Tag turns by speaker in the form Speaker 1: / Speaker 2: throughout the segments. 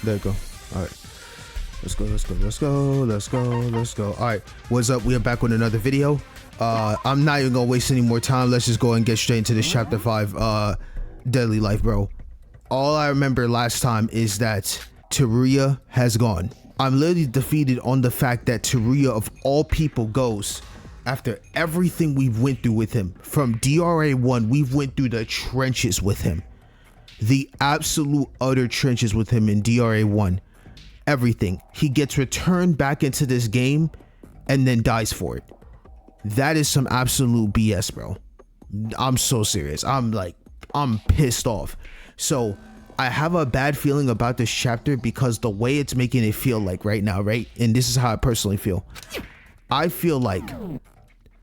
Speaker 1: There you go. All right. Let's go. All right. What's up? We are back with another video. I'm not even gonna waste any more time. Let's just go and get straight into this chapter 5. Deadly Life, bro. All I remember last time is that Teruya has gone. I'm literally defeated on the fact that Teruya of all people goes after everything we've went through with him. From DRA 1, we've went through the trenches with him. The absolute utter trenches with him in DRA 1. Everything. He gets returned back into this game and then dies for it. That is some absolute BS, bro. I'm so serious. I'm pissed off. So I have a bad feeling about this chapter because the way it's making it feel like right now, right? And this is how I personally feel. I feel like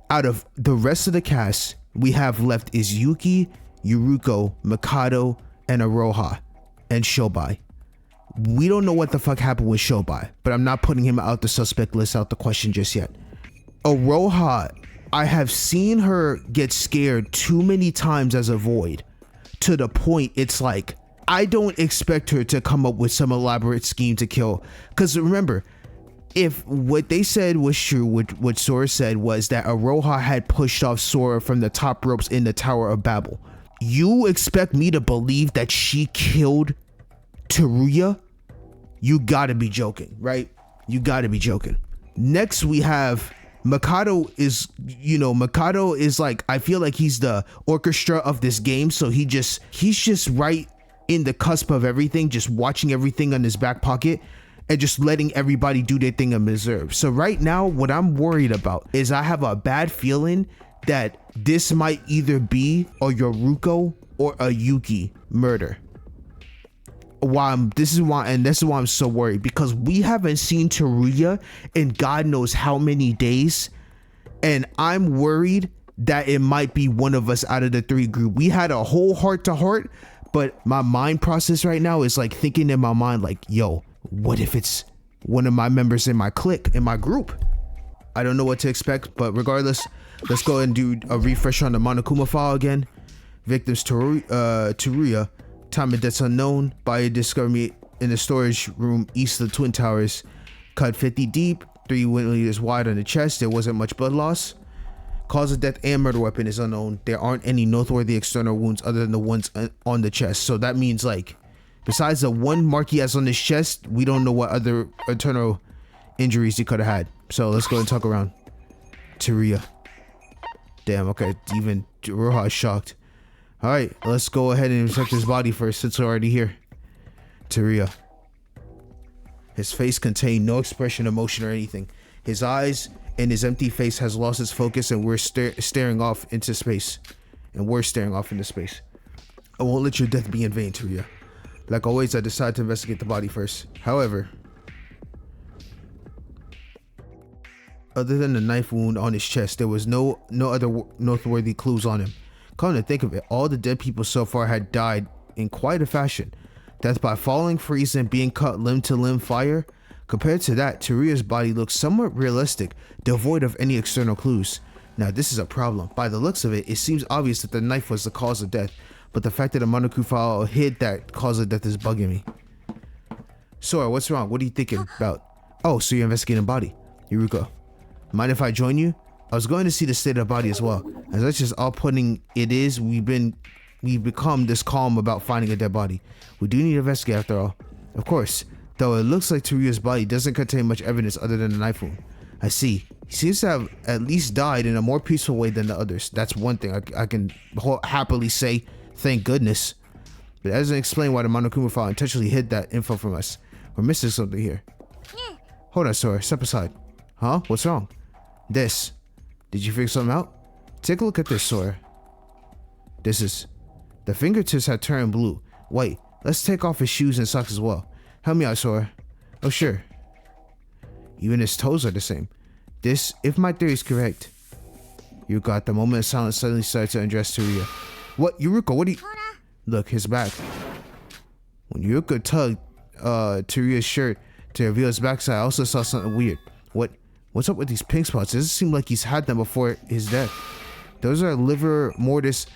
Speaker 1: out of the rest of the cast we have left is Yuki, Yuruko, Mikado, and Aroha, and Shobai. We don't know what the fuck happened with Shobai, but I'm not putting him out the suspect list, out the question just yet. Aroha, I have seen her get scared too many times as a void to the point it's like, I don't expect her to come up with some elaborate scheme to kill. Because remember, if what they said was true, what Sora said was that Aroha had pushed off Sora from the top ropes in the Tower of Babel. You expect me to believe that she killed Teruya? You gotta be joking, right? You gotta be joking. Next we have Mikado is like, I feel like he's the orchestra of this game. So he's just right in the cusp of everything, just watching everything on his back pocket and just letting everybody do their thing and observe. So right now, what I'm worried about is I have a bad feeling that this might either be a Yoruko or a Yuki murder. This is why I'm so worried, because we haven't seen Teruya in God knows how many days, and I'm worried that it might be one of us out of the three group. We had a whole heart-to-heart, but my mind process right now is like thinking in my mind like, yo, what if it's one of my members in my clique, in my group? I don't know what to expect, but regardless, let's go and do a refresh on the Monokuma file again. Victims Teruya. Time of deaths unknown. Body discovery in the storage room east of the Twin Towers. Cut 50 deep, 3 millimeters wide on the chest. There wasn't much blood loss. Cause of death and murder weapon is unknown. There aren't any noteworthy external wounds other than the ones on the chest. So that means, like, besides the one mark he has on his chest, we don't know what other internal injuries he could have had. So let's go and talk around. Teruya. Damn, okay. Even Roha is shocked. Alright, let's go ahead and inspect his body first since we're already here. Teruya. His face contained no expression, emotion, or anything. His eyes and his empty face has lost its focus, and we're staring off into space. I won't let your death be in vain, Teruya. Like always, I decided to investigate the body first. However, other than the knife wound on his chest, there was no other noteworthy clues on him. Come to think of it, all the dead people so far had died in quite a fashion. Death by falling, freezing, and being cut limb to limb fire. Compared to that, Teruya's body looks somewhat realistic, devoid of any external clues. Now this is a problem. By the looks of it, it seems obvious that the knife was the cause of death, but the fact that the Monokuma file hid that cause of death is bugging me. Sora, what's wrong? What are you thinking about? Oh, so you're investigating body. Yuruko, mind if I join you? I was going to see the state of the body as well. As that's just all putting it is, we've become this calm about finding a dead body. We do need to investigate after all. Of course, though it looks like Teruya's body doesn't contain much evidence other than a knife wound. I see. He seems to have at least died in a more peaceful way than the others. That's one thing I can happily say, thank goodness. But that doesn't explain why the Monokuma file intentionally hid that info from us. We're missing something here. Hold on, Sora. Step aside. Huh? What's wrong? This. Did you figure something out? Take a look at this, Sora. The fingertips had turned blue. Wait, let's take off his shoes and socks as well. Help me out, Sora. Oh, sure. Even his toes are the same. If my theory is correct. Yuruko, at the moment of silence, suddenly started to undress Teruya. What? Yuruko, what are you? Look, his back. When Yuruko tugged Teruya's shirt to reveal his backside, I also saw something weird. What's up with these pink spots? It doesn't seem like he's had them before his death. Those are liver mortis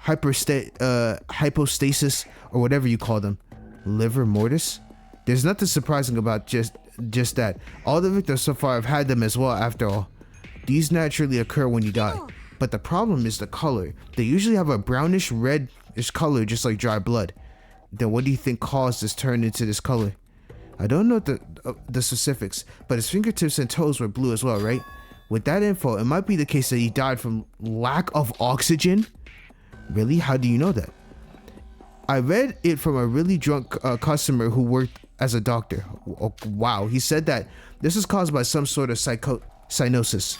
Speaker 1: hypostasis, or whatever you call them. Liver mortis? There's nothing surprising about just that. All the victims so far have had them as well after all. These naturally occur when you die. But the problem is the color. They usually have a brownish reddish color just like dry blood. Then what do you think caused this turn into this color? I don't know the specifics, but his fingertips and toes were blue as well, right? With that info, it might be the case that he died from lack of oxygen? Really? How do you know that? I read it from a really drunk customer who worked as a doctor. Oh, wow. He said that this is caused by some sort of cyanosis.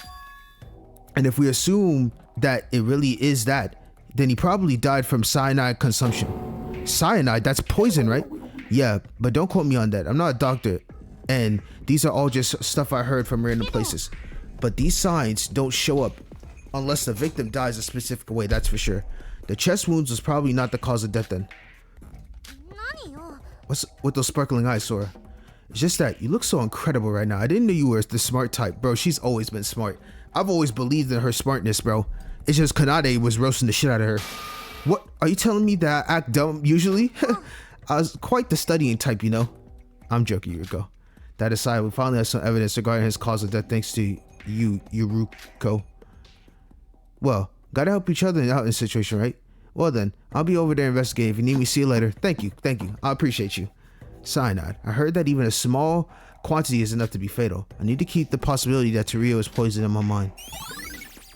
Speaker 1: And if we assume that it really is that, then he probably died from cyanide consumption. Cyanide? That's poison, right? Yeah, but don't quote me on that. I'm not a doctor. And these are all just stuff I heard from random places. But these signs don't show up unless the victim dies a specific way, that's for sure. The chest wounds was probably not the cause of death then. What's with those sparkling eyes, Sora? It's just that you look so incredible right now. I didn't know you were the smart type, bro. She's always been smart. I've always believed in her smartness, bro. It's just Kanade was roasting the shit out of her. What? Are you telling me that I act dumb usually? I was quite the studying type, you know? I'm joking, Yuruko. That aside, we finally have some evidence regarding his cause of death thanks to you, Yuruko. Well, gotta help each other out in this situation, right? Well then, I'll be over there investigating. If you need me, see you later. Thank you. I appreciate you. Cyanide. I heard that even a small quantity is enough to be fatal. I need to keep the possibility that Torrio is poisoned in my mind.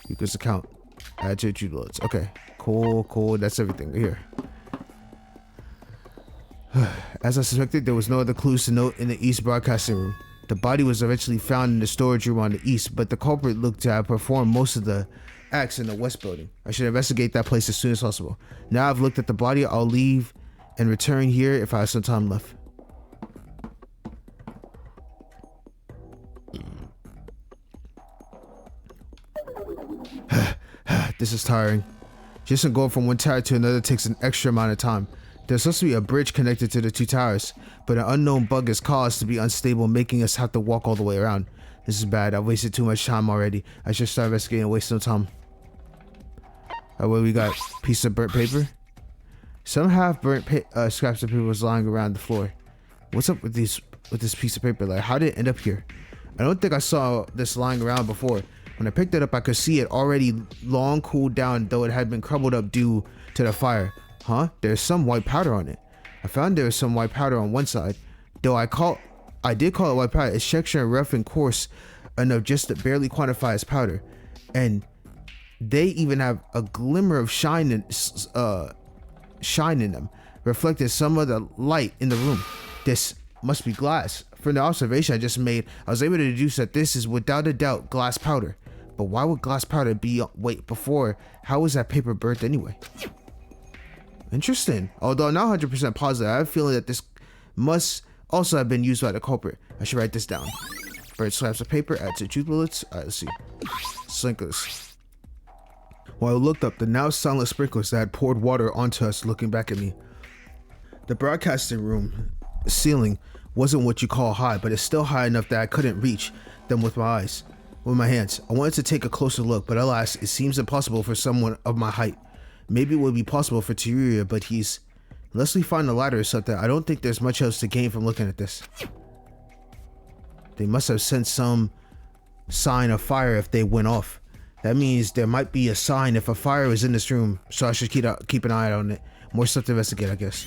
Speaker 1: Yuko's account. Add to your bullets. Okay. Cool. That's everything. Here. As I suspected, there was no other clues to note in the East broadcasting room. The body was eventually found in the storage room on the East, but the culprit looked to have performed most of the acts in the West building. I should investigate that place as soon as possible. Now I've looked at the body, I'll leave and return here if I have some time left. This is tiring. Just going from one tower to another takes an extra amount of time. There's supposed to be a bridge connected to the two towers, but an unknown bug is caused to be unstable, making us have to walk all the way around. This is bad. I've wasted too much time already. I should start investigating and waste some time. What we got? Piece of burnt paper? Some half-burnt scraps of paper was lying around the floor. What's up with this piece of paper? Like, how did it end up here? I don't think I saw this lying around before. When I picked it up, I could see it already long cooled down, though it had been crumbled up due to the fire. Huh? There's some white powder on it. I found there was some white powder on one side. Though I did call it white powder. It's texture and rough and coarse enough just to barely quantify as powder. And they even have a glimmer of shine in them, reflecting some of the light in the room. This must be glass. From the observation I just made, I was able to deduce that this is without a doubt glass powder. But why would glass powder be before? How was that paper burnt anyway? Interesting. Although I'm not 100% positive, I have a feeling that this must also have been used by the culprit. I should write this down. Burnt slabs of paper, add to juice bullets. Alright, let's see. Sprinklers. While I looked up, the now silent sprinklers that had poured water onto us looking back at me. The broadcasting room ceiling wasn't what you call high, but it's still high enough that I couldn't reach them with my hands. I wanted to take a closer look, but alas, it seems impossible for someone of my height. Maybe it would be possible for Teruya, but unless we find a ladder or something, I don't think there's much else to gain from looking at this. They must have sent some sign of fire if they went off. That means there might be a sign if a fire was in this room, so I should keep an eye on it. More stuff to investigate, I guess.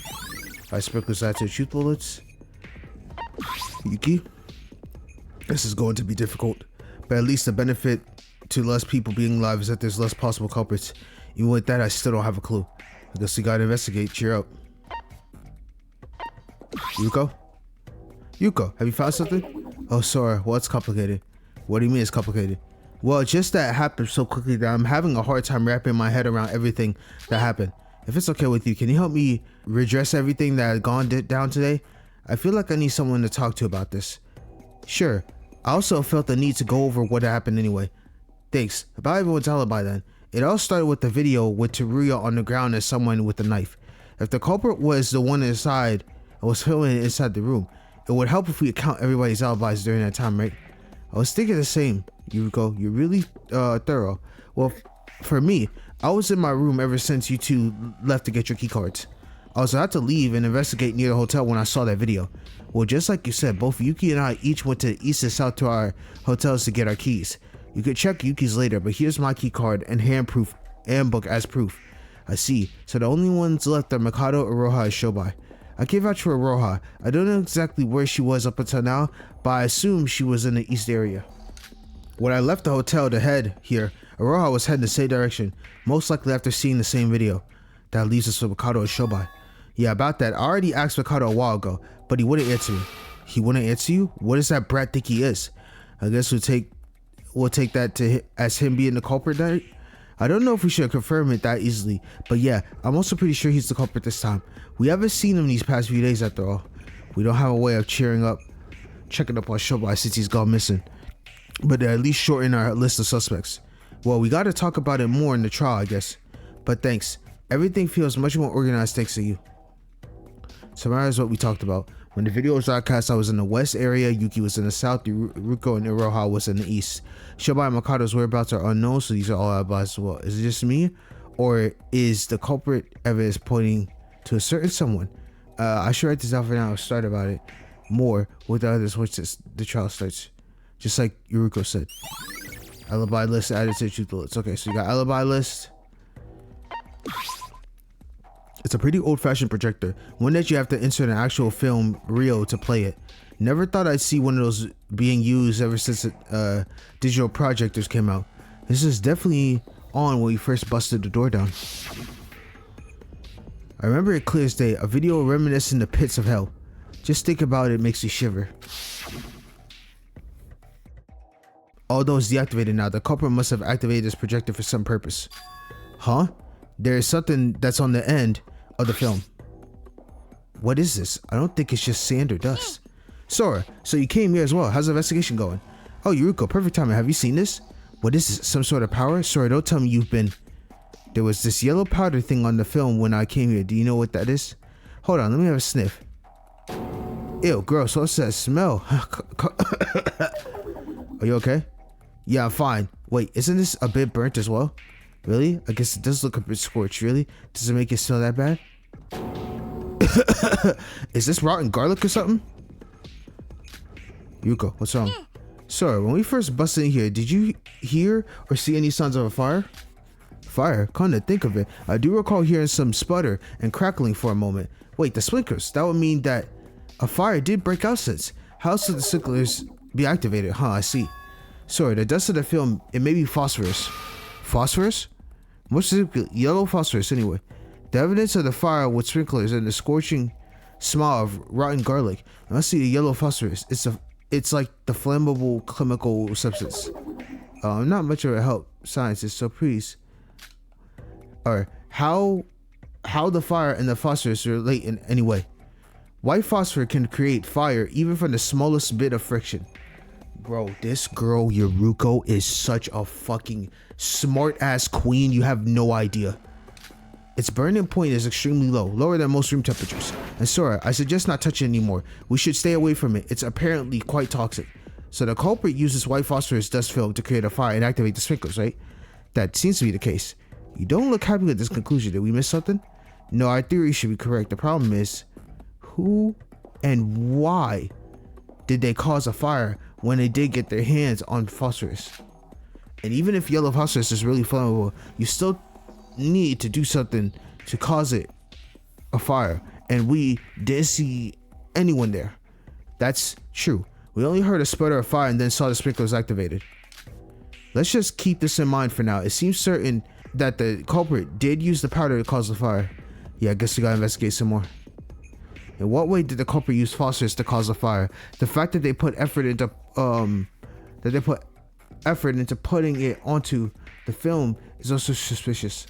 Speaker 1: I sprinkle that to shoot bullets. Yuki? This is going to be difficult, but at least the benefit to less people being alive is that there's less possible culprits. Even with that, I still don't have a clue. I guess we gotta investigate. Cheer up. Yuko, have you found something? Oh, sorry. Well, it's complicated. What do you mean it's complicated? Well, just that it happened so quickly that I'm having a hard time wrapping my head around everything that happened. If it's okay with you, can you help me redress everything that had gone down today? I feel like I need someone to talk to about this. Sure. I also felt the need to go over what happened anyway. Thanks. About everyone's alibi then. It all started with the video with Teruya on the ground and someone with a knife. If the culprit was the one inside and was filming it inside the room, it would help if we count everybody's alibis during that time, right? I was thinking the same, Yuko. You're really thorough. Well, for me, I was in my room ever since you two left to get your key cards. I was about to leave and investigate near the hotel when I saw that video. Well, just like you said, both Yuki and I each went to east and south to our hotels to get our keys. You could check Yuki's later, but here's my key card and handbook as proof. I see. So the only ones left are Mikado, Iroha, and Shobai. I can't vouch for Iroha. I don't know exactly where she was up until now, but I assume she was in the east area. When I left the hotel to head here, Iroha was heading the same direction, most likely after seeing the same video. That leaves us with Mikado and Shobai. Yeah, about that, I already asked Mikado a while ago, but he wouldn't answer me. He wouldn't answer you? What does that brat think he is? I guess we'll take that as him being the culprit, right? I don't know if we should confirm it that easily, but yeah, I'm also pretty sure he's the culprit this time. We haven't seen him these past few days after all. We don't have a way of checking up on Shobai since he's gone missing, but at least shorten our list of suspects. Well, we gotta talk about it more in the trial, I guess. But thanks. Everything feels much more organized thanks to you. Summarize what we talked about. When the video was broadcast, I was in the west area, Yuki was in the south, Ruko and Iroha was in the east. Shobai and Mikado's whereabouts are unknown, so these are all alibis as well. Is it just me, or is the culprit evidence pointing to a certain someone? I should write this down for now and start about it more with the others once the trial starts. Just like Yuruko said. Alibi list added to the truth list. Okay, so you got alibi list. It's a pretty old-fashioned projector, one that you have to insert an actual film reel to play it. Never thought I'd see one of those being used ever since digital projectors came out. This is definitely on when we first busted the door down. I remember it clear as day, a video reminiscing the pits of hell. Just think about it makes you shiver. Although it's deactivated now, the culprit must have activated this projector for some purpose. Huh? There is something that's on the end of the film. What is this? I don't think it's just sand or dust. Sora, so you came here as well. How's the investigation going? Oh, Yuruko, perfect timing. Have you seen this? What is this? Some sort of power? Sora, don't tell me you've been... There was this yellow powder thing on the film when I came here. Do you know what that is? Hold on, let me have a sniff. Ew, gross. What's that smell? Are you okay? Yeah, I'm fine. Wait, isn't this a bit burnt as well? Really? I guess it does look a bit scorched, really? Does it make it smell that bad? Is this rotten garlic or something? Yuko, what's wrong? Sir, when we first busted in here, did you hear or see any signs of a fire? Fire? Come to think of it, I do recall hearing some sputter and crackling for a moment. Wait, the sprinklers? That would mean that a fire did break out since. How else did the sprinklers be activated? Huh, I see. Sorry, the dust of the film, it may be phosphorus. Phosphorus? More specifically, yellow phosphorus anyway. The evidence of the fire with sprinklers and the scorching smell of rotten garlic. I see the yellow phosphorus. It's like the flammable chemical substance. I'm not much of a help scientist, so please. Or how the fire and the phosphorus relate in any way. White phosphor can create fire even from the smallest bit of friction. Bro, this girl Yuruko is such a fucking smart ass queen, you have no idea. Its burning point is extremely low, lower than most room temperatures. And Sora, I suggest not touch it anymore. We should stay away from it. It's apparently quite toxic. So the culprit uses white phosphorus dust film to create a fire and activate the sprinklers, right? That seems to be the case. You don't look happy with this conclusion. Did we miss something? No, our theory should be correct. The problem is, who and why did they cause a fire when they did get their hands on phosphorus? And even if yellow phosphorus is really flammable, you still need to do something to cause it a fire. And we didn't see anyone there. That's true. We only heard a sputter of fire and then saw the sprinklers activated. Let's just keep this in mind for now. It seems certain that the culprit did use the powder to cause the fire. Yeah, I guess we gotta investigate some more. In what way did the culprit use phosphorus to cause the fire? The fact that they put effort into putting it onto the film is also suspicious.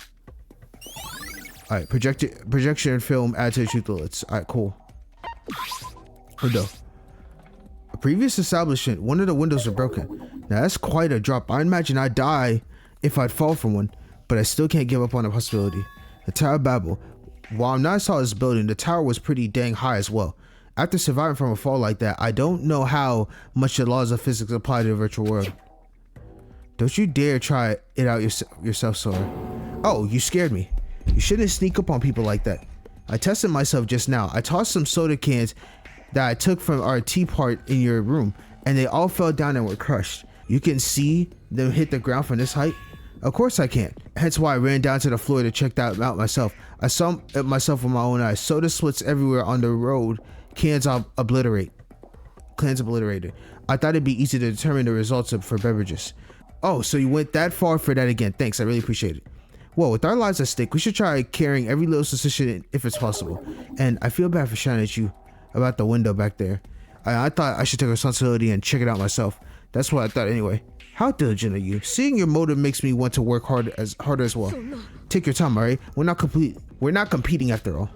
Speaker 1: Alright, projection film add to the truth bullets. Alright, cool. Window. A previous establishment, one of the windows are broken. Now that's quite a drop. I imagine I'd die if I'd fall from one, but I still can't give up on the possibility. The Tower of Babel. While I'm not as tall as this building, the tower was pretty dang high as well. After surviving from a fall like that, I don't know how much the laws of physics apply to the virtual world. Don't you dare try it out yourself, Sora. Oh, you scared me. You shouldn't sneak up on people like that. I tested myself just now. I tossed some soda cans that I took from our tea part in your room, and they all fell down and were crushed. You can see them hit the ground from this height? Of course I can't. Hence why I ran down to the floor to check that out myself. I saw it myself with my own eyes. Soda splits everywhere on the road. Cans obliterated. I thought it'd be easy to determine the results for beverages. Oh, so you went that far for that again. Thanks, I really appreciate it. Well, with our lives at stake, we should try carrying every little suspicion if it's possible. And I feel bad for shouting at you about the window back there. I thought I should take responsibility and check it out myself. That's what I thought anyway. How diligent are you? Seeing your motive makes me want to work harder as well. Take your time, alright? We're not competing after all.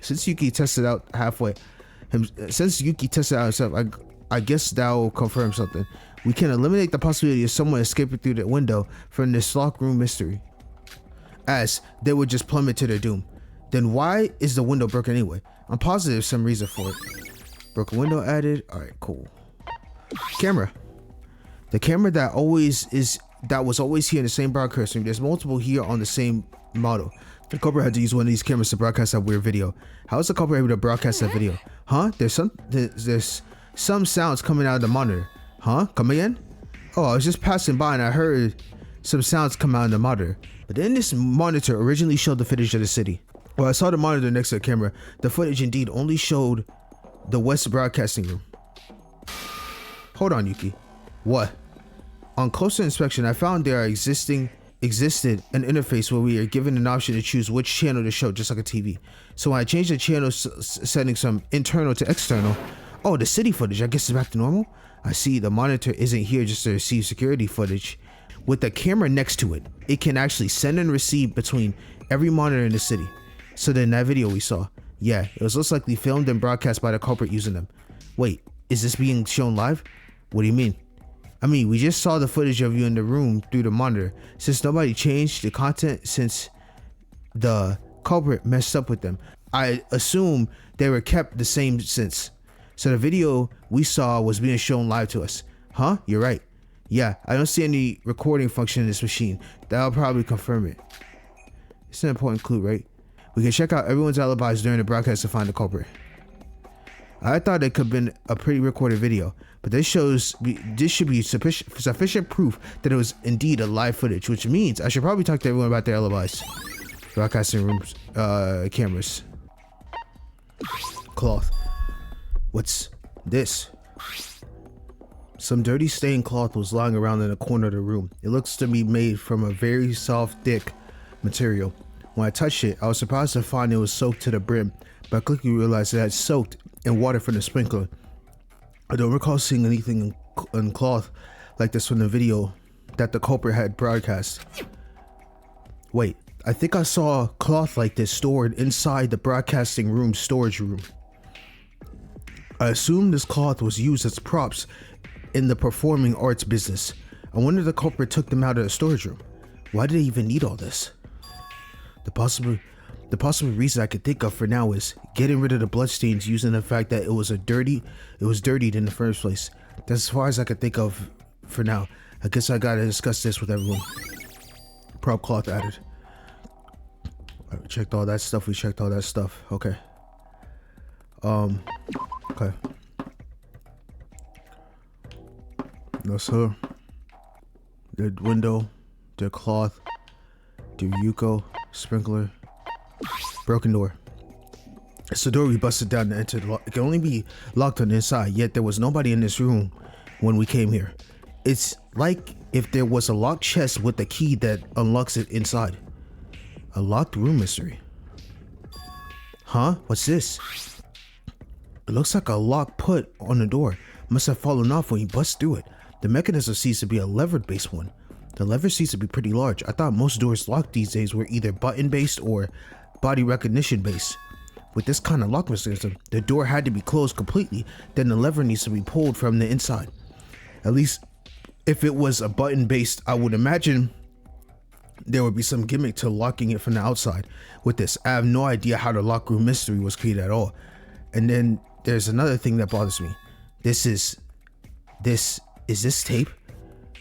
Speaker 1: Since Yuki tested out himself, I guess that will confirm something. We can eliminate the possibility of someone escaping through the window from this locked room mystery, as they would just plummet to their doom. Then why is the window broken anyway? I'm positive there's some reason for it. Broken window added. Alright, cool. Camera. The camera that was always here in the same broadcast room. There's multiple here on the same model. The culprit had to use one of these cameras to broadcast that weird video. How is the culprit able to broadcast that video? Huh? There's some sounds coming out of the monitor. Huh? Come again? Oh, I was just passing by and I heard some sounds come out of the monitor. But then this monitor originally showed the footage of the city. Well, I saw the monitor next to the camera. The footage indeed only showed the West broadcasting room. Hold on, Yuki. What? On closer inspection, I found there existed an interface where we are given an option to choose which channel to show, just like a TV. So when I changed the channel settings from internal to external, oh, the city footage, I guess, is back to normal? I see the monitor isn't here just to receive security footage. With the camera next to it, it can actually send and receive between every monitor in the city. So then that video we saw, yeah, it was most likely filmed and broadcast by the culprit using them. Wait, is this being shown live? What do you mean? I mean, we just saw the footage of you in the room through the monitor. Since nobody changed the content since the culprit messed up with them, I assume they were kept the same since. So the video we saw was being shown live to us. Huh? You're right. Yeah, I don't see any recording function in this machine. That'll probably confirm it. It's an important clue, right? We can check out everyone's alibis during the broadcast to find the culprit. I thought it could have been a pre-recorded video, but this should be sufficient proof that it was indeed a live footage, which means I should probably talk to everyone about their alibis. Broadcasting rooms, cameras. Cloth. What's this? Some dirty stained cloth was lying around in a corner of the room. It looks to be made from a very soft, thick material. When I touched it, I was surprised to find it was soaked to the brim, but I quickly realized it had soaked in water from the sprinkler. I don't recall seeing anything in cloth like this from the video that the culprit had broadcast. Wait, I think I saw cloth like this stored inside the broadcasting room storage room. I assume this cloth was used as props in the performing arts business. I wonder if the culprit took them out of the storage room. Why did they even need all this? The possible reason I could think of for now is getting rid of the bloodstains using the fact that it was dirtied in the first place. That's as far as I could think of for now. I guess I gotta discuss this with everyone. Prop cloth added. We checked all that stuff. Okay. Okay. No, sir. The window, the cloth, the Yuko, sprinkler, broken door. It's the door we busted down to enter. It can only be locked on the inside, yet there was nobody in this room when we came here. It's like if there was a locked chest with a key that unlocks it inside. A locked room mystery. Huh? What's this? It looks like a lock put on the door. Must have fallen off when you bust through it. The mechanism seems to be a lever-based one. The lever seems to be pretty large. I thought most doors locked these days were either button-based or body recognition-based. With this kind of lock mechanism, the door had to be closed completely, then the lever needs to be pulled from the inside. At least, if it was a button-based, I would imagine there would be some gimmick to locking it from the outside. With this, I have no idea how the lock room mystery was created at all. And then there's another thing that bothers me. Is this tape?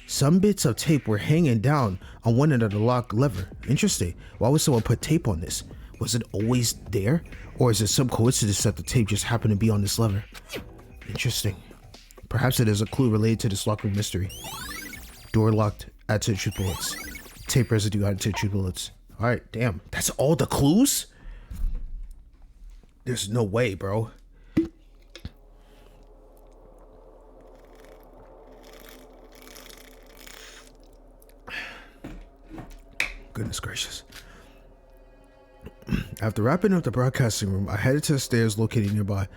Speaker 1: Some bits of tape were hanging down on one end of the lock lever. Interesting. Why would someone put tape on this? Was it always there? Or is it some coincidence that the tape just happened to be on this lever? Interesting. Perhaps it is a clue related to this locker room mystery. Door locked, add to the truth bullets. Tape residue added to the truth bullets. Alright, damn. That's all the clues? There's no way, bro. Goodness gracious. After wrapping up the broadcasting room, I headed to the stairs located nearby.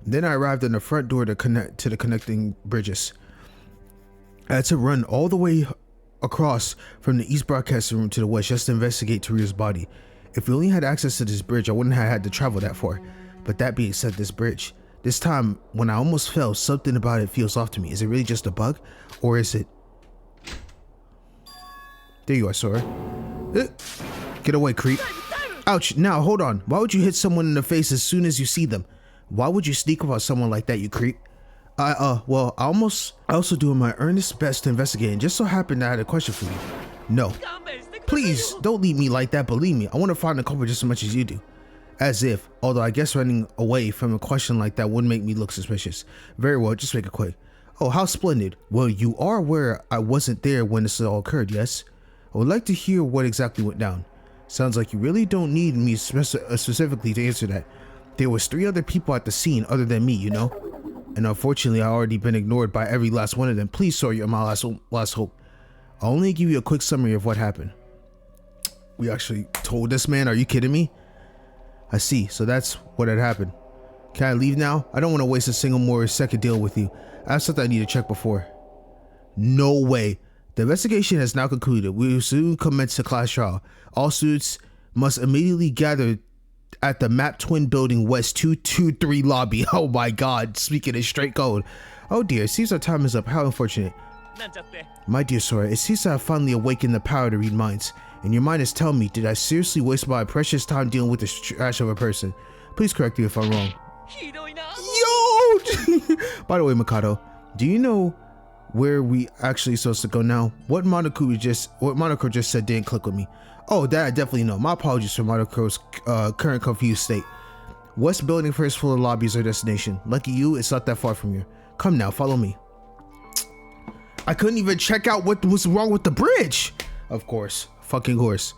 Speaker 1: Then I arrived in the front door to connect to the connecting bridges. I had to run all the way across from the east broadcasting room to the west just to investigate Taria's body. If we only had access to this bridge, I wouldn't have had to travel that far. But that being said, this bridge, this time when I almost fell, something about it feels off to me. Is it really just a bug? Or is it... There you are, Sora. Get away, creep. Ouch. Now, hold on. Why would you hit someone in the face as soon as you see them? Why would you sneak up on someone like that, you creep? Well, I also doing my earnest best to investigate, and just so happened I had a question for you. No. Please, don't leave me like that, believe me. I want to find the culprit just as much as you do. As if, although I guess running away from a question like that wouldn't make me look suspicious. Very well, just make it quick. Oh, how splendid. Well, you are aware I wasn't there when this all occurred, yes? I would like to hear what exactly went down. Sounds like you really don't need me specifically to answer that. There was 3 other people at the scene other than me, you know? And unfortunately, I already been ignored by every last one of them. Please, sorry, you're my last hope. I'll only give you a quick summary of what happened. We actually told this man? Are you kidding me? I see. So that's what had happened. Can I leave now? I don't want to waste a single more second deal with you. I have something I need to check before. No way. The investigation has now concluded. We will soon commence the class trial. All students must immediately gather at the Map Twin Building West 223 lobby. Oh my god, speaking in straight code. Oh dear, it seems our time is up. How unfortunate. My dear Sora, it seems I have finally awakened the power to read minds. And your mind is telling me, did I seriously waste my precious time dealing with this trash of a person? Please correct me if I'm wrong. Yo! By the way, Mikado, do you know where we actually supposed to go now? What Monoko just said didn't click with me. Oh, that I definitely know. My apologies for Monoko's current confused state. West building, first floor lobby is our destination. Lucky you, it's not that far from here. Come now, follow me. I couldn't even check out what was wrong with the bridge. Of course, fucking horse.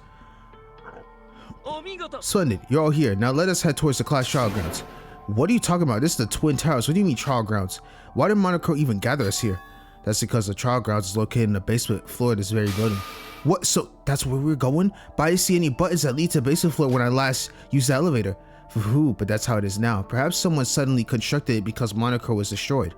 Speaker 1: Splendid, you're all here. Now let us head towards the class trial grounds. What are you talking about? This is the Twin Towers. What do you mean trial grounds? Why did Monoko even gather us here? That's because the trial grounds is located in the basement floor of this very building. What? So that's where we're going? But I didn't see any buttons that lead to the basement floor when I last used the elevator. Whew, but that's how it is now. Perhaps someone suddenly constructed it because Monoko was destroyed.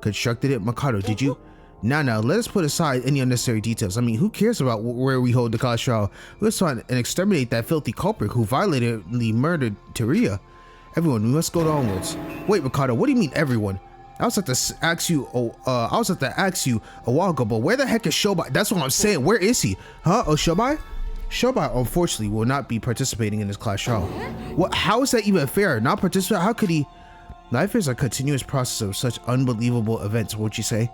Speaker 1: Constructed it? Mikado, did you? Now, let us put aside any unnecessary details. I mean, who cares about where we hold the class trial? Let's find and exterminate that filthy culprit who violently murdered Taria. Everyone, we must go onwards. Wait, Mikado, what do you mean everyone? I was at to ask you a while ago, but where the heck is Shobai? That's what I'm saying. Where is he? Huh? Oh, Shobai? Shobai, unfortunately, will not be participating in this class trial. What? How is that even fair? Not participate? How could he? Life is a continuous process of such unbelievable events, won't you say?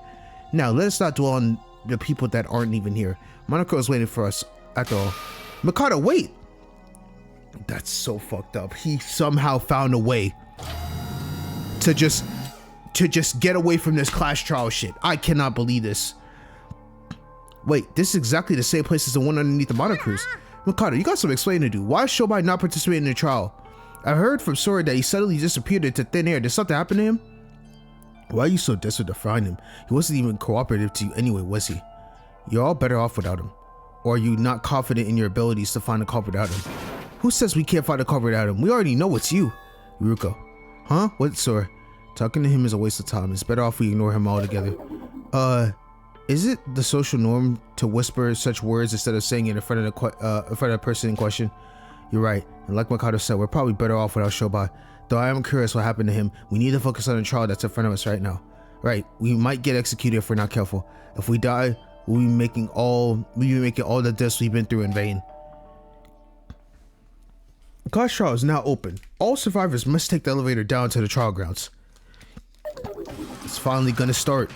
Speaker 1: Now, let us not dwell on the people that aren't even here. Monoko is waiting for us, after all. Mikado, wait! That's so fucked up. He somehow found a way to just get away from this class trial shit. I cannot believe this. Wait, this is exactly the same place as the one underneath the monocruise. Mikado, you got some explaining to do. Why is Shobai not participating in the trial? I heard from Sora that he suddenly disappeared into thin air. Did something happen to him? Why are you so desperate to find him? He wasn't even cooperative to you anyway, was he? You're all better off without him. Or are you not confident in your abilities to find a culprit without him? Who says we can't find a culprit without him? We already know it's you. Yuruko. Huh? What, Sora? Talking to him is a waste of time. It's better off we ignore him altogether. Is it the social norm to whisper such words instead of saying it in front of the person in question? You're right. And like Mikado said, we're probably better off without Shobai. Though I am curious what happened to him. We need to focus on the trial that's in front of us right now. Right. We might get executed if we're not careful. If we die, we'll be making all the deaths we've been through in vain. The class trial is now open. All survivors must take the elevator down to the trial grounds. It's finally gonna start.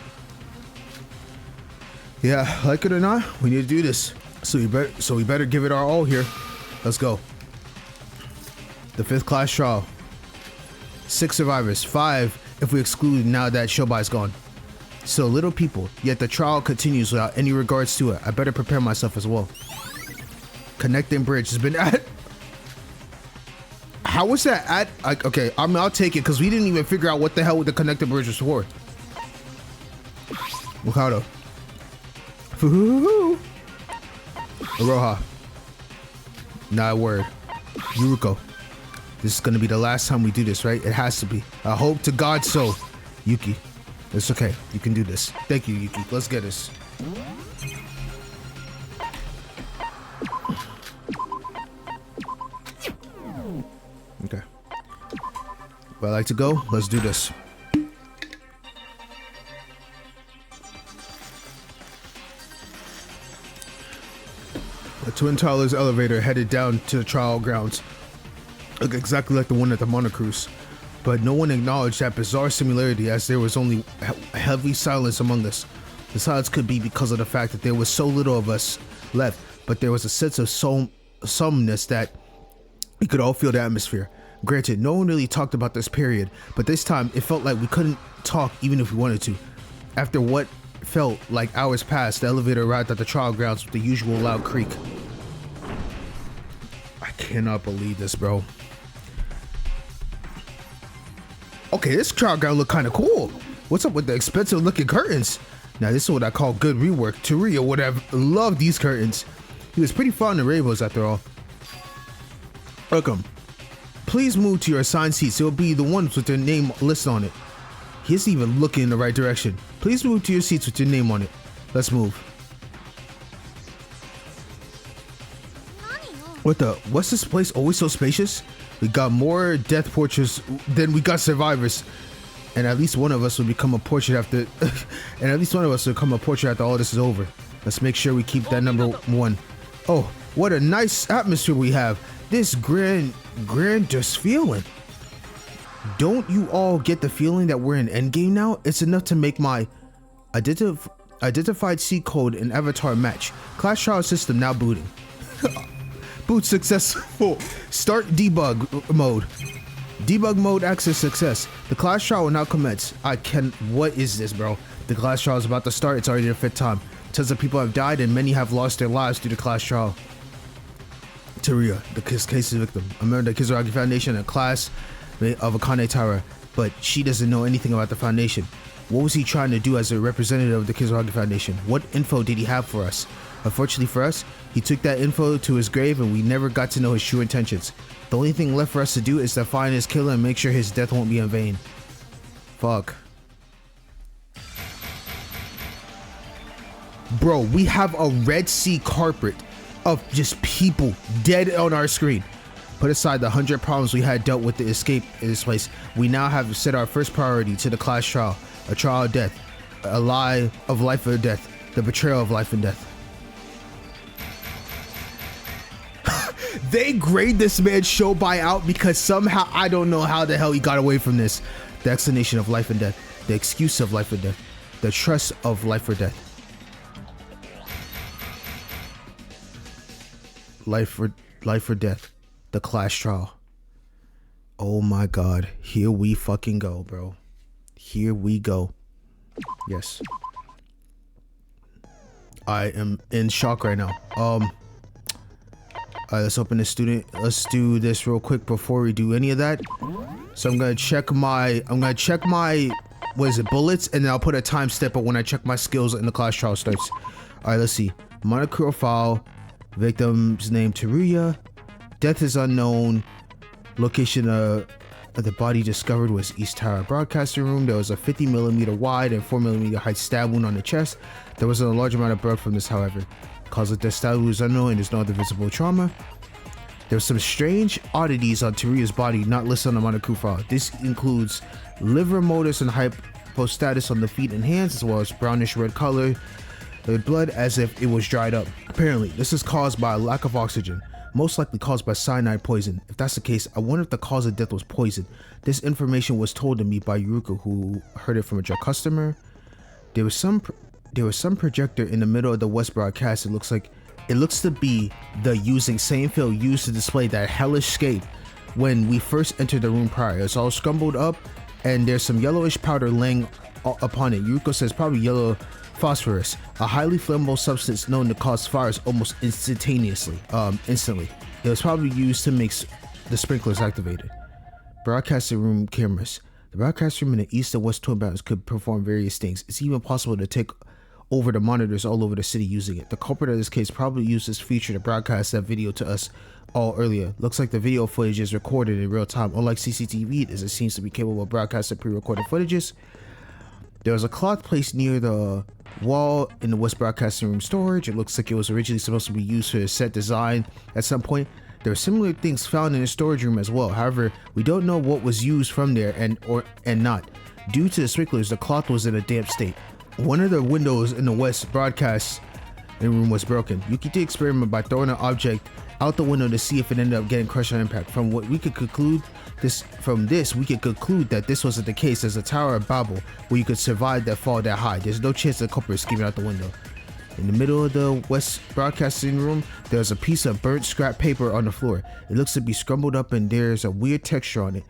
Speaker 1: Yeah, like it or not, we need to do this. So we better give it our all here. Let's go. The 5th class trial. 6 survivors, 5 if we exclude now that Shobai is gone. So little people, yet the trial continues without any regards to it. I better prepare myself as well. Connecting bridge has been at. How was that at? Okay, I'll take it because we didn't even figure out what the hell the connecting bridge was for. Mikado. Aroha. Not a word. Yuruko. This is gonna be the last time we do this, right? It has to be. I hope to God so. Yuki. It's okay. You can do this. Thank you, Yuki. Let's get this. Okay. Would I like to go? Let's do this. The Twin Towers elevator headed down to the trial grounds. Looked exactly like the one at the Monocruise. But no one acknowledged that bizarre similarity as there was only heavy silence among us. The silence could be because of the fact that there was so little of us left, but there was a sense of solemnness that we could all feel the atmosphere. Granted, no one really talked about this period, but this time it felt like we couldn't talk even if we wanted to. After what felt like hours passed, the elevator arrived at the trial grounds with the usual loud creak. I cannot believe this, bro. Okay, this trial ground look kind of cool. What's up with the expensive looking curtains? Now this is what I call good rework. Teruya would have loved these curtains. He was pretty fond of rainbows after all. Welcome. Please move to your assigned seats. It'll be the ones with their name listed on it. He isn't even looking in the right direction. Please move to your seats with your name on it. Let's move. What's this place always so spacious? We got more death portraits than we got survivors. And at least one of us will become a portrait after all this is over. Let's make sure we keep that number 1. Oh, what a nice atmosphere we have. This grandiose feeling. Don't you all get the feeling that we're in endgame now? It's enough to make my identified C code and avatar match. Class trial system now booting. Boot successful. Start debug mode. Debug mode access success. The class trial will now commence. What is this, bro? The class trial is about to start. It's already the 5th time. Tons of people have died and many have lost their lives due to class trial. Teruya, the case victim. A member of the Kizuragi Foundation, a class of Akane Tara, but she doesn't know anything about the foundation. What was he trying to do as a representative of the Kizuragi Foundation? What info did he have for us? Unfortunately for us, he took that info to his grave and we never got to know his true intentions. The only thing left for us to do is to find his killer and make sure his death won't be in vain. Fuck. Bro, we have a Red Sea carpet of just people dead on our screen. Put aside the 100 problems we had dealt with to escape in this place, we now have set our first priority to the class trial. A trial of death. A lie of life or death. The betrayal of life and death. They grade this man's Shobai out because somehow, I don't know how the hell he got away from this. The explanation of life and death. The excuse of life or death. The trust of life or death. Life or death. The class trial. Oh my god. Here we fucking go, bro. Here we go. Yes. I am in shock right now. Alright, let's open the student. Let's do this real quick before we do any of that. So I'm gonna check my what is it, bullets, and then I'll put a time step when I check my skills and the class trial starts. Alright, let's see. Monochrome file. Victim's name Teruya. Death is unknown. Location of the body discovered was East Tower Broadcasting Room. There was a 50mm wide and 4mm height stab wound on the chest. There wasn't a large amount of blood from this, however. Cause of death stab wound is unknown and there's no other visible trauma. There were some strange oddities on Teruya's body not listed on the Monochrome file. This includes liver motus and hypostatus on the feet and hands, as well as brownish red color with blood as if it was dried up. Apparently, this is caused by a lack of oxygen, most likely caused by cyanide poison. If that's the case, I wonder if the cause of death was poison. This information was told to me by Yuruko, who heard it from a drug customer. There was some projector in the middle of the West broadcast. It looks to be the same field used to display that hellish scape when we first entered the room prior. It's all scrambled up and there's some yellowish powder laying upon it. Yuriko says probably yellow phosphorus, a highly flammable substance known to cause fires almost instantly. It was probably used to make the sprinklers activated. Broadcasting room cameras. The broadcast room in the east and west twin towers could perform various things. It's even possible to take over the monitors all over the city using it. The culprit of this case probably used this feature to broadcast that video to us all earlier. Looks like the video footage is recorded in real time. Unlike CCTV, as it seems to be capable of broadcasting pre-recorded footages. There was a cloth placed near the wall in the west broadcasting room storage. It looks like it was originally supposed to be used for a set design at some point. There are similar things found in the storage room as well. However, we don't know what was used from there and not. Due to the sprinklers, the cloth was in a damp state. One of the windows in the west broadcast room was broken. Yuki did experiment by throwing an object out the window to see if it ended up getting crushed on impact. From what we could conclude we could conclude that this wasn't the case, as a tower of Babel where you could survive that fall that high. There's no chance the culprit is escaping out the window. In the middle of the west broadcasting room, there's a piece of burnt scrap paper on the floor. It looks to be scrambled up and there's a weird texture on it.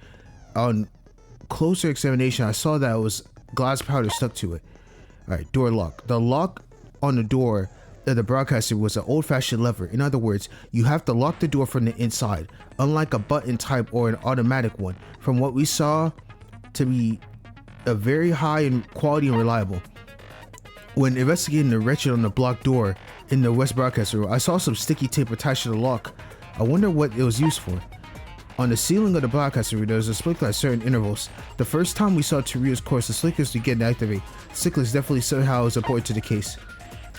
Speaker 1: On closer examination, I saw that it was glass powder stuck to it. Alright, door lock. The lock on the door of the broadcasting was an old-fashioned lever. In other words, you have to lock the door from the inside, unlike a button type or an automatic one. From what we saw to be a very high in quality and reliable. When investigating the wretched on the blocked door in the west broadcasting room, I saw some sticky tape attached to the lock. I wonder what it was used for. On the ceiling of the broadcasting room, there was a sprinkler at certain intervals. The first time we saw Toriu's course, the sprinklers began to activate. Sprinklers definitely somehow is important to the case.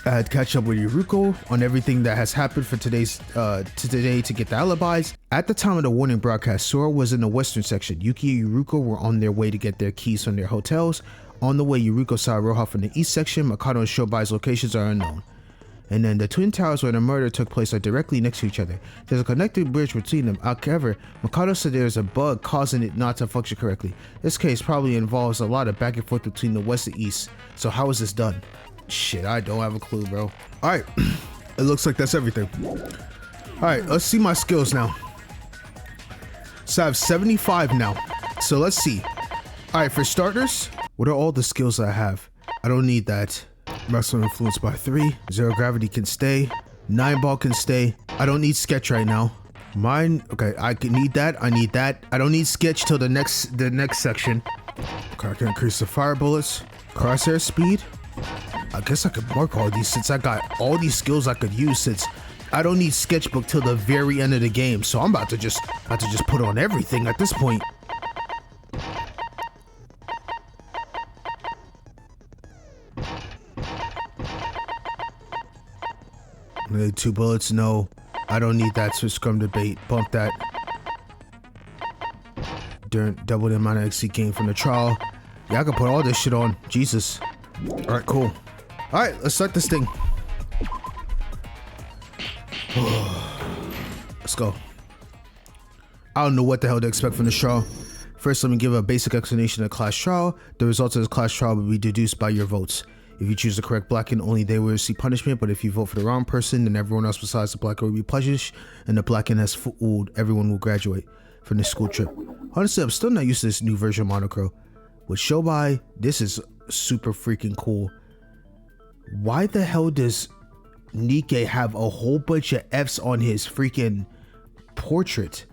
Speaker 1: I had to catch up with Yuriko on everything that has happened for today to get the alibis. At the time of the warning broadcast, Sora was in the western section. Yuki and Yuriko were on their way to get their keys from their hotels. On the way, Yuriko saw Roha from the east section. Makoto and Shobai's locations are unknown. And then the twin towers where the murder took place are directly next to each other. There's a connecting bridge between them. However, Makoto said there's a bug causing it not to function correctly. This case probably involves a lot of back and forth between the west and east. So how is this done? Shit, I don't have a clue, bro. Alright, it looks like that's everything. Alright, let's see my skills now. So I have 75 now. So let's see. Alright, for starters, what are all the skills I have? I don't need that. Maximum influence by 3. Zero gravity can stay. 9 ball can stay. I don't need sketch right now. Mine, okay, I can need that. I need that. I don't need sketch till the next section. Okay, I can increase the fire bullets. Crosshair speed. I guess I could mark all these since I got all these skills I could use, since I don't need sketchbook till the very end of the game. So I'm about to just put on everything at this point. Okay, 2 bullets, no. I don't need that, so scrum debate. Bump that. Double the amount of XC gain from the trial. Yeah, I can put all this shit on. Jesus. Alright, cool. Alright, let's start this thing. Let's go. I don't know what the hell to expect from this trial. First, let me give a basic explanation of class trial. The results of this class trial will be deduced by your votes. If you choose the correct Blacken, only they will receive punishment, but if you vote for the wrong person, then everyone else besides the Blacken will be punished, and the Blacken has fooled, everyone will graduate from this school trip. Honestly, I'm still not used to this new version of Monochrome. With Shobai, this is super freaking cool. Why the hell does Nikke have a whole bunch of F's on his freaking portrait?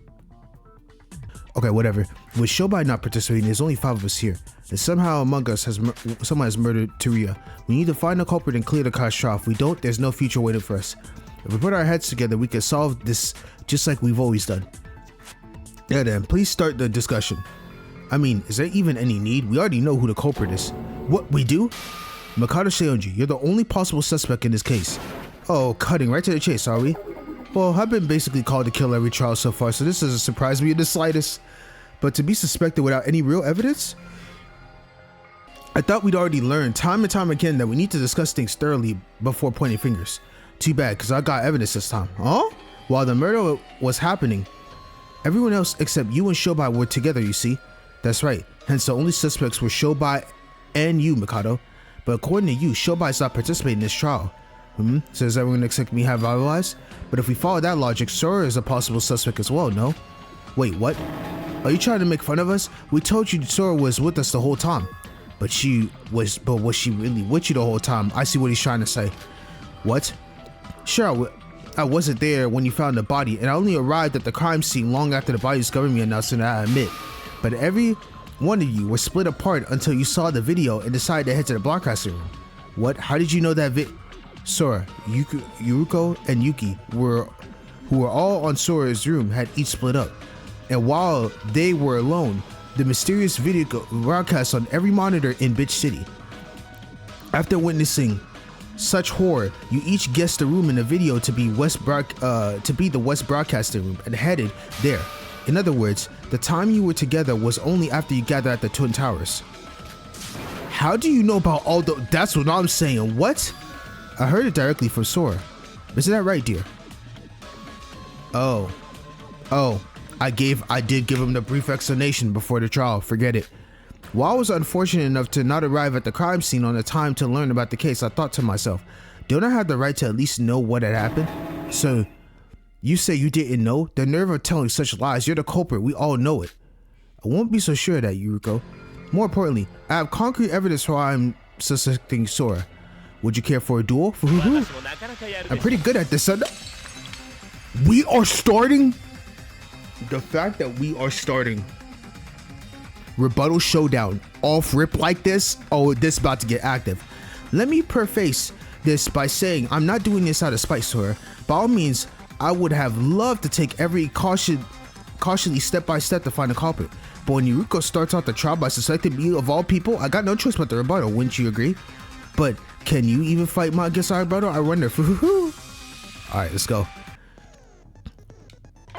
Speaker 1: Okay, whatever. With Shobai not participating, there's only 5 of us here. And somehow among us someone has murdered Teruya. We need to find the culprit and clear the class trial. If we don't, there's no future waiting for us. If we put our heads together, we can solve this just like we've always done. Yeah then, please start the discussion. I mean, is there even any need? We already know who the culprit is. What, we do? Makoto Seonji, you're the only possible suspect in this case. Oh, cutting right to the chase, are we? Well, I've been basically called to kill every trial so far, so this doesn't surprise me in the slightest. But to be suspected without any real evidence? I thought we'd already learned time and time again that we need to discuss things thoroughly before pointing fingers. Too bad, because I got evidence this time. Huh? While the murder was happening, everyone else except you and Shobai were together, you see? That's right. Hence, the only suspects were Shobai and you, Mikado. But according to you, Shobai's not participating in this trial. So does everyone expect me to have alibis? But if we follow that logic, Sora is a possible suspect as well, no? Wait, what? Are you trying to make fun of us? We told you Sora was with us the whole time. But was she really with you the whole time? I see what he's trying to say. What? Sure, I wasn't there when you found the body, and I only arrived at the crime scene long after the body discovered me, announcing that I admit. But every one of you were split apart until you saw the video and decided to head to the broadcasting room. What? How did you know that Sora, Yuruko, and Yuki who were all on Sora's room had each split up. And while they were alone, the mysterious video broadcast on every monitor in Bitch City. After witnessing such horror, you each guessed the room in the video to be the West Broadcasting Room and headed there. In other words, the time you were together was only after you gathered at the Twin Towers. How do you know about all the? That's what I'm saying. What? I heard it directly from Sora. Isn't that right, dear? Oh, I did give him the brief explanation before the trial. Forget it. While I was unfortunate enough to not arrive at the crime scene on the time to learn about the case, I thought to myself, don't I have the right to at least know what had happened? So, you say you didn't know? The nerve of telling such lies. You're the culprit. We all know it. I won't be so sure of that, Yuruko. More importantly, I have concrete evidence why I'm suspecting Sora. Would you care for a duel? For who? I'm pretty good at this, son. We are starting? The fact that we are starting rebuttal showdown off rip like this, oh, this is about to get active. Let me preface this by saying I'm not doing this out of spite, Sora. By all means, I would have loved to take every cautiously step by step to find a culprit. But when Yuruko starts out the trial by suspecting me of all people, I got no choice but the rebuttal, wouldn't you agree? But can you even fight my against our rebuttal? I wonder. Alright, let's go.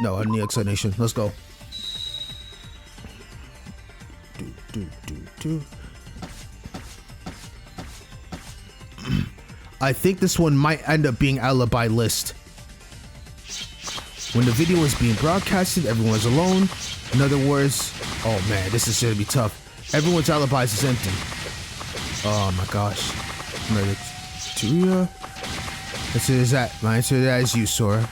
Speaker 1: No, I need explanation. Let's go. I think this one might end up being alibi list. When the video is being broadcasted, everyone's alone. In other words, oh man, this is gonna be tough. Everyone's alibis is empty. Oh my gosh. Answer is that. My answer to that is you, Sora.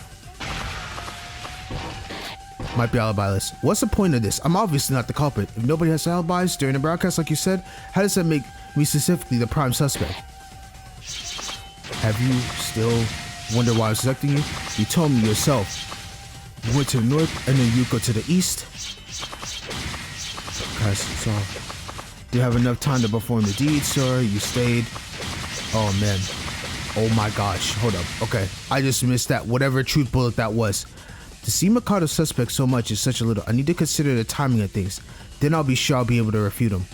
Speaker 1: Might be alibi list. What's the point of this? I'm obviously not the culprit. If nobody has alibis during the broadcast, like you said, how does that make me specifically the prime suspect? Have you still wondered why I'm selecting you? You told me yourself. You went to the north and then you go to the east. Guys, so do you have enough time to perform the deed, sir? You stayed. Oh man. Oh my gosh. Hold up. Okay. I just missed that. Whatever truth bullet that was. To see Mikado's suspect so much is such a little. I need to consider the timing of things. Then I'll be sure I'll be able to refute him.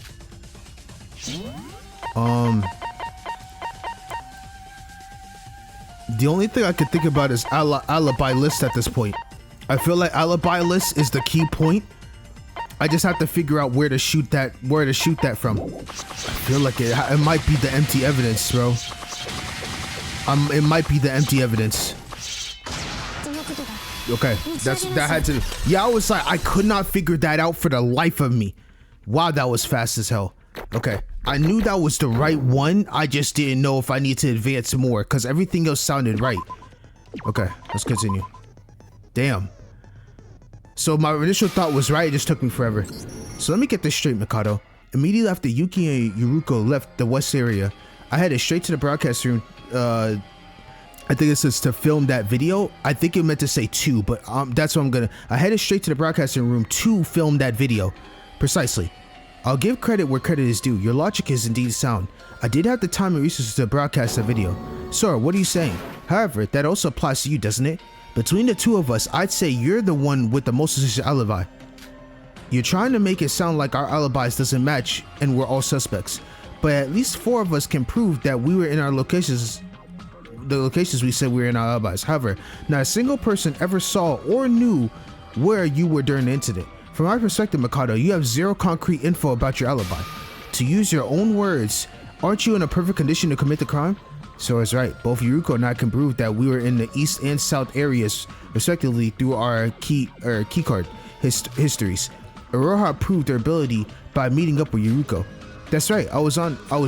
Speaker 1: The only thing I can think about is alibi list at this point. I feel like alibi list is the key point. I just have to figure out where to shoot that from. I feel like it might be the empty evidence, bro. It might be the empty evidence. Okay, that had to. Yeah, I was like, I could not figure that out for the life of me. Wow, that was fast as hell. Okay, I knew that was the right one. I just didn't know if I need to advance more because everything else sounded right. Okay, let's continue. Damn. So my initial thought was right. It just took me forever. So let me get this straight, Mikado. Immediately after Yuki and Yuruko left the west area, I headed straight to the broadcast room. I think it says to film that video. I think it meant to say to, but that's what I'm gonna. I headed straight to the broadcasting room to film that video. Precisely. I'll give credit where credit is due. Your logic is indeed sound. I did have the time and resources to broadcast the video. Sir, what are you saying? However, that also applies to you, doesn't it? Between the two of us, I'd say you're the one with the most suspicious alibi. You're trying to make it sound like our alibis doesn't match and we're all suspects. But at least 4 of us can prove that we were in our locations. The locations we said we were in our alibis. However, not a single person ever saw or knew where you were during the incident. From my perspective, Mikado, you have zero concrete info about your alibi. To use your own words, aren't you in a perfect condition to commit the crime? So it's right. Both Yuruko and I can prove that we were in the east and south areas, respectively, through our keycard histories. Aroha proved their ability by meeting up with Yuruko. That's right. I was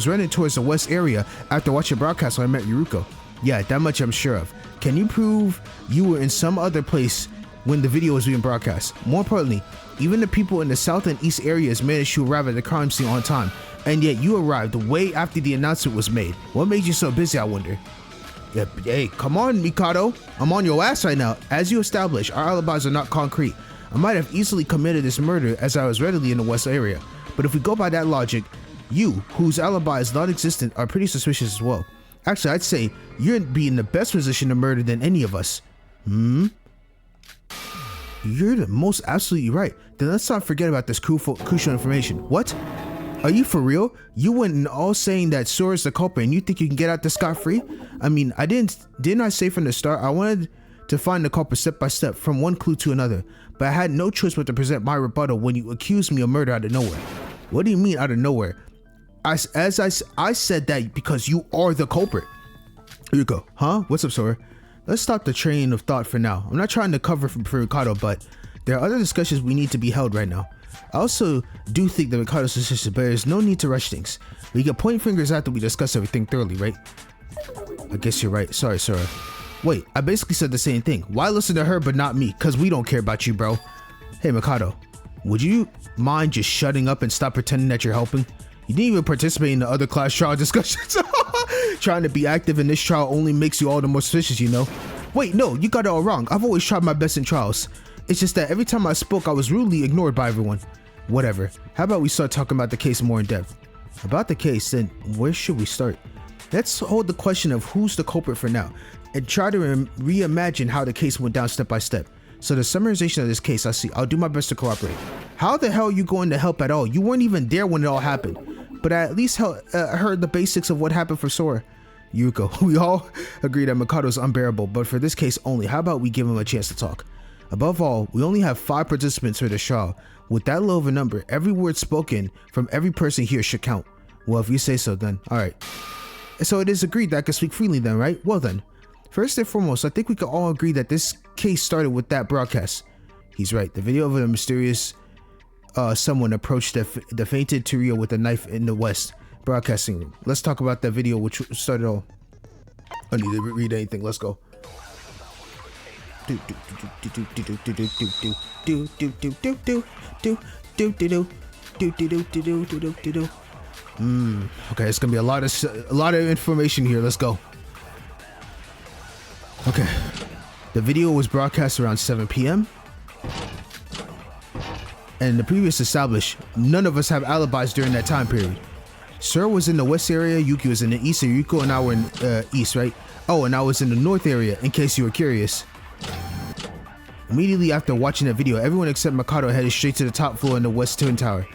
Speaker 1: running towards the west area after watching broadcast when I met Yuruko. Yeah, that much I'm sure of. Can you prove you were in some other place when the video was being broadcast. More importantly, even the people in the south and east areas managed to arrive at the crime scene on time, and yet you arrived way after the announcement was made. What made you so busy, I wonder? Yeah, hey, come on, Mikado. I'm on your ass right now. As you established, our alibis are not concrete. I might have easily committed this murder as I was readily in the west area. But if we go by that logic, you, whose alibi is non-existent, are pretty suspicious as well. Actually, I'd say you'd be in the best position to murder than any of us. You're the most absolutely right. Then let's not forget about this crucial information. What? Are you for real? You went in all saying that Sora's the culprit and you think you can get out this scot-free? I mean, didn't I say from the start I wanted to find the culprit step by step from one clue to another, but I had no choice but to present my rebuttal when you accused me of murder out of nowhere. What do you mean out of nowhere? I said that because you are the culprit. Yuko, huh? What's up, Sora? Let's stop the train of thought for now. I'm not trying to cover for Ricardo, but there are other discussions we need to be held right now. I also do think that Ricardo's suspicious, but there's no need to rush things. We can point fingers after we discuss everything thoroughly, right? I guess you're right. Sorry, Sora. Wait, I basically said the same thing. Why listen to her but not me? Cause we don't care about you, bro. Hey, Mikado, would you mind just shutting up and stop pretending that you're helping? You didn't even participate in the other class trial discussions. Trying to be active in this trial only makes you all the more suspicious, you know? Wait, no, you got it all wrong. I've always tried my best in trials. It's just that every time I spoke, I was rudely ignored by everyone. Whatever. How about we start talking about the case more in depth? About the case, then where should we start? Let's hold the question of who's the culprit for now and try to reimagine how the case went down step by step. So the summarization of this case, I'll do my best to cooperate. How the hell are you going to help at all? You weren't even there when it all happened. But I at least heard the basics of what happened for Sora. Yuko, we all agree that Mikado's unbearable, but for this case only, how about we give him a chance to talk? Above all, we only have 5 participants for the trial. With that low of a number, every word spoken from every person here should count. Well, if you say so, then alright. So it is agreed that I can speak freely then, right? Well then. First and foremost, I think we can all agree that this case started with that broadcast. He's right. The video of a mysterious someone approached the fainted Turio with a knife in the west broadcasting room. Let's talk about that video which started all. I need to read anything. Let's go. Okay, it's gonna be a lot of information here. Let's go. Okay, the video was broadcast around 7 p.m. and the previous established, none of us have alibis during that time period. Sir was in the west area, Yuki was in the east, and Yuko and I were in east, right? Oh, and I was in the north area, in case you were curious. Immediately after watching that video, everyone except Mikado headed straight to the top floor in the west twin tower.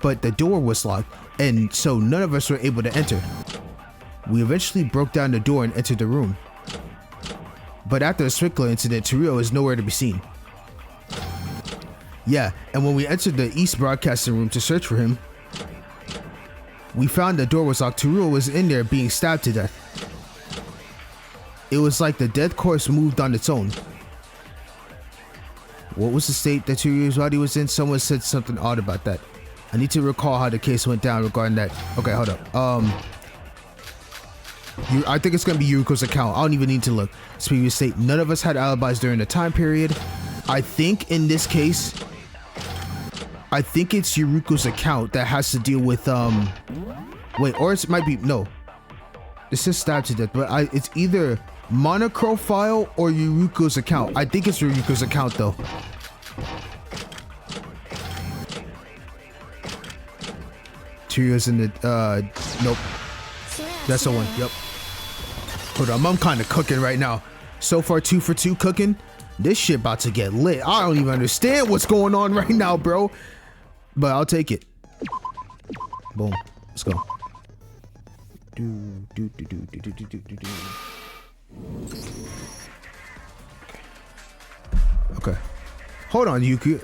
Speaker 1: But the door was locked, and so none of us were able to enter. We eventually broke down the door and entered the room. But after the sprinkler incident, Turio is nowhere to be seen. Yeah, and when we entered the east broadcasting room to search for him, we found the door was locked. Turio was in there being stabbed to death. It was like the death corpse moved on its own. What was the state that Turio's body was in? Someone said something odd about that. I need to recall how the case went down regarding that. Okay, hold up. I think it's gonna be Yuriko's account. I don't even need to look. This previous state, none of us had alibis during the time period. I think in this case, I think it's Yuriko's account that has to deal with wait, or it might be no. It says stabbed to death, but it's either Monochrome or Yuriko's account. I think it's Yuriko's account though. Turio's in the nope. That's the one. Yep. Hold on, I'm kind of cooking right now. So far 2 for 2 cooking. This shit about to get lit. I don't even understand what's going on right now, bro. But I'll take it. Boom. Let's go. Okay. Hold on, Yuki.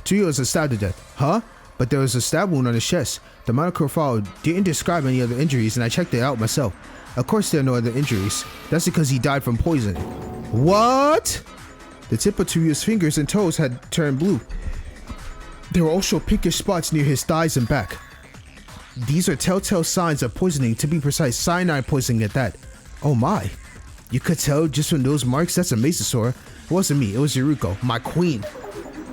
Speaker 1: Turio is stabbed to death. Huh? But there was a stab wound on his chest. The monochrome file didn't describe any other injuries, and I checked it out myself. Of course there are no other injuries. That's because he died from poison. What? The tip of Turio's fingers and toes had turned blue. There were also pinkish spots near his thighs and back. These are telltale signs of poisoning, to be precise, cyanide poisoning at that. Oh my. You could tell just from those marks that's a Mesosaur. It wasn't me, it was Yuruko, my queen.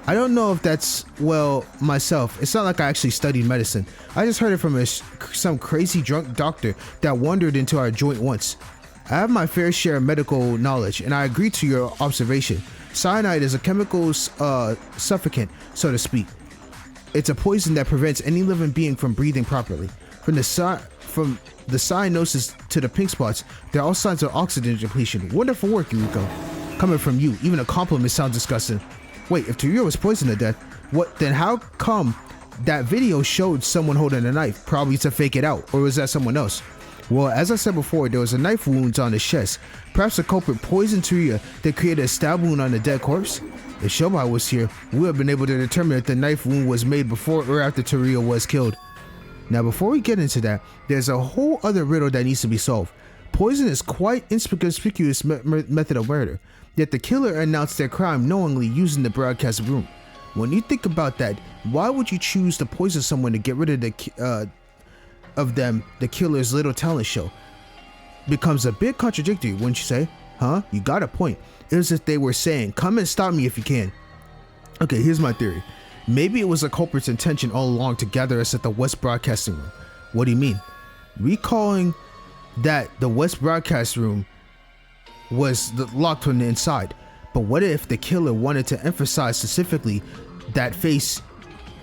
Speaker 1: I don't know if that's, well, myself. It's not like I actually studied medicine. I just heard it from some crazy drunk doctor that wandered into our joint once. I have my fair share of medical knowledge, and I agree to your observation. Cyanide is a chemical suffocant, so to speak. It's a poison that prevents any living being from breathing properly. From the cyanosis to the pink spots, they're all signs of oxygen depletion. Wonderful work, Yuruko. Coming from you, even a compliment sounds disgusting. Wait, if Torio was poisoned to death, then how come that video showed someone holding a knife? Probably to fake it out, or was that someone else? Well, as I said before, there was a knife wound on his chest. Perhaps the culprit poisoned Torio that created a stab wound on the dead corpse? If Shobai was here, we would have been able to determine if the knife wound was made before or after Torio was killed. Now, before we get into that, there's a whole other riddle that needs to be solved. Poison is quite inconspicuous method of murder, yet the killer announced their crime knowingly using the broadcast room. When you think about that, why would you choose to poison someone to get rid of the killer's little talent show? Becomes a bit contradictory, wouldn't you say? Huh? You got a point. It was as if they were saying, come and stop me if you can. Okay, here's my theory. Maybe it was the culprit's intention all along to gather us at the West Broadcasting Room. What do you mean? Recalling that the West Broadcast Room was locked from the inside, but what if the killer wanted to emphasize specifically that face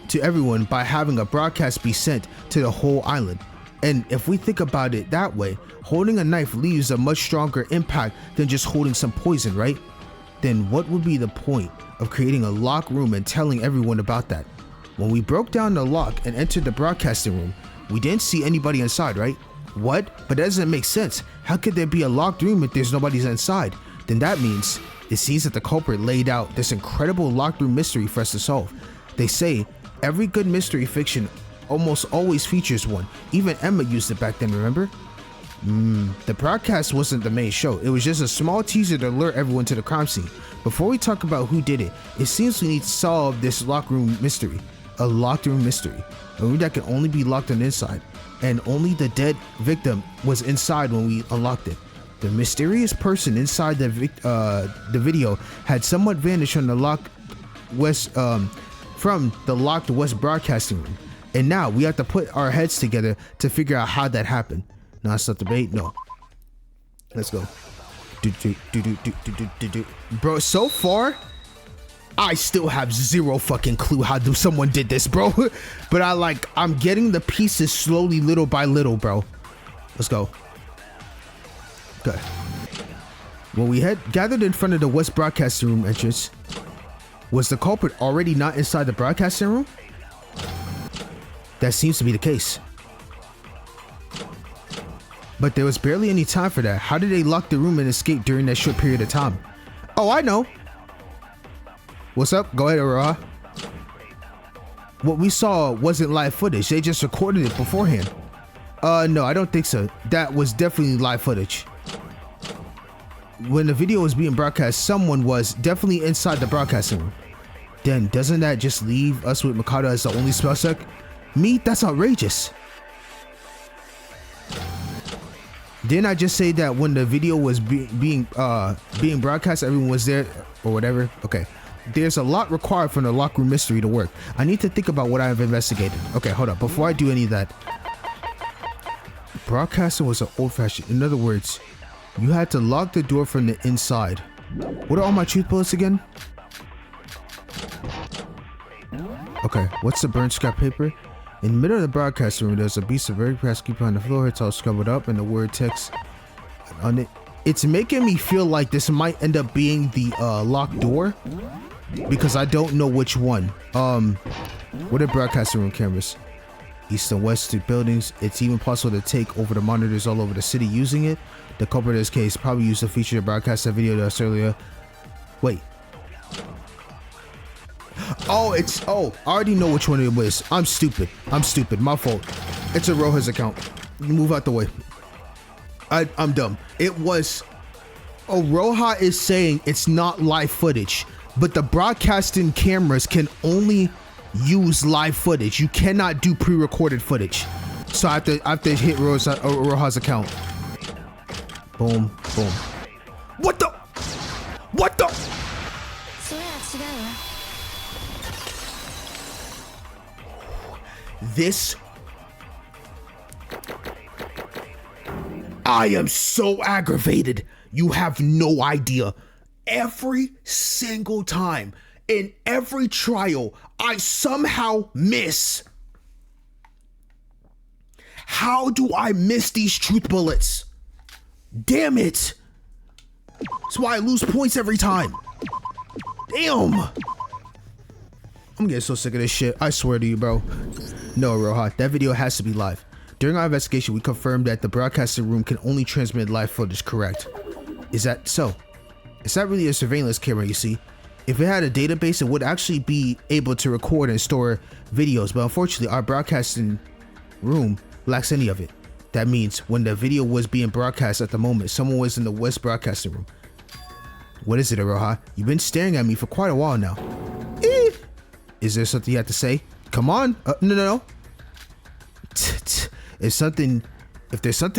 Speaker 1: to everyone by having a broadcast be sent to the whole island? And if we think about it that way, holding a knife leaves a much stronger impact than just holding some poison, right? Then what would be the point of creating a locked room and telling everyone about that? When we broke down the lock and entered the broadcasting room, we didn't see anybody inside, right? What? But that doesn't make sense. How could there be a locked room if there's nobody inside? Then that means it seems that the culprit laid out this incredible locked room mystery for us to solve. They say every good mystery fiction almost always features one. Even Emma used it back then, remember? The broadcast wasn't the main show. It was just a small teaser to alert everyone to the crime scene. Before we talk about who did it, it seems we need to solve this locked room mystery. A locked room mystery. A room that can only be locked on the inside. And only the dead victim was inside when we unlocked it. The mysterious person inside the video had somewhat vanished from the locked West Broadcasting Room. And now we have to put our heads together to figure out how that happened. Now it's not debate. No. Let's go. Bro, so far, I still have zero fucking clue how someone did this, bro. But I'm getting the pieces slowly, little by little, bro. Let's go. Okay. When we had gathered in front of the West Broadcasting Room entrance, was the culprit already not inside the broadcasting room? That seems to be the case. But there was barely any time for that. How did they lock the room and escape during that short period of time? Oh, I know. What's up? Go ahead, Aurora. What we saw wasn't live footage. They just recorded it beforehand. No, I don't think so. That was definitely live footage. When the video was being broadcast, someone was definitely inside the broadcasting room. Then doesn't that just leave us with Mikado as the only suspect? Me? That's outrageous. Didn't I just say that when the video was being broadcast, everyone was there or whatever? Okay. There's a lot required for the lock room mystery to work. I need to think about what I have investigated. Okay, hold up. Before I do any of that, broadcasting was an old-fashioned. In other words, you had to lock the door from the inside. What are all my truth bullets again? Okay, what's the burnt scrap paper? In the middle of the broadcast room, there's a piece of very pressed keep on the floor. It's all scrabbled up and the word text on it. It's making me feel like this might end up being the locked door because I don't know which one. What are broadcasting room cameras? East and west buildings. It's even possible to take over the monitors all over the city using it. The culprit in this case probably used the feature to broadcast that video to us earlier. Wait. Oh, I already know which one it was. I'm stupid. My fault. It's a Roja's account. Move out the way. I'm dumb. It was. Oh, Roja is saying it's not live footage, but the broadcasting cameras can only use live footage. You cannot do pre-recorded footage. So I have to hit Roja's account. Boom, boom. this. I am so aggravated. You have no idea. Every single time, in every trial, I somehow miss. How do I miss these truth bullets? Damn it. That's why I lose points every time. Damn. I'm getting so sick of this shit. I swear to you, bro. No, Roja, that video has to be live. During our investigation, we confirmed that the broadcasting room can only transmit live footage, correct? Is that so? It's not really a surveillance camera, you see. If it had a database, it would actually be able to record and store videos, but unfortunately, our broadcasting room lacks any of it. That means when the video was being broadcast at the moment, someone was in the West broadcasting room. What is it, Aroha? You've been staring at me for quite a while now. Is there something you have to say? Come on. No. If there's something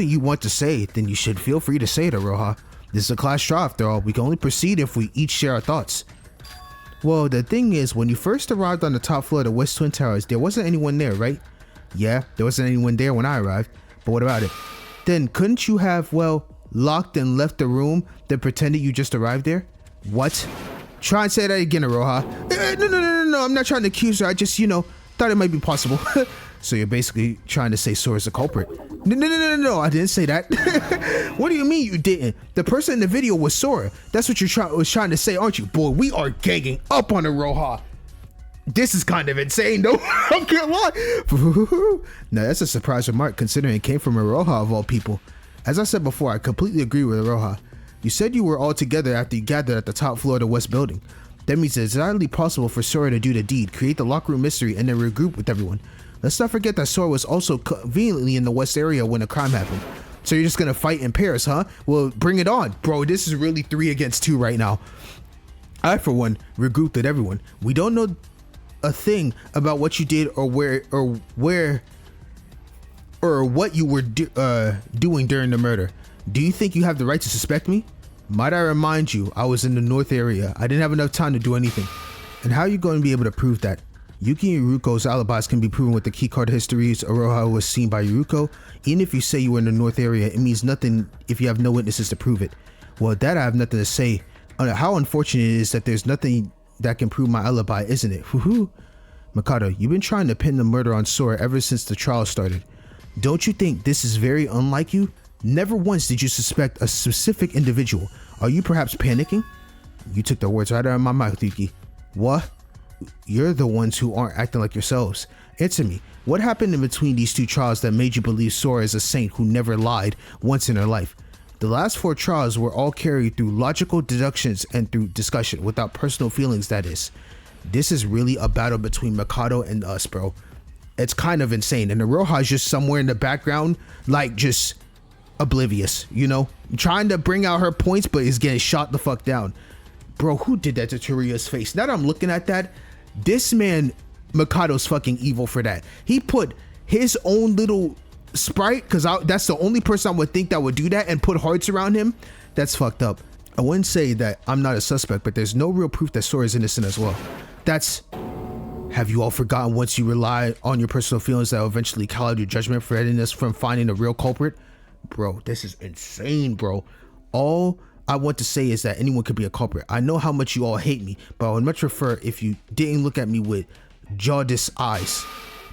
Speaker 1: you want to say, then you should feel free to say it, Aroha. This is a class trial after all. We can only proceed if we each share our thoughts. Well, the thing is, when you first arrived on the top floor of the West Twin Towers, there wasn't anyone there, right? Yeah, there wasn't anyone there when I arrived. But what about it? Then couldn't you have, well, locked and left the room, then pretended you just arrived there? What? Try and say that again, Aroha. No, I'm not trying to accuse her. I just, thought it might be possible. So you're basically trying to say Sora's the culprit. No, I didn't say that. What do you mean you didn't? The person in the video was Sora. That's what you're trying to say, aren't you? Boy, we are ganging up on Aroha. This is kind of insane, though. I can't lie. Now, that's a surprise remark considering it came from Aroha of all people. As I said before, I completely agree with Aroha. You said you were all together after you gathered at the top floor of the West building. That means it's entirely possible for Sora to do the deed, create the locker room mystery, and then regroup with everyone. Let's not forget that Sora was also conveniently in the West area when the crime happened. So you're just gonna fight in pairs, huh? Well, bring it on. Bro, this is really 3 against 2 right now. I, for one, regrouped with everyone. We don't know a thing about what you did or what you were doing during the murder. Do you think you have the right to suspect me? Might I remind you, I was in the North area. I didn't have enough time to do anything. And how are you going to be able to prove that? Yuki and Yuruko's alibis can be proven with the keycard histories. Aroha was seen by Yuruko. Even if you say you were in the North area, it means nothing if you have no witnesses to prove it. Well, that I have nothing to say. How unfortunate it is that there's nothing that can prove my alibi, isn't it? Woohoo! Mikado, you've been trying to pin the murder on Sora ever since the trial started. Don't you think this is very unlike you? Never once did you suspect a specific individual. Are you perhaps panicking? You took the words right out of my mouth, Yuki. What? You're the ones who aren't acting like yourselves. Answer me. What happened in between these 2 trials that made you believe Sora is a saint who never lied once in her life? The last 4 trials were all carried through logical deductions and through discussion, without personal feelings, that is. This is really a battle between Mikado and us, bro. It's kind of insane. And Aroha is just somewhere in the background, like just oblivious, trying to bring out her points, but is getting shot the fuck down. Bro, who did that to Toria's face? Now that I'm looking at that, this man, Mikado's fucking evil for that. He put his own little sprite, because that's the only person I would think that would do that, and put hearts around him. That's fucked up. I wouldn't say that I'm not a suspect, but there's no real proof that Sora is innocent as well. Have you all forgotten once you rely on your personal feelings that will eventually cloud your judgment, preventing us from finding the real culprit? Bro, this is insane, bro. All I want to say is that anyone could be a culprit. I know how much you all hate me, but I would much prefer if you didn't look at me with jaundiced eyes.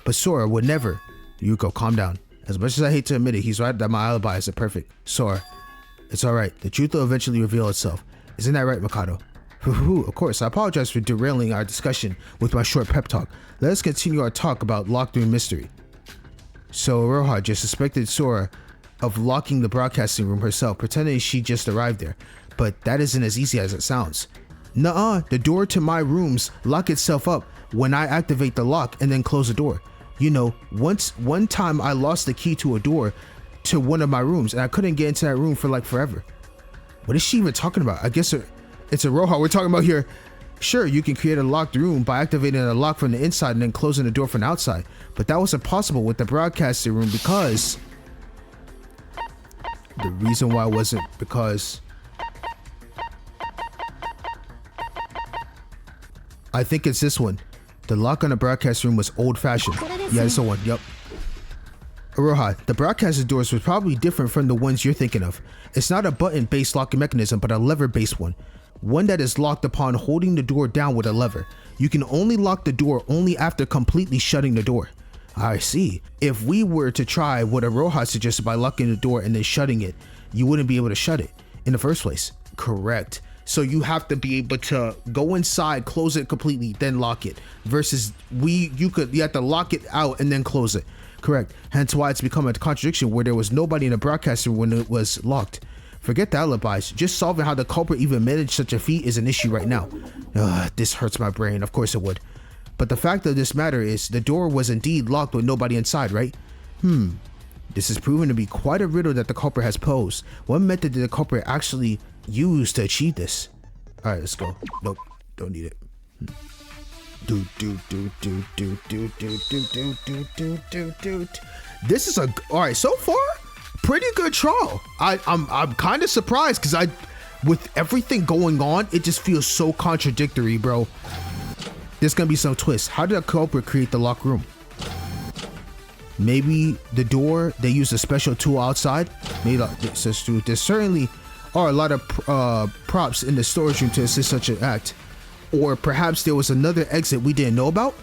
Speaker 1: But Sora would never. Yuko, calm down. As much as I hate to admit it, he's right that my alibi isn't perfect. Sora, it's alright. The truth will eventually reveal itself. Isn't that right, Mikado? Of course, I apologize for derailing our discussion with my short pep talk. Let us continue our talk about locked room mystery. So Aroha just suspected Sora of locking the broadcasting room herself, pretending she just arrived there. But that isn't as easy as it sounds. Nuh-uh, the door to my rooms lock itself up when I activate the lock and then close the door. One time I lost the key to a door to one of my rooms and I couldn't get into that room for like forever. What is she even talking about? I guess it's Aroha we're talking about here. Sure, you can create a locked room by activating a lock from the inside and then closing the door from the outside, but that wasn't possible with the broadcasting room because the reason why it wasn't because I think it's this one. The lock on the broadcast room was old-fashioned. Yeah, it's the one. Yep. Aroha, the broadcaster doors was probably different from the ones you're thinking of. It's not a button-based locking mechanism, but a lever-based one. One that is locked upon holding the door down with a lever. You can only lock the door only after completely shutting the door. I see. If we were to try what Aroha suggested by locking the door and then shutting it, you wouldn't be able to shut it in the first place. Correct. So you have to be able to go inside, close it completely, then lock it. Versus you have to lock it out and then close it. Correct. Hence why it's become a contradiction where there was nobody in the broadcaster when it was locked. Forget the alibis. Just solving how the culprit even managed such a feat is an issue right now. This hurts my brain. Of course it would. But the fact of this matter is the door was indeed locked with nobody inside, right? This is proven to be quite a riddle that the culprit has posed. What method did the culprit actually use to achieve this? All right, let's go. Nope, don't need it. This is all right so far. Pretty good trial. I'm kind of surprised because with everything going on, it just feels so contradictory, bro. There's gonna be some twists. How did a culprit create the locked room? Maybe the door, they used a special tool outside. Maybe there certainly are a lot of props in the storage room to assist such an act. Or perhaps there was another exit we didn't know about?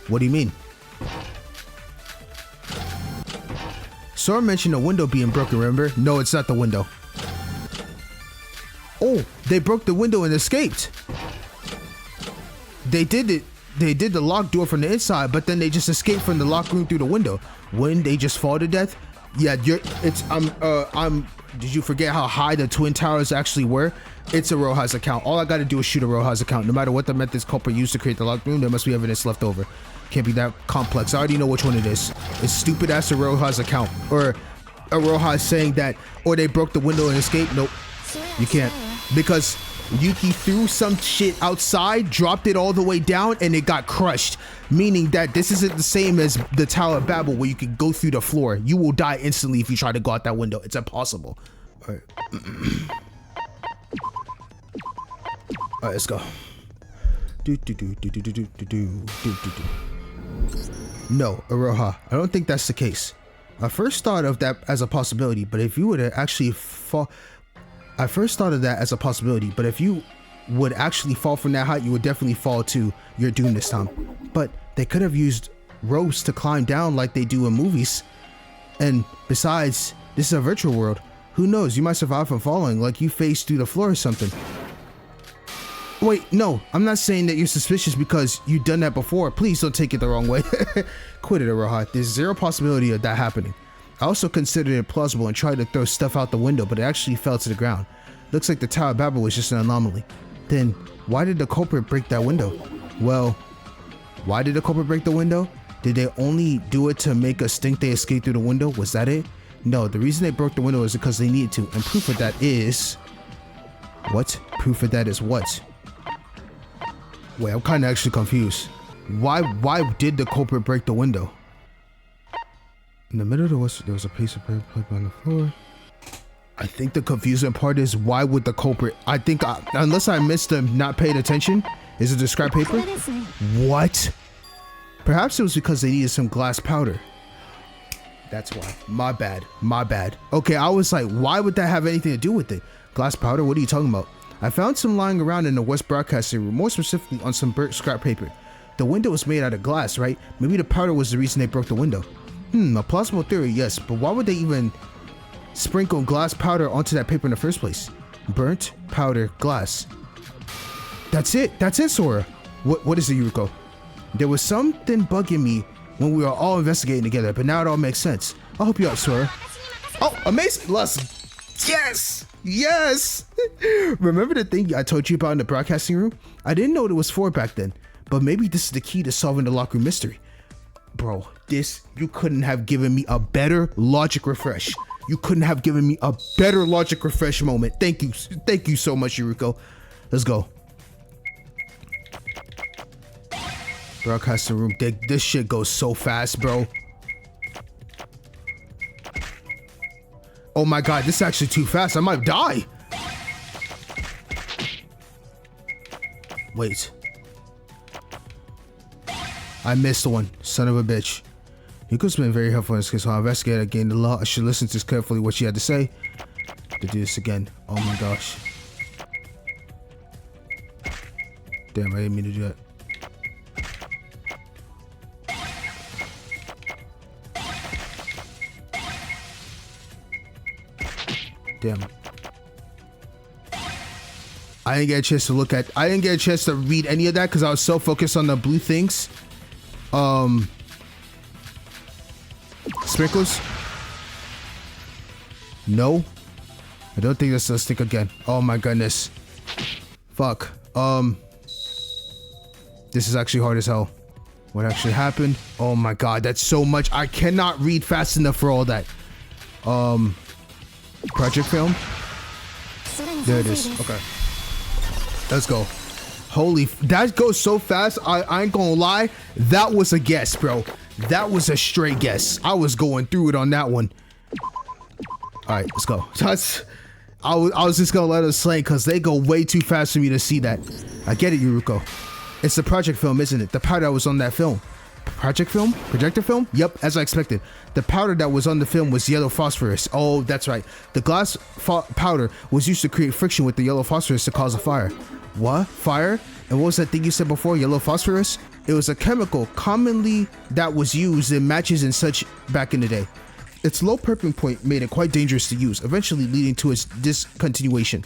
Speaker 1: What do you mean? Sora mentioned a window being broken, remember? No, it's not the window. Oh, they broke the window and escaped. They did it. They did the locked door from the inside, but then they just escaped from the locked room through the window. Wouldn't they just fall to death? Yeah, did you forget how high the Twin Towers actually were? It's a Roja's account. All I gotta do is shoot a Roja's account. No matter what the methods culprit used to create the locked room, there must be evidence left over. Can't be that complex. I already know which one it is. It's stupid ass a Roja's account. Or a Roja saying that, or they broke the window and escaped. Nope, you can't. Because Yuki threw some shit outside, dropped it all the way down, and it got crushed. Meaning that this isn't the same as the Tower of Babel where you can go through the floor. You will die instantly if you try to go out that window. It's impossible. All right. All right, let's go. No, Aroha, I don't think that's the case. I first thought of that as a possibility, but if you would actually fall... I first thought of that as a possibility, but if you would actually fall from that height, you would definitely fall to your doom this time. But they could have used ropes to climb down like they do in movies. And besides, this is a virtual world. Who knows, you might survive from falling, like you faced through the floor or something. Wait, no, I'm not saying that you're suspicious because you've done that before. Please don't take it the wrong way. Quit it, Aroha. There's zero possibility of that happening. I also considered it plausible and tried to throw stuff out the window, but it actually fell to the ground. Looks like the Tower of Babel was just an anomaly. Then, why did the culprit break that window? Well, why did the culprit break the window? Did they only do it to make us think they escaped through the window? Was that it? No, the reason they broke the window is because they needed to, and proof of that is... What? Proof of that is what? Wait, I'm kind of actually confused. Why did the culprit break the window? In the middle there was a piece of paper on the floor. I think the confusing part is why would the culprit... I think, unless I missed them not paying attention, is it the scrap paper? What? Perhaps it was because they needed some glass powder. That's why. My bad. My bad. Okay, I was like, why would that have anything to do with it? Glass powder? What are you talking about? I found some lying around in the West Broadcasting room, more specifically on some burnt scrap paper. The window was made out of glass, right? Maybe the powder was the reason they broke the window. A plausible theory, yes, but why would they even sprinkle glass powder onto that paper in the first place? Burnt powder glass. That's it, Sora. What is it, Yuriko? There was something bugging me when we were all investigating together, but now it all makes sense. I'll help you out, Sora. Oh, amazing! Yes! Yes! Remember the thing I told you about in the broadcasting room? I didn't know what it was for back then, but maybe this is the key to solving the locker room mystery. Bro, you couldn't have given me a better logic refresh. You couldn't have given me a better logic refresh moment. Thank you so much, Yuriko. Let's go. Broadcasting room, this shit goes so fast, bro. Oh my god, this is actually too fast. I might die. Wait. I missed one. Son of a bitch. Yuko's been very helpful in this case. I'll investigate again the law. I should listen to carefully what she had to say. To do this again. Oh my gosh. Damn, I didn't mean to do that. Damn. I didn't get a chance to I didn't get a chance to read any of that because I was so focused on the blue things. Sprinklers? No. I don't think that's a stick again. Oh my goodness. Fuck. This is actually hard as hell. What actually happened? Oh my god, that's so much. I cannot read fast enough for all that. Project film? There it is. Okay. Let's go. Holy, that goes so fast. I ain't gonna lie. That was a guess, bro. That was a straight guess. I was going through it on that one. All right, let's go. I was just gonna let us slay because they go way too fast for me to see that. I get it, Yuruko. It's the project film, isn't it? The powder that was on that film. Project film? Projector film? Yep, as I expected. The powder that was on the film was yellow phosphorus. Oh, that's right. The glass powder was used to create friction with the yellow phosphorus to cause a fire. What? Fire? And what was that thing you said before? Yellow phosphorus? It was a chemical commonly that was used in matches and such back in the day. Its low perking point made it quite dangerous to use, eventually leading to its discontinuation.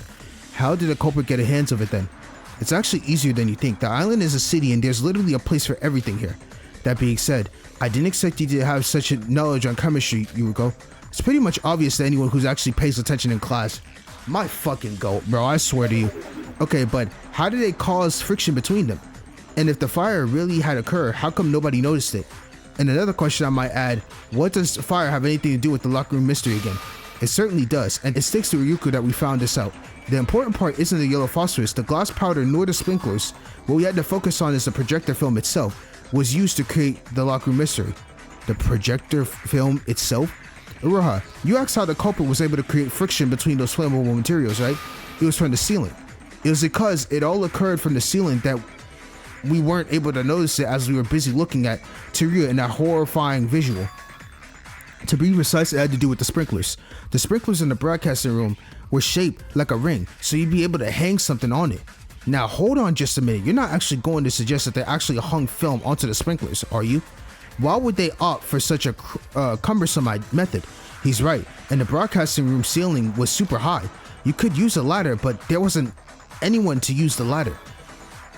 Speaker 1: How did the culprit get a hands of it then? It's actually easier than you think. The island is a city and there's literally a place for everything here. That being said, I didn't expect you to have such a knowledge on chemistry, Yuruko. It's pretty much obvious to anyone who's actually pays attention in class. My fucking goat, bro, I swear to you. Okay, but how did it cause friction between them? And if the fire really had occurred, how come nobody noticed it? And another question I might add, what does fire have anything to do with the locker room mystery again? It certainly does, and it sticks to Ryuko that we found this out. The important part isn't the yellow phosphorus, the glass powder, nor the sprinklers. What we had to focus on is the projector film itself was used to create the locker room mystery. The projector film itself? Iroha, you asked how the culprit was able to create friction between those flammable materials, right? It was from the ceiling. It was because it all occurred from the ceiling that we weren't able to notice it as we were busy looking at Teruya in that horrifying visual. To be precise, it had to do with the sprinklers. The sprinklers in the broadcasting room were shaped like a ring, so you'd be able to hang something on it. Now hold on just a minute, you're not actually going to suggest that they actually hung film onto the sprinklers, are you? Why would they opt for such a cumbersome method? He's right, and the broadcasting room ceiling was super high. You could use a ladder, but there wasn't anyone to use the ladder.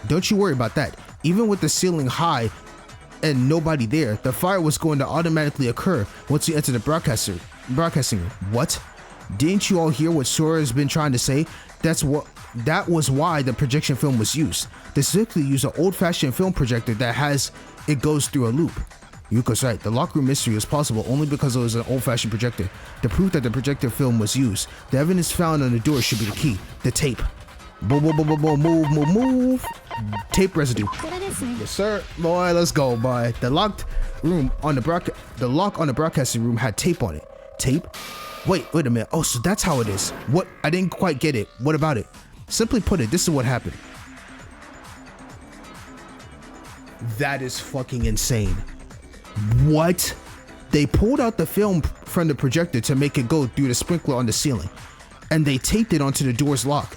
Speaker 1: Don't you worry about that. Even with the ceiling high and nobody there, the fire was going to automatically occur once you enter the broadcasting room. What? Didn't you all hear what Sora has been trying to say? That was why the projection film was used. They specifically use an old-fashioned film projector that goes through a loop. Yuko's right, the locker room mystery was possible only because it was an old-fashioned projector. The proof that the projector film was used. The evidence found on the door should be the key. The tape. Boom, boom, boom, boom, boom, move. Tape residue. Yes, sir. Boy, let's go, boy. The lock on the broadcasting room had tape on it. Tape? Wait a minute. Oh, so that's how it is. What? I didn't quite get it. What about it? Simply put it, this is what happened. That is fucking insane. What? They pulled out the film from the projector to make it go through the sprinkler on the ceiling, and they taped it onto the door's lock.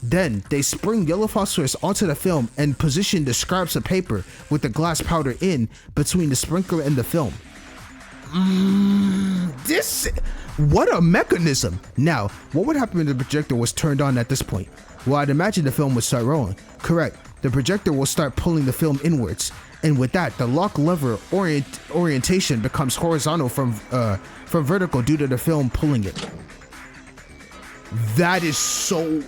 Speaker 1: Then they spring yellow phosphorus onto the film and position the scraps of paper with the glass powder in between the sprinkler and the film. What a mechanism. Now, what would happen if the projector was turned on at this point? Well, I'd imagine the film would start rolling. Correct. The projector will start pulling the film inwards, and with that, the lock lever orientation becomes horizontal from vertical due to the film pulling it. That is so...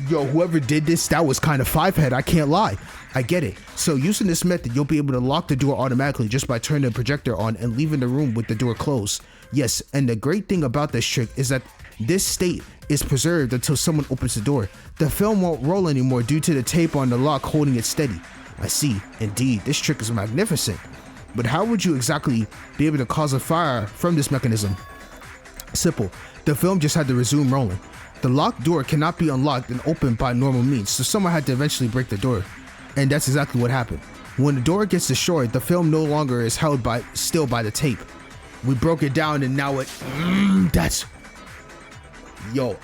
Speaker 1: Yo, whoever did this, that was kind of five-head, I can't lie. I get it. So using this method, you'll be able to lock the door automatically just by turning the projector on and leaving the room with the door closed. Yes, and the great thing about this trick is that this state is preserved until someone opens the door. The film won't roll anymore due to the tape on the lock holding it steady. I see. Indeed, this trick is magnificent. But how would you exactly be able to cause a fire from this mechanism? Simple. The film just had to resume rolling. The locked door cannot be unlocked and opened by normal means, so someone had to eventually break the door. And that's exactly what happened. When the door gets destroyed, the film no longer is held still by the tape. We broke it down and now that's... Yo,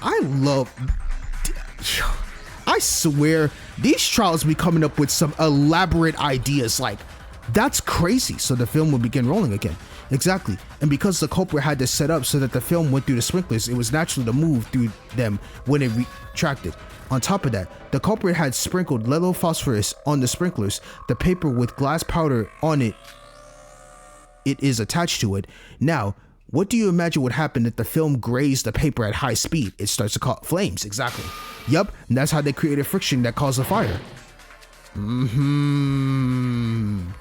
Speaker 1: I swear, these trials be coming up with some elaborate ideas like, that's crazy. So the film will begin rolling again. Exactly. And because the culprit had this set up so that the film went through the sprinklers, it was natural to move through them when it retracted. On top of that, the culprit had sprinkled yellow phosphorus on the sprinklers. The paper with glass powder on it is attached to it. Now, what do you imagine would happen if the film grazed the paper at high speed? It starts to cause flames. Exactly. Yup, and that's how they created friction that caused a fire.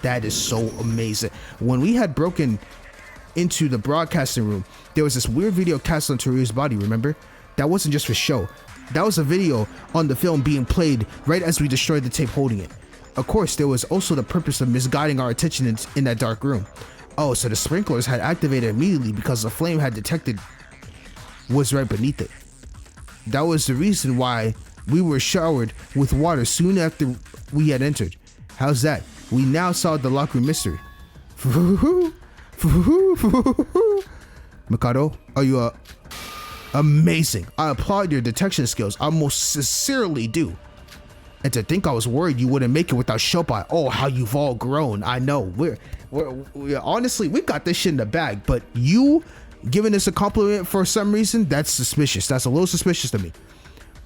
Speaker 1: That is so amazing. When we had broken into the broadcasting room, there was this weird video cast on Teruya's body, remember? That wasn't just for show. That was a video on the film being played right as we destroyed the tape holding it. Of course, there was also the purpose of misguiding our attention in that dark room. Oh, so the sprinklers had activated immediately because the flame had detected was right beneath it. That was the reason why we were showered with water soon after we had entered. How's that? We now solved the locker room mystery. Mikado, are you amazing? I applaud your detection skills. I most sincerely do. And to think I was worried you wouldn't make it without Shobai. Oh, how you've all grown. I know. We're honestly, we got this shit in the bag, but you giving us a compliment for some reason, that's suspicious. That's a little suspicious to me.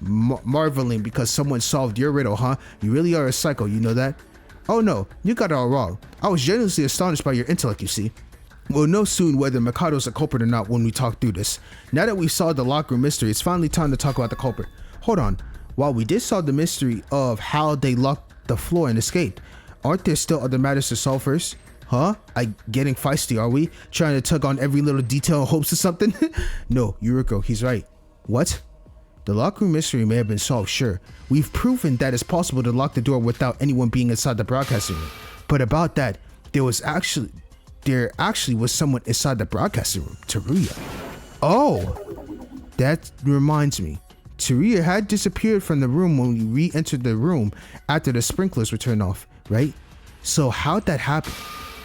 Speaker 1: Marveling because someone solved your riddle, huh? You really are a psycho, you know that? Oh no, you got it all wrong. I was genuinely astonished by your intellect, you see. We'll know soon whether Mikado's a culprit or not when we talk through this. Now that we've solved the locker room mystery, it's finally time to talk about the culprit. Hold on. While we did solve the mystery of how they locked the floor and escaped, aren't there still other matters to solve first? Huh? Getting feisty, are we? Trying to tug on every little detail in hopes of something? No, Yuriko, he's right. What? The locker room mystery may have been solved, sure. We've proven that it's possible to lock the door without anyone being inside the broadcasting room. But about that, there actually was someone inside the broadcasting room, Teruya. Oh, that reminds me. Teruya had disappeared from the room when we re-entered the room after the sprinklers were turned off, right? So how'd that happen?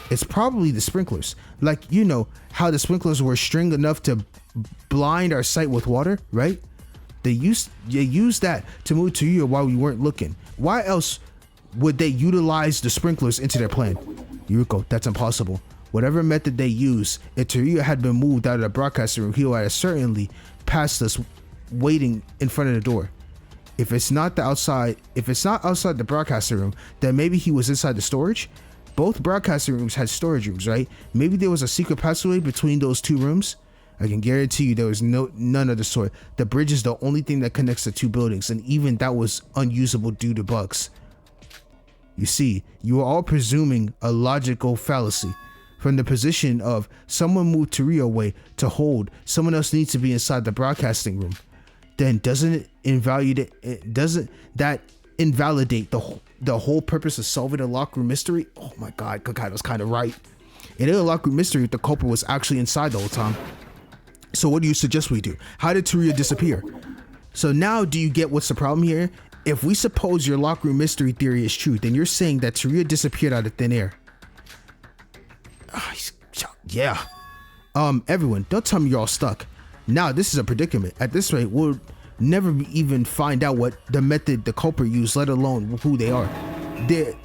Speaker 1: It's probably the sprinklers. Like, you know, how the sprinklers were stringed enough to blind our sight with water, right? They used that to move Teruya while we weren't looking. Why else would they utilize the sprinklers into their plan? Yuriko, that's impossible. Whatever method they use, if Teruya had been moved out of the broadcasting room, he would have certainly passed us waiting in front of the door. If it's not outside the broadcasting room, then maybe he was inside the storage. Both broadcasting rooms had storage rooms, right? Maybe there was a secret passageway between those two rooms. I can guarantee you there was none of the sort. The bridge is the only thing that connects the two buildings, and even that was unusable due to bugs. You see, you are all presuming a logical fallacy. From the position of someone moved Teruya away to hold, someone else needs to be inside the broadcasting room. Then doesn't that invalidate the whole purpose of solving the locker room mystery? Oh my god, Kakado's kind of right. It is a locker room mystery if the culprit was actually inside the whole time. So what do you suggest we do? How did Teruya disappear? So now do you get what's the problem here? If we suppose your locker room mystery theory is true, then you're saying that Teruya disappeared out of thin air. Yeah. Everyone, don't tell me you're all stuck. Now this is a predicament. At this rate, we'll never even find out what the method the culprit used, let alone who they are.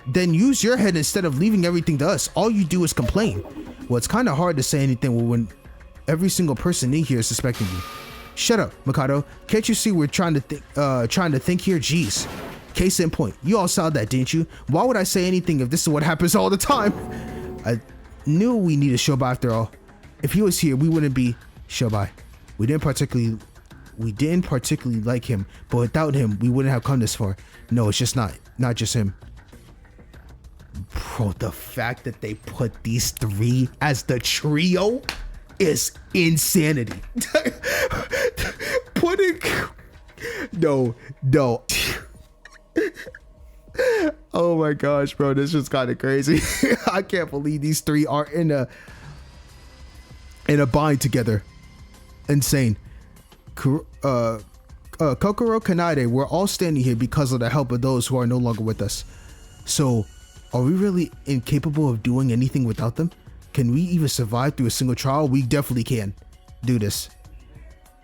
Speaker 1: Then use your head instead of leaving everything to us. All you do is complain. Well, it's kind of hard to say anything when every single person in here is suspecting you. Shut up, Mikado. Can't you see we're trying to think here? Jeez. Case in point, you all saw that, didn't you? Why would I say anything if this is what happens all the time? I knew we needed Shobai after all. If he was here, we wouldn't be Shobai. We didn't particularly like him, but without him, we wouldn't have come this far. No, it's just not just him. Bro, the fact that they put these three as the trio is insanity. No. Oh my gosh, bro, this is kind of crazy. I can't believe these three are in a bind together. Insane. Kokoro Kanade, we're all standing here because of the help of those who are no longer with us. So Are we really incapable of doing anything without them? Can we even survive through a single trial? We definitely can do this.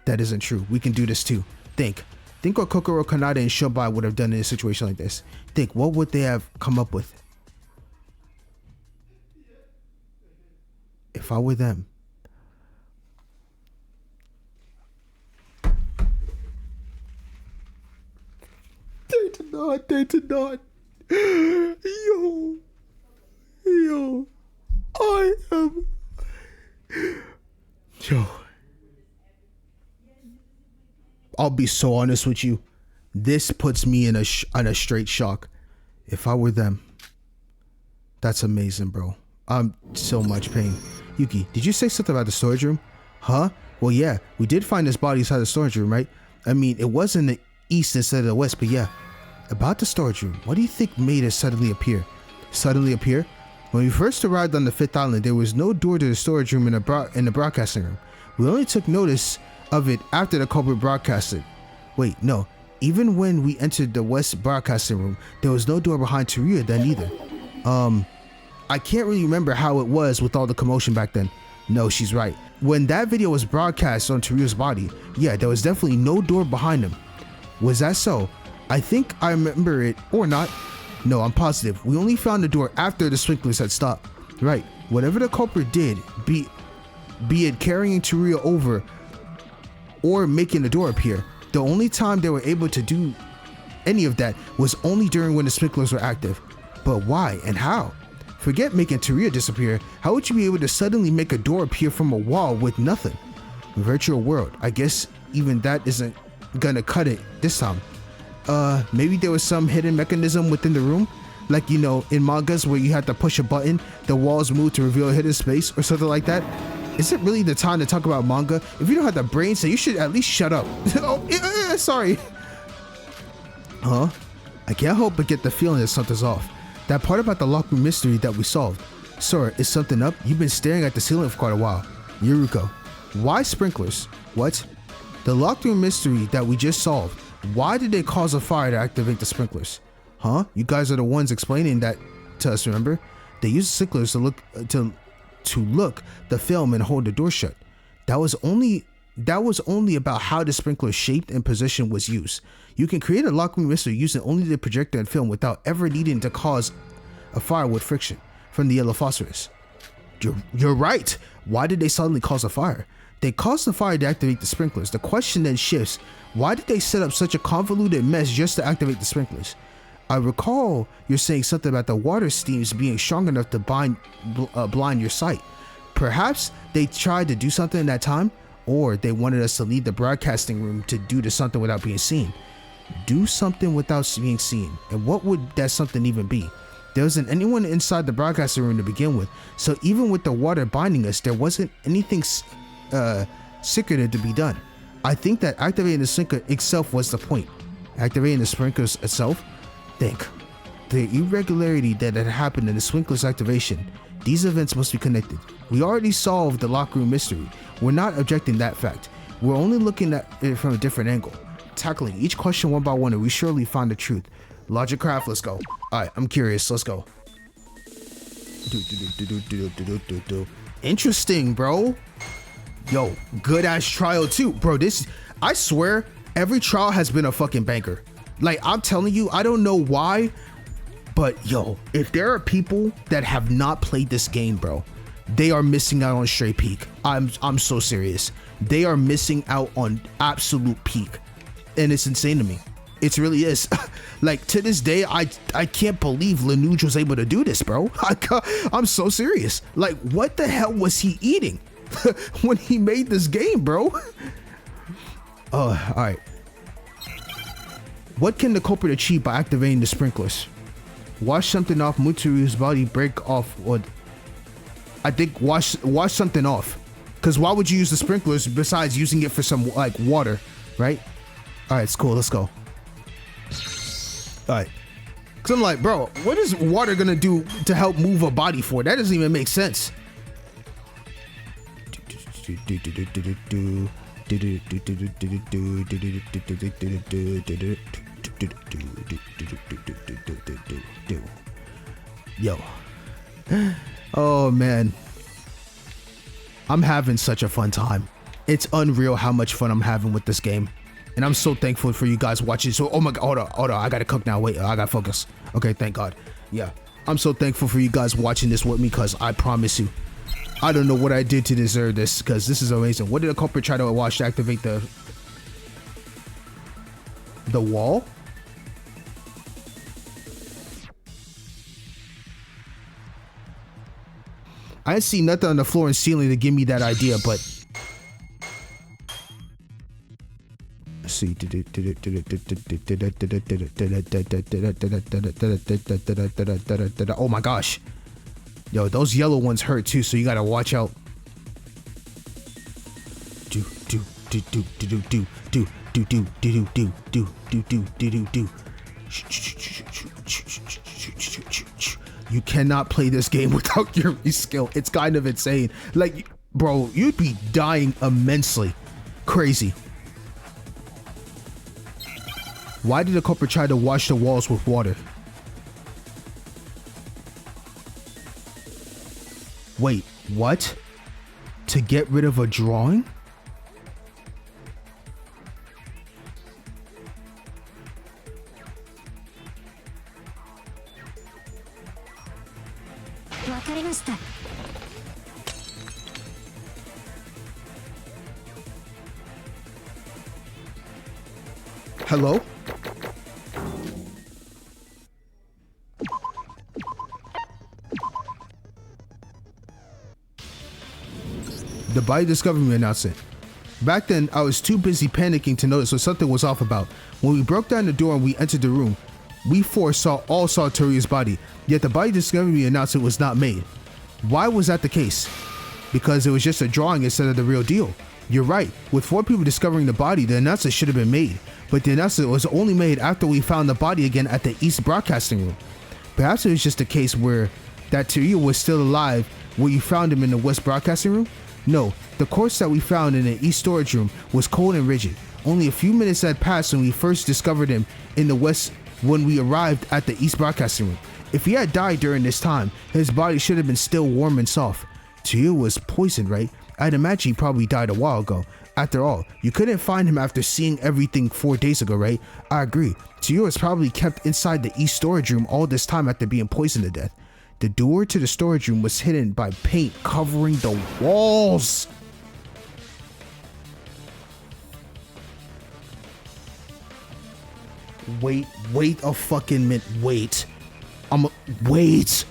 Speaker 1: That isn't true. We can do this too. Think what Kokoro, Kanade, and Shobai would have done in a situation like this. Think, what would they have come up with? If I were them. Day to not. Yo, I am. Yo. I'll be so honest with you. This puts me in a straight shock. If I were them. That's amazing, bro. I'm so much pain. Yuki, did you say something about the storage room? Huh? Well, yeah, we did find his body inside the storage room, right? I mean, it was in the east instead of the west, but yeah. About the storage room, what do you think made it suddenly appear? Suddenly appear? When we first arrived on the 5th island, there was no door to the storage room in the broadcasting room. We only took notice of it after the culprit broadcasted. Wait, no. Even when we entered the west broadcasting room, there was no door behind Teruya then either. I can't really remember how it was with all the commotion back then. No, she's right. When that video was broadcast on Teruya's body, yeah, there was definitely no door behind him. Was that so? I think I remember it, or not. No, I'm positive. We only found the door after the sprinklers had stopped. Right. Whatever the culprit did, be it carrying Teruya over or making the door appear, the only time they were able to do any of that was only during when the sprinklers were active. But why and how? Forget making Teruya disappear. How would you be able to suddenly make a door appear from a wall with nothing? Virtual world. I guess even that isn't gonna cut it this time. Maybe there was some hidden mechanism within the room, like, you know, in mangas where you have to push a button, the walls move to reveal a hidden space or something like that. Is it really the time to talk about manga? If you don't have the brains, then you should at least shut up. Oh, sorry. Huh? I can't help but get the feeling that something's off. That part about the locked room mystery that we solved. Sora, is something up? You've been staring at the ceiling for quite a while. Yuruko. Why sprinklers? What? The locked room mystery that we just solved. Why did they cause a fire to activate the sprinklers? Huh? You guys are the ones explaining that to us, remember? They used sprinklers to look the film and hold the door shut. That was only about how the sprinkler shaped and position was used. You can create a locked room mystery using only the projector and film without ever needing to cause a fire with friction from the yellow phosphorus. You're right. Why did they suddenly cause a fire? They caused the fire to activate the sprinklers. The question then shifts, why did they set up such a convoluted mess just to activate the sprinklers? I recall you're saying something about the water steams being strong enough to blind your sight. Perhaps they tried to do something in that time, or they wanted us to leave the broadcasting room to do something without being seen. Do something without being seen. And what would that something even be? There wasn't anyone inside the broadcasting room to begin with, so even with the water binding us, there wasn't anything secretive to be done. I think that activating the sprinkler itself was the point. Activating the sprinklers itself? Think. The irregularity that had happened in the sprinkler's activation. These events must be connected. We already solved the lock room mystery. We're not objecting that fact. We're only looking at it from a different angle. Tackling each question one by one, and we surely find the truth. Logic craft, let's go. Alright, I'm curious, let's go. Interesting, bro. Yo, good ass trial too, bro. I swear, every trial has been a fucking banker. Like, I'm telling you, I don't know why, but yo, if there are people that have not played this game, bro, they are missing out on straight peak. I'm so serious. They are missing out on absolute peak, and it's insane to me. It really is. Like, to this day, I can't believe Lanuge was able to do this, bro. I'm so serious. Like, what the hell was he eating when he made this game, bro? All right. What can the culprit achieve by activating the sprinklers? Wash something off Mutsuru's body, break off, or I think wash something off. Because why would you use the sprinklers besides using it for some, like, water, right? All right, it's cool. Let's go. All right. Because I'm like, bro, what is water going to do to help move a body for? That doesn't even make sense. Yo. Oh, man. I'm having such a fun time. It's unreal how much fun I'm having with this game. And I'm so thankful for you guys watching. So, oh my God, hold on. I gotta cook now. Wait, I gotta focus. Okay, thank God. Yeah, I'm so thankful for you guys watching this with me because I promise you, I don't know what I did to deserve this because this is amazing. What did the culprit try to watch to activate the wall? I didn't see nothing on the floor and ceiling to give me that idea, but let's see. Oh my gosh. Yo, those yellow ones hurt too, so you gotta watch out. You cannot play this game without your skill. It's kind of insane. Like, bro, you'd be dying immensely. Crazy. Why did the culprit try to wash the walls with water? Wait, what? To get rid of a drawing? Hello? The body discovery announcement. Back then, I was too busy panicking to notice what something was off about. When we broke down the door and we entered the room, we all saw Toriu's body, yet the body discovery announcement was not made. Why was that the case? Because it was just a drawing instead of the real deal. You're right, with 4 people discovering the body, the announcement should have been made, but the announcement was only made after we found the body again at the East Broadcasting Room. Perhaps it was just a case where that Toru was still alive where you found him in the West Broadcasting Room? No, the corpse that we found in the East Storage Room was cold and rigid. Only a few minutes had passed when we first discovered him in the West when we arrived at the East Broadcasting Room. If he had died during this time, his body should have been still warm and soft. Toru was poisoned, right? I'd imagine he probably died a while ago. After all, you couldn't find him after seeing everything 4 days ago, right? I agree. Toru was probably kept inside the East Storage Room all this time after being poisoned to death. The door to the storage room was hidden by paint covering the walls. Wait a fucking minute. Wait. Wait.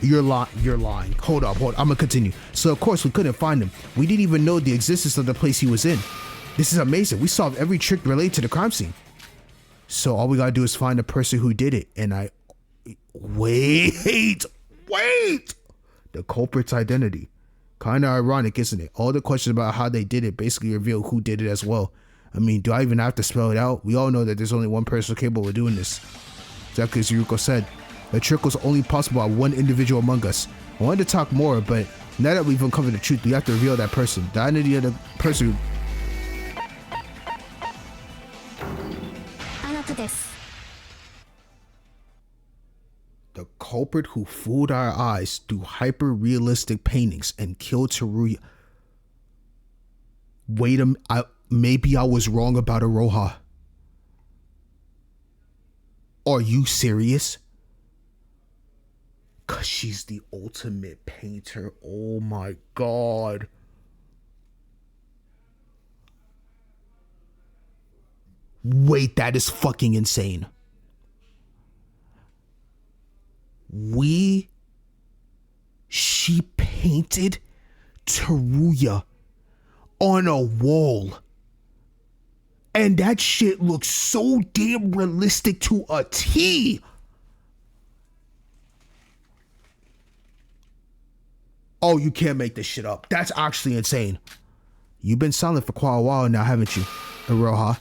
Speaker 1: You're lying. Hold up. I'm gonna continue. So of course we couldn't find him. We didn't even know the existence of the place he was in. This is amazing. We solved every trick related to the crime scene. So all we gotta do is find the person who did it. And wait. The culprit's identity. Kinda ironic, isn't it? All the questions about how they did it basically reveal who did it as well. I mean, do I even have to spell it out? We all know that there's only one person capable of doing this. Exactly as Yuruko said. The trick was only possible by one individual among us. I wanted to talk more, but now that we've uncovered the truth, we have to reveal that person. The identity of the person. The culprit who fooled our eyes through hyper-realistic paintings and killed Teruya. Wait a minute. Maybe I was wrong about Aroha. Are you serious? Cause she's the ultimate painter. Oh my God. Wait, that is fucking insane. She painted Teruya on a wall. And that shit looks so damn realistic to a T. Oh, you can't make this shit up. That's actually insane. You've been silent for quite a while now, haven't you, Aroha?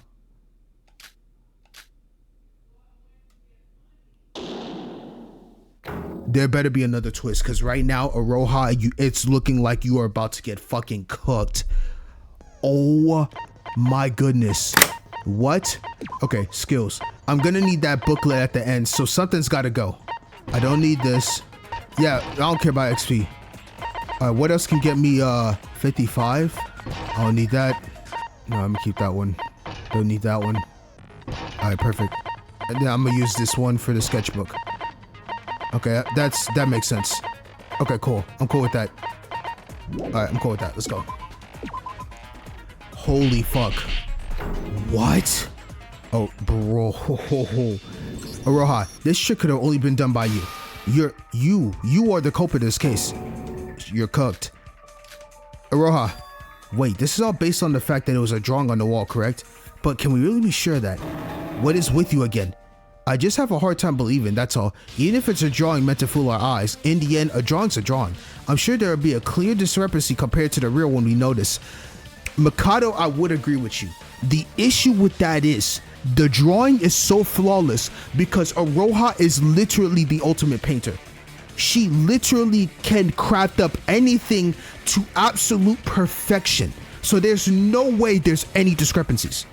Speaker 1: There better be another twist, because right now, Aroha, it's looking like you are about to get fucking cooked. Oh my goodness. What? Okay, skills. I'm gonna need that booklet at the end, so something's gotta go. I don't need this. Yeah, I don't care about XP. Alright, what else can get me 55? I don't need that. No, I'm gonna keep that one. Don't need that one. Alright, perfect. And then I'm gonna use this one for the sketchbook. Okay, that makes sense. Okay, cool. I'm cool with that. Alright, I'm cool with that. Let's go. Holy fuck. What? Oh, bro. Aroha, this shit could have only been done by you. You are the culprit in this case. You're cooked. Aroha, wait, this is all based on the fact that it was a drawing on the wall, correct? But can we really be sure that? What is with you again? I just have a hard time believing, that's all. Even if it's a drawing meant to fool our eyes, in the end, a drawing's a drawing. I'm sure there would be a clear discrepancy compared to the real one we notice. Mikado, I would agree with you. The issue with that is, the drawing is so flawless because Aroha is literally the ultimate painter. She literally can craft up anything to absolute perfection. So there's no way there's any discrepancies.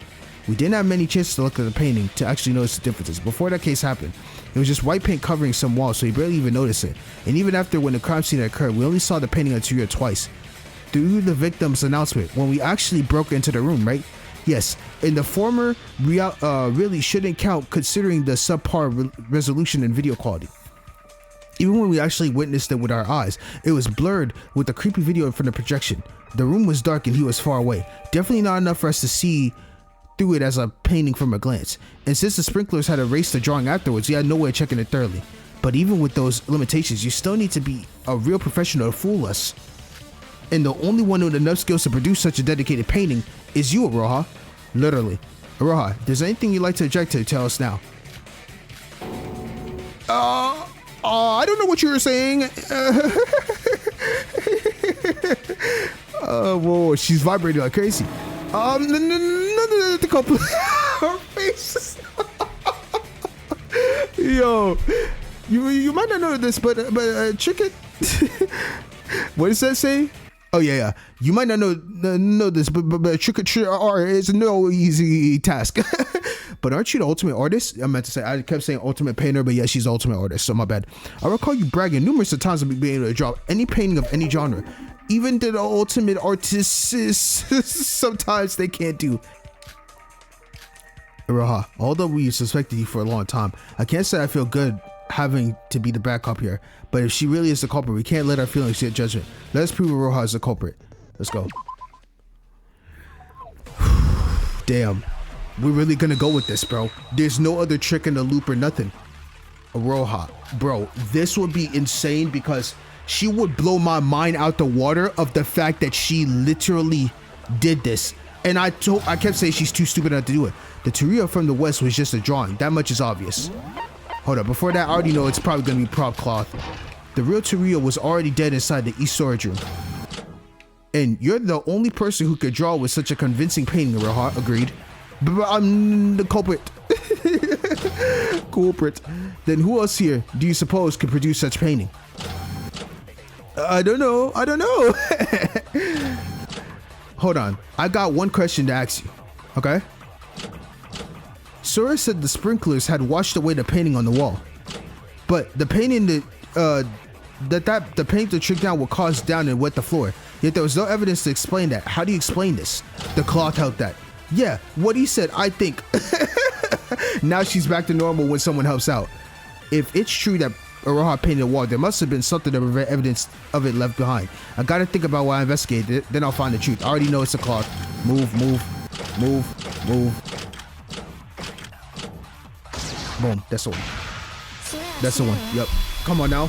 Speaker 1: We didn't have many chances to look at the painting to actually notice the differences. Before that case happened, it was just white paint covering some walls, so you barely even noticed it. And even after when the crime scene occurred, we only saw the painting on Tsuruya twice. Through the victim's announcement, when we actually broke into the room, right? Yes, and the former really shouldn't count considering the subpar resolution and video quality. Even when we actually witnessed it with our eyes, it was blurred with the creepy video from the projection. The room was dark and he was far away. Definitely not enough for us to see through it as a painting from a glance. And since the sprinklers had erased the drawing afterwards, he had no way of checking it thoroughly. But even with those limitations, you still need to be a real professional to fool us. And the only one with enough skills to produce such a dedicated painting is you, Aroha. Literally. Aroha, if there's anything you'd like to object to, tell us now. I don't know what you were saying. Whoa, she's vibrating like crazy. The couple. Her face. Yo, you might not know this, but chicken. What does that say? Oh yeah. You might not know this, but trick or treat is no easy task. But aren't you the ultimate artist? I meant to say, I kept saying ultimate painter, but yeah, she's the ultimate artist, so my bad. I recall you bragging numerous of times about being able to draw any painting of any genre. Even the ultimate artists, sometimes they can't do. Aroha, although we suspected you for a long time, I can't say I feel good having to be the bad cop here. But if she really is the culprit, we can't let our feelings get judgment. Let us prove Aroha is the culprit. Let's go. Damn. We're really gonna go with this, bro. There's no other trick in the loop or nothing. Aroha, bro, this would be insane because she would blow my mind out the water of the fact that she literally did this. And I kept saying she's too stupid not to do it. The Tsuruya from the West was just a drawing. That much is obvious. Hold up, before that, I already know it's probably gonna be prop cloth. The real Tsuruya was already dead inside the East storage room. And you're the only person who could draw with such a convincing painting, Aroha. Agreed. But I'm the culprit. Culprit. Then who else here do you suppose could produce such painting? I don't know. Hold on. I got one question to ask you. Okay? Sora said the sprinklers had washed away the painting on the wall. But the painting the paint to trick down would cause down and wet the floor. Yet there was no evidence to explain that. How do you explain this? The cloth helped that. Yeah, what he said, I think. Now she's back to normal when someone helps out. If it's true that Aroha painted the wall, there must have been something to prevent evidence of it left behind. I gotta think about why I investigated it, then I'll find the truth. I already know it's a cloth. Move. Boom, that's the one. That's the one, yep. Come on now.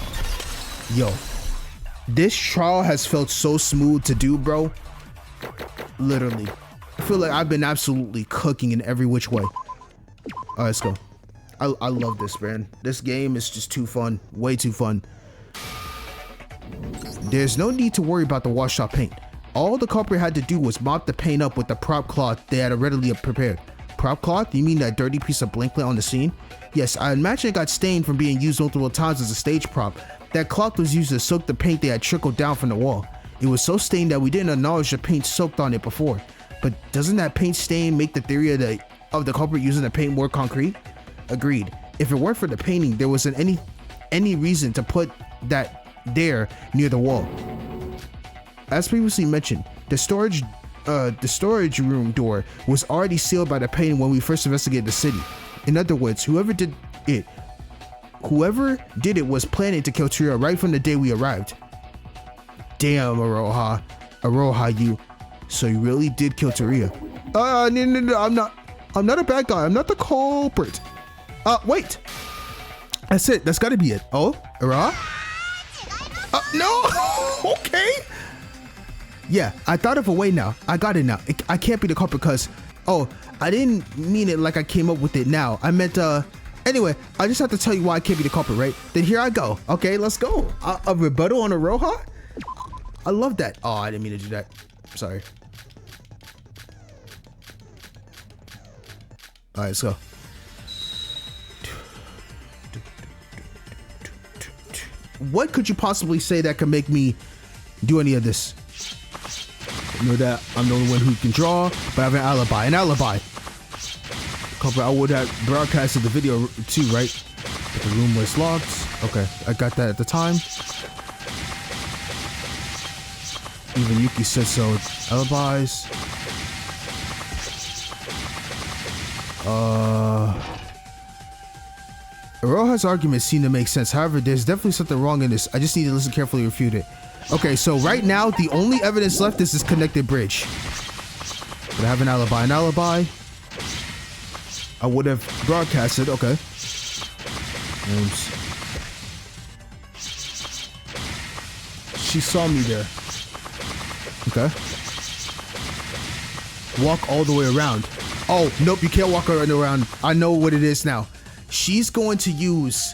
Speaker 1: Yo, this trial has felt so smooth to do, bro. Literally. I feel like I've been absolutely cooking in every which way. All right, let's go. I love this, man. This game is just too fun. Way too fun. There's no need to worry about the washed out paint. All the culprit had to do was mop the paint up with the prop cloth they had readily prepared. Prop cloth? You mean that dirty piece of blanket on the scene? Yes, I imagine it got stained from being used multiple times as a stage prop. That cloth was used to soak the paint that had trickled down from the wall. It was so stained that we didn't acknowledge the paint soaked on it before. But doesn't that paint stain make the theory of the of the culprit using the paint more concrete? Agreed. If it weren't for the painting, there wasn't any reason to put that there near the wall. As previously mentioned, the storage room door was already sealed by the painting when we first investigated the city. In other words, whoever did it was planning to kill Tria right from the day we arrived. Damn, Aroha, you. So you really did kill Tria? No, I'm not a bad guy. I'm not the culprit. Wait. That's it. That's gotta be it. Oh, Aroha? No. Okay. Yeah, I thought of a way now. I got it now. I can't be the culprit because, I didn't mean it like I came up with it now. I meant, anyway, I just have to tell you why I can't be the culprit, right? Then here I go. Okay, let's go. A rebuttal on Aroha? I love that. Oh, I didn't mean to do that. Sorry. All right, let's go. What could you possibly say that could make me do any of this? You know that I'm the only one who can draw, but I have an alibi. I would have broadcasted the video too, right? But the room was locked. Okay, I got that at the time. Even Yuki said so. Alibis. Aroha's arguments seem to make sense. However, there's definitely something wrong in this. I just need to listen carefully and refute it. Okay, so right now, the only evidence left is this connected bridge. But I have an alibi. I would have broadcasted. Okay. She saw me there. Okay. Walk all the way around. Oh, nope, you can't walk around. I know what it is now. She's going to use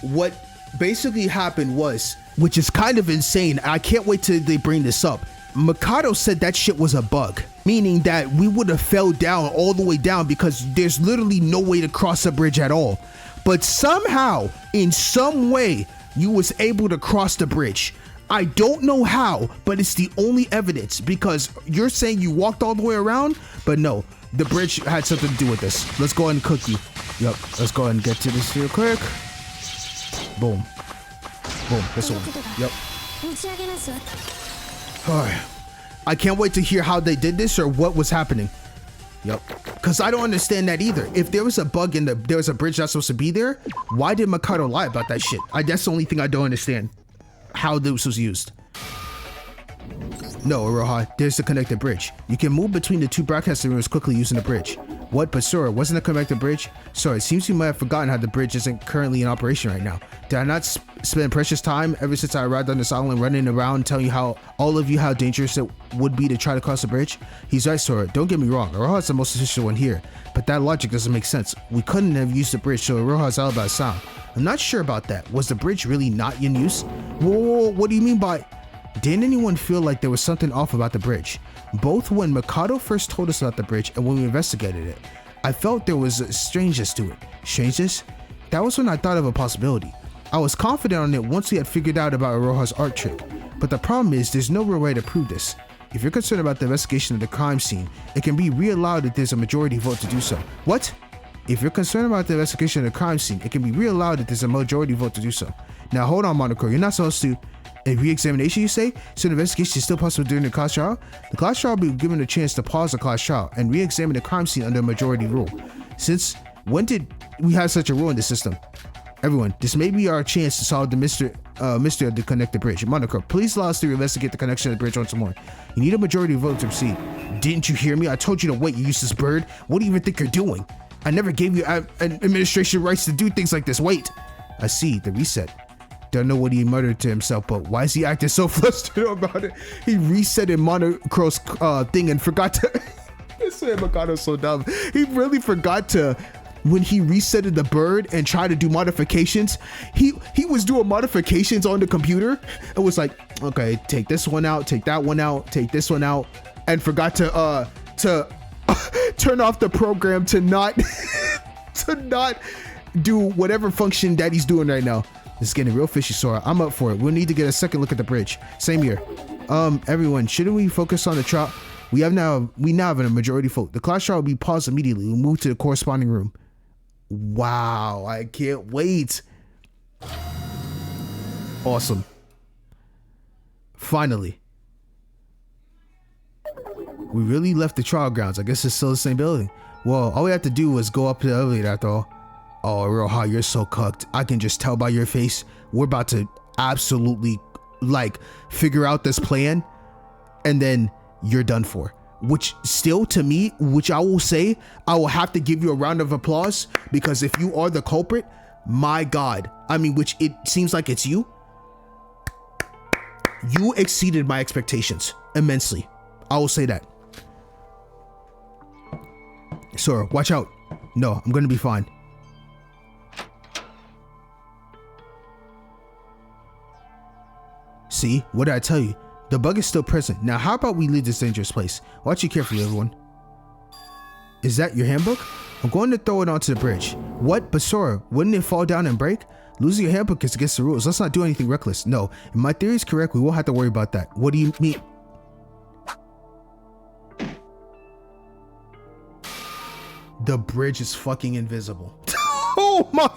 Speaker 1: what basically happened was, which is kind of insane. I can't wait till they bring this up. Mikado said that shit was a bug, meaning that we would have fell down all the way down because there's literally no way to cross the bridge at all. But somehow, in some way, you was able to cross the bridge. I don't know how, but it's the only evidence because you're saying you walked all the way around, but no, the bridge had something to do with this. Let's go ahead and cook you. Yep, let's go ahead and get to this real quick. Boom. Boom, this one. Yep. Alright. I can't wait to hear how they did this or what was happening. Yep. Because I don't understand that either. If there was a bug in there was a bridge that's supposed to be there, why did Mikado lie about that shit? That's the only thing I don't understand. How this was used. No, Aroha, there's the connected bridge. You can move between the two broadcasting rooms quickly using the bridge. What, but Sora, wasn't a connected bridge? Sorry, it seems you might have forgotten how the bridge isn't currently in operation right now. Did I not spend precious time ever since I arrived on this island running around telling you how dangerous it would be to try to cross the bridge? He's right, Sora. Don't get me wrong. Aroha's the most official one here, but that logic doesn't make sense. We couldn't have used the bridge, so Aroha's alibi is sound. I'm not sure about that. Was the bridge really not in use? Whoa, what do you mean by... Didn't anyone feel like there was something off about the bridge? Both when Mikado first told us about the bridge and when we investigated it. I felt there was a strangeness to it. Strangeness? That was when I thought of a possibility. I was confident on it once we had figured out about Aroha's art trick. But the problem is there's no real way to prove this. If you're concerned about the investigation of the crime scene, it can be reallowed if there's a majority vote to do so. What? If you're concerned about the investigation of the crime scene, it can be reallowed if there's a majority vote to do so. Now hold on, Monocro, you're not supposed to... A re-examination, you say? So the investigation is still possible during the class trial? The class trial will be given a chance to pause the class trial and re-examine the crime scene under a majority rule. Since when did we have such a rule in the system? Everyone, this may be our chance to solve the mystery of the connected bridge. Monocro, please allow us to investigate the connection of the bridge once more. You need a majority vote to proceed. Didn't you hear me? I told you to wait, you useless bird. What do you even think you're doing? I never gave you administration rights to do things like this. Wait. I see, the reset. Don't know what he muttered to himself, but why is he acting so flustered about it? He resetted Monocro's thing and forgot to... This man Mikado's so dumb. He really forgot to... When he resetted the bird and tried to do modifications, he was doing modifications on the computer. It was like, okay, take this one out, take that one out, take this one out, and forgot to turn off the program to not to not do whatever function that he's doing right now. It's getting real fishy, Sora. I'm up for it. We'll need to get a second look at the bridge. Same here. Everyone, shouldn't we focus on the trial? We now have a majority vote. The class trial will be paused immediately. We'll move to the corresponding room. Wow, I can't wait. Awesome. Finally. We really left the trial grounds. I guess it's still the same building. Well, all we have to do was go up to the elevator after all. Oh, Roha, you're so cooked. I can just tell by your face. We're about to absolutely, like, figure out this plan. And then you're done for. Which still, to me, which I will say, I will have to give you a round of applause. Because if you are the culprit, my God. I mean, which it seems like it's you. You exceeded my expectations immensely. I will say that. Sora, watch out. No, I'm gonna be fine. See, what did I tell you? The bug is still present. Now, how about we leave this dangerous place? Watch it carefully, everyone. Is that your handbook? I'm going to throw it onto the bridge. What? But Sora, wouldn't it fall down and break? Losing your handbook is against the rules. Let's not do anything reckless. No, if my theory is correct, we won't have to worry about that. What do you mean? The bridge is fucking invisible. Oh my,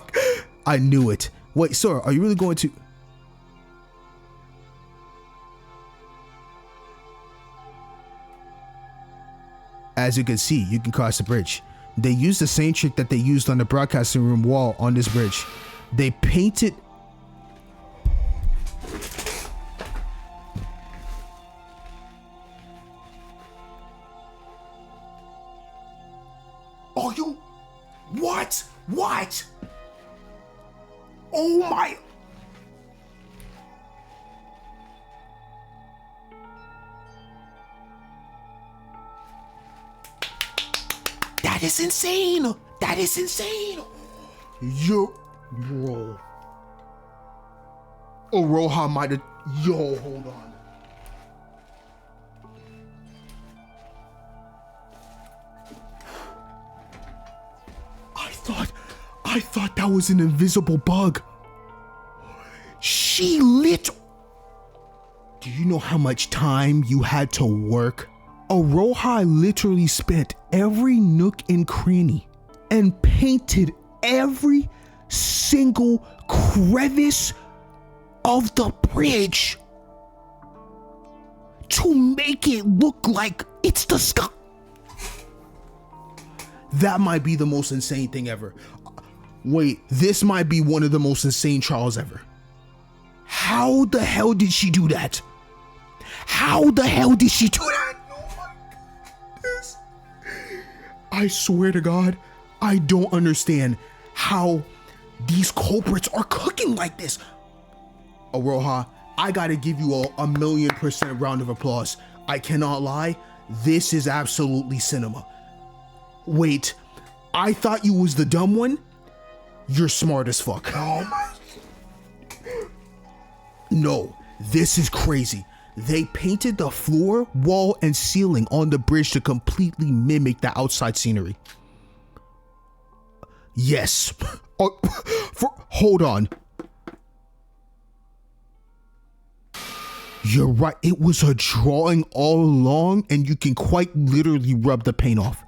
Speaker 1: I knew it. Wait, Sora, are you really going to? As you can see, you can cross the bridge. They used the same trick that they used on the broadcasting room wall on this bridge. They painted. Oh, you. What? What? Oh my. That is insane. That is insane. Yo, bro. Oh, Roha might have. Yo, hold on. I thought that was an invisible bug. She lit. Do you know how much time you had to work? Aroha literally spent every nook and cranny and painted every single crevice of the bridge to make it look like it's the sky. That might be the most insane thing ever. Wait, this might be one of the most insane trials ever. How the hell did she do that? How the hell did she do that? I swear to God, I don't understand how these culprits are cooking like this. Aroha, I gotta give you a 1,000,000% round of applause. I cannot lie, this is absolutely cinema. Wait, I thought you was the dumb one? You're smart as fuck. Oh my. No, this is crazy. They painted the floor, wall, and ceiling on the bridge to completely mimic the outside scenery. Yes. Hold on. You're right. It was a drawing all along, and you can quite literally rub the paint off.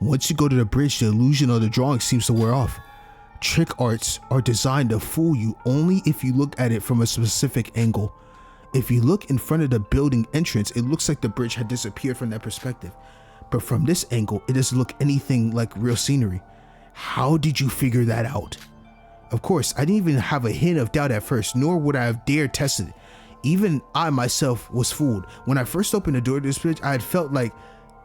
Speaker 1: Once you go to the bridge, the illusion of the drawing seems to wear off. Trick arts are designed to fool you only if you look at it from a specific angle. If you look in front of the building entrance, it looks like the bridge had disappeared from that perspective. But from this angle, it doesn't look anything like real scenery. How did you figure that out? Of course, I didn't even have a hint of doubt at first, nor would I have dared tested it. Even I myself was fooled. When I first opened the door to this bridge, I had felt like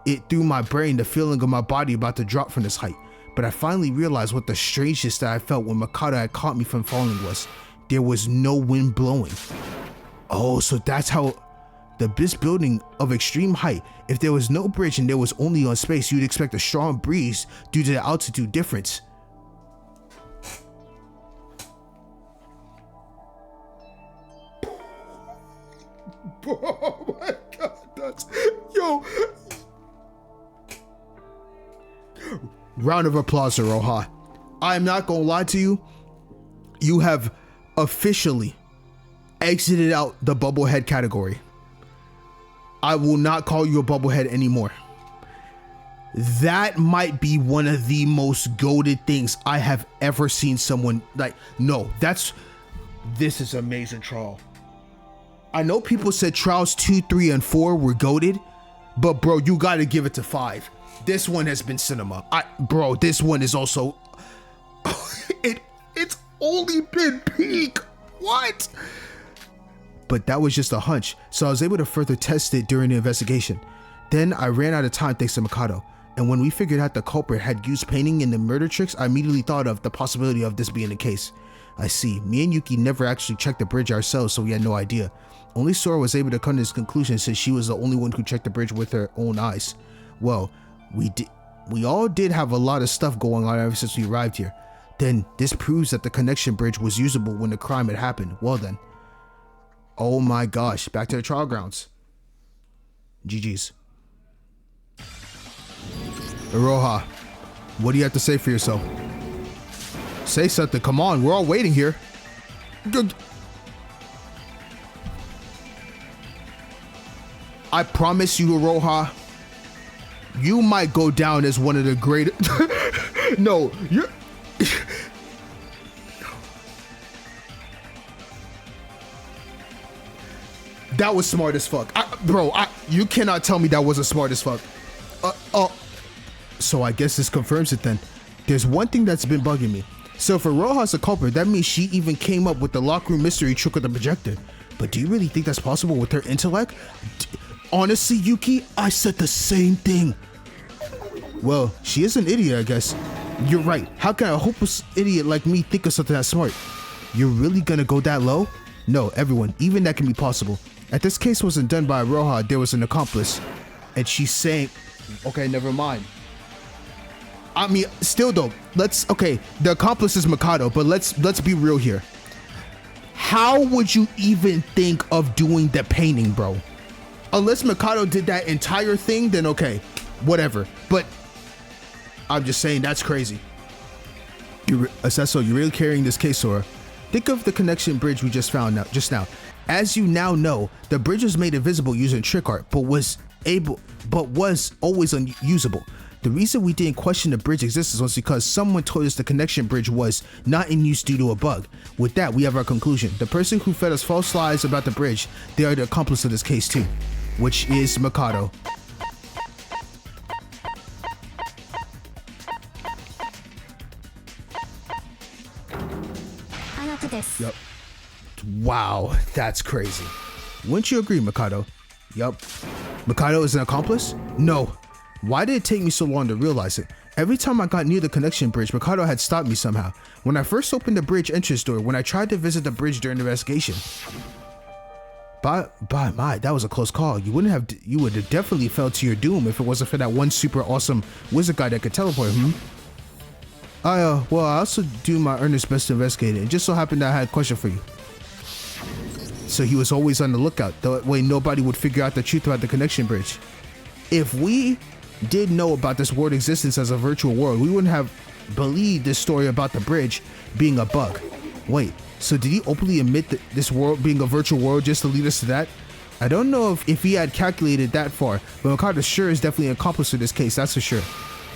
Speaker 1: it through my brain, the feeling of my body about to drop from this height. But I finally realized what the strangeness that I felt when Makoto had caught me from falling was. There was no wind blowing. Oh, so that's how this building of extreme height, if there was no bridge and there was only on space, you'd expect a strong breeze due to the altitude difference. Oh my God, that's, yo. Round of applause, Roha. I am not gonna lie to you. You have officially exited out the bubblehead category. I will not call you a bubblehead anymore. That might be one of the most goated things I have ever seen someone like. No, this is amazing trial. I know people said trials 2, 3, and 4 were goated, but bro, you got to give it to 5. This one has been cinema. Bro, this one is also. It's only been peak. What? But that was just a hunch, so I was able to further test it during the investigation. Then I ran out of time thanks to Mikado, and when we figured out the culprit had used painting in the murder tricks, I immediately thought of the possibility of this being the case. I see. Me and Yuki never actually checked the bridge ourselves, so we had no idea. Only Sora was able to come to this conclusion since she was the only one who checked the bridge with her own eyes. Well, we all did have a lot of stuff going on ever since we arrived here. Then this proves that the connection bridge was usable when the crime had happened. Well then. Oh my gosh, back to the trial grounds. GG's. Iroha, what do you have to say for yourself? Say something, come on, we're all waiting here. I promise you, Iroha, you might go down as one of the greatest. No, you're. That was smart as fuck. Bro, you cannot tell me that wasn't smart as fuck. So I guess this confirms it then. There's one thing that's been bugging me. So if Iroha's a culprit, that means she even came up with the locker room mystery trick with the projector. But do you really think that's possible with her intellect? Honestly, Yuki, I said the same thing. Well, she is an idiot, I guess. You're right. How can a hopeless idiot like me think of something that smart? You're really gonna go that low? No, everyone, even that can be possible. If this case wasn't done by Iroha, there was an accomplice. And she's saying, okay, never mind. I mean, still though, okay, the accomplice is Mikado, but let's be real here. How would you even think of doing the painting, bro? Unless Mikado did that entire thing, then okay, whatever. But I'm just saying that's crazy. Acesso, you're really carrying this case, Sora. Think of the connection bridge we just found just now. As you now know, the bridge was made invisible using trick art, but was always unusable. The reason we didn't question the bridge existence was because someone told us the connection bridge was not in use due to a bug. With that, we have our conclusion. The person who fed us false lies about the bridge, they are the accomplice of this case too, which is Mikado. Yep. Wow, that's crazy. Wouldn't you agree, Mikado? Yup. Mikado is an accomplice? No. Why did it take me so long to realize it? Every time I got near the connection bridge, Mikado had stopped me somehow. When I first opened the bridge entrance door, when I tried to visit the bridge during the investigation. By my, that was a close call. You would have definitely fell to your doom if it wasn't for that one super awesome wizard guy that could teleport, well, I also do my earnest best to investigate it. It just so happened that I had a question for you. So he was always on the lookout. That way nobody would figure out the truth about the connection bridge. If we did know about this world existence as a virtual world, we wouldn't have believed this story about the bridge being a bug. Wait, so did he openly admit that this world being a virtual world just to lead us to that? I don't know if he had calculated that far, but Mikado sure is definitely an accomplice to this case, that's for sure.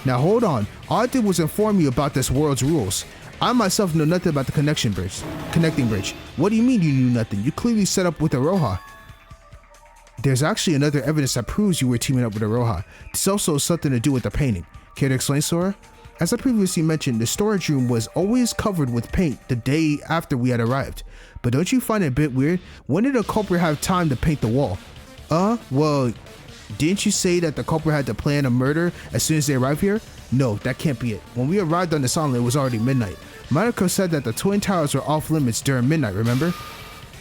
Speaker 1: Now hold on, all I did was inform you about this world's rules. I myself know nothing about the connecting bridge. What do you mean you knew nothing? You clearly set up with Iroha. There's actually another evidence that proves you were teaming up with Iroha. This also has something to do with the painting. Care to explain, Sora? As I previously mentioned, the storage room was always covered with paint the day after we had arrived. But don't you find it a bit weird? When did the culprit have time to paint the wall? Well, didn't you say that the culprit had to plan a murder as soon as they arrived here? No, that can't be it. When we arrived on this island, it was already midnight. Monaco said that the Twin Towers were off limits during midnight, remember?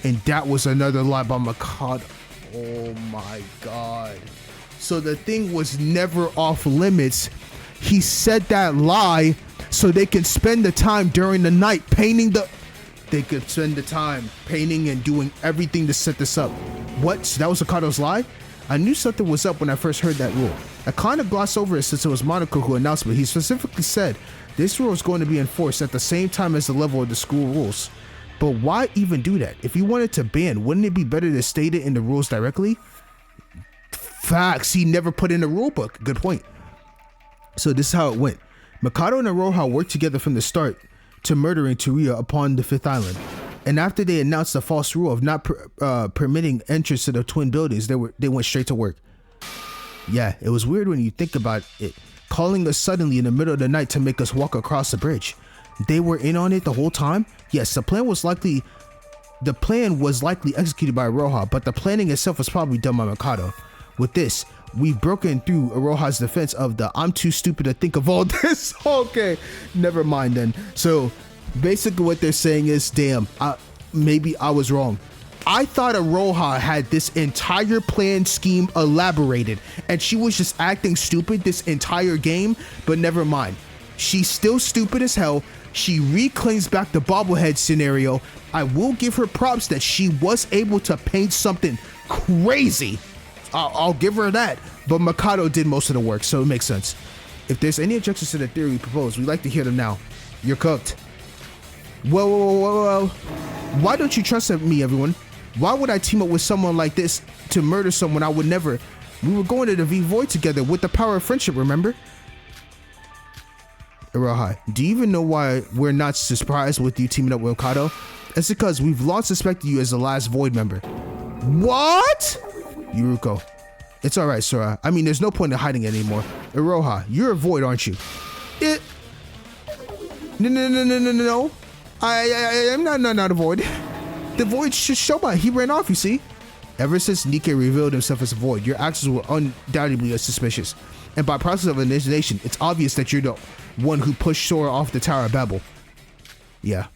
Speaker 1: And that was another lie by Mikado. Oh my god. So the thing was never off limits. He said that lie so they can spend the time during the night painting They could spend the time painting and doing everything to set this up. What? So that was Mikado's lie? I knew something was up when I first heard that rule. I kind of glossed over it since it was Monaco who announced it. He specifically said this rule is going to be enforced at the same time as the level of the school rules. But why even do that? If you wanted to ban, wouldn't it be better to state it in the rules directly? Facts. He never put in a rule book. Good point. So this is how it went. Mikado and Iroha worked together from the start to murdering Teruya upon the 5th island. And after they announced the false rule of not permitting entrance to the twin buildings, they went straight to work. Yeah, it was weird when you think about it. Calling us suddenly in the middle of the night to make us walk across the bridge. They were in on it the whole time. Yes, the plan was likely executed by Iroha, but the planning itself was probably done by Mikado. With this, we've broken through Iroha's defense of the "I'm too stupid to think of all this." Okay, never mind then. So basically what they're saying is, damn, maybe I was wrong. I thought Iroha had this entire plan scheme elaborated and she was just acting stupid this entire game, but never mind. She's still stupid as hell. She reclaims back the bobblehead scenario. I will give her props that she was able to paint something crazy. I'll give her that. But Mikado did most of the work, so it makes sense. If there's any objections to the theory we propose, we'd like to hear them now. You're cooked. Whoa. Why don't you trust me, everyone? Why would I team up with someone like this to murder someone I would never? We were going to the V-Void together with the power of friendship, remember? Iroha, do you even know why we're not surprised with you teaming up with Mikado? It's because we've long suspected you as the last Void member. What? Yuruko, it's alright, Sora. I mean, there's no point in hiding it anymore. Iroha, you're a Void, aren't you? No. I'm not a Void. The Void should show by. He ran off, you see? Ever since Nikke revealed himself as a Void, your actions were undoubtedly suspicious. And by process of elimination, it's obvious that you're the one who pushed Sora off the Tower of Babel. Yeah.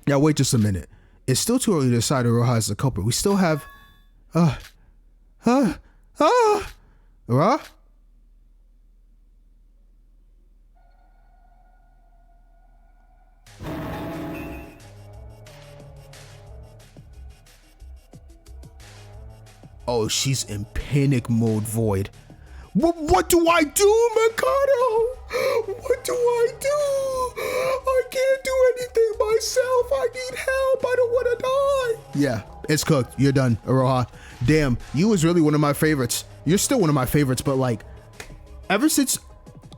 Speaker 1: Now wait just a minute. It's still too early to decide Iroha is the culprit. We still have... Iroha? Oh, she's in panic mode, Void. What do I do, Mikado? What do I do? I can't do anything myself. I need help. I don't want to die. Yeah, it's cooked. You're done, Iroha. Damn, you was really one of my favorites. You're still one of my favorites, but like, ever since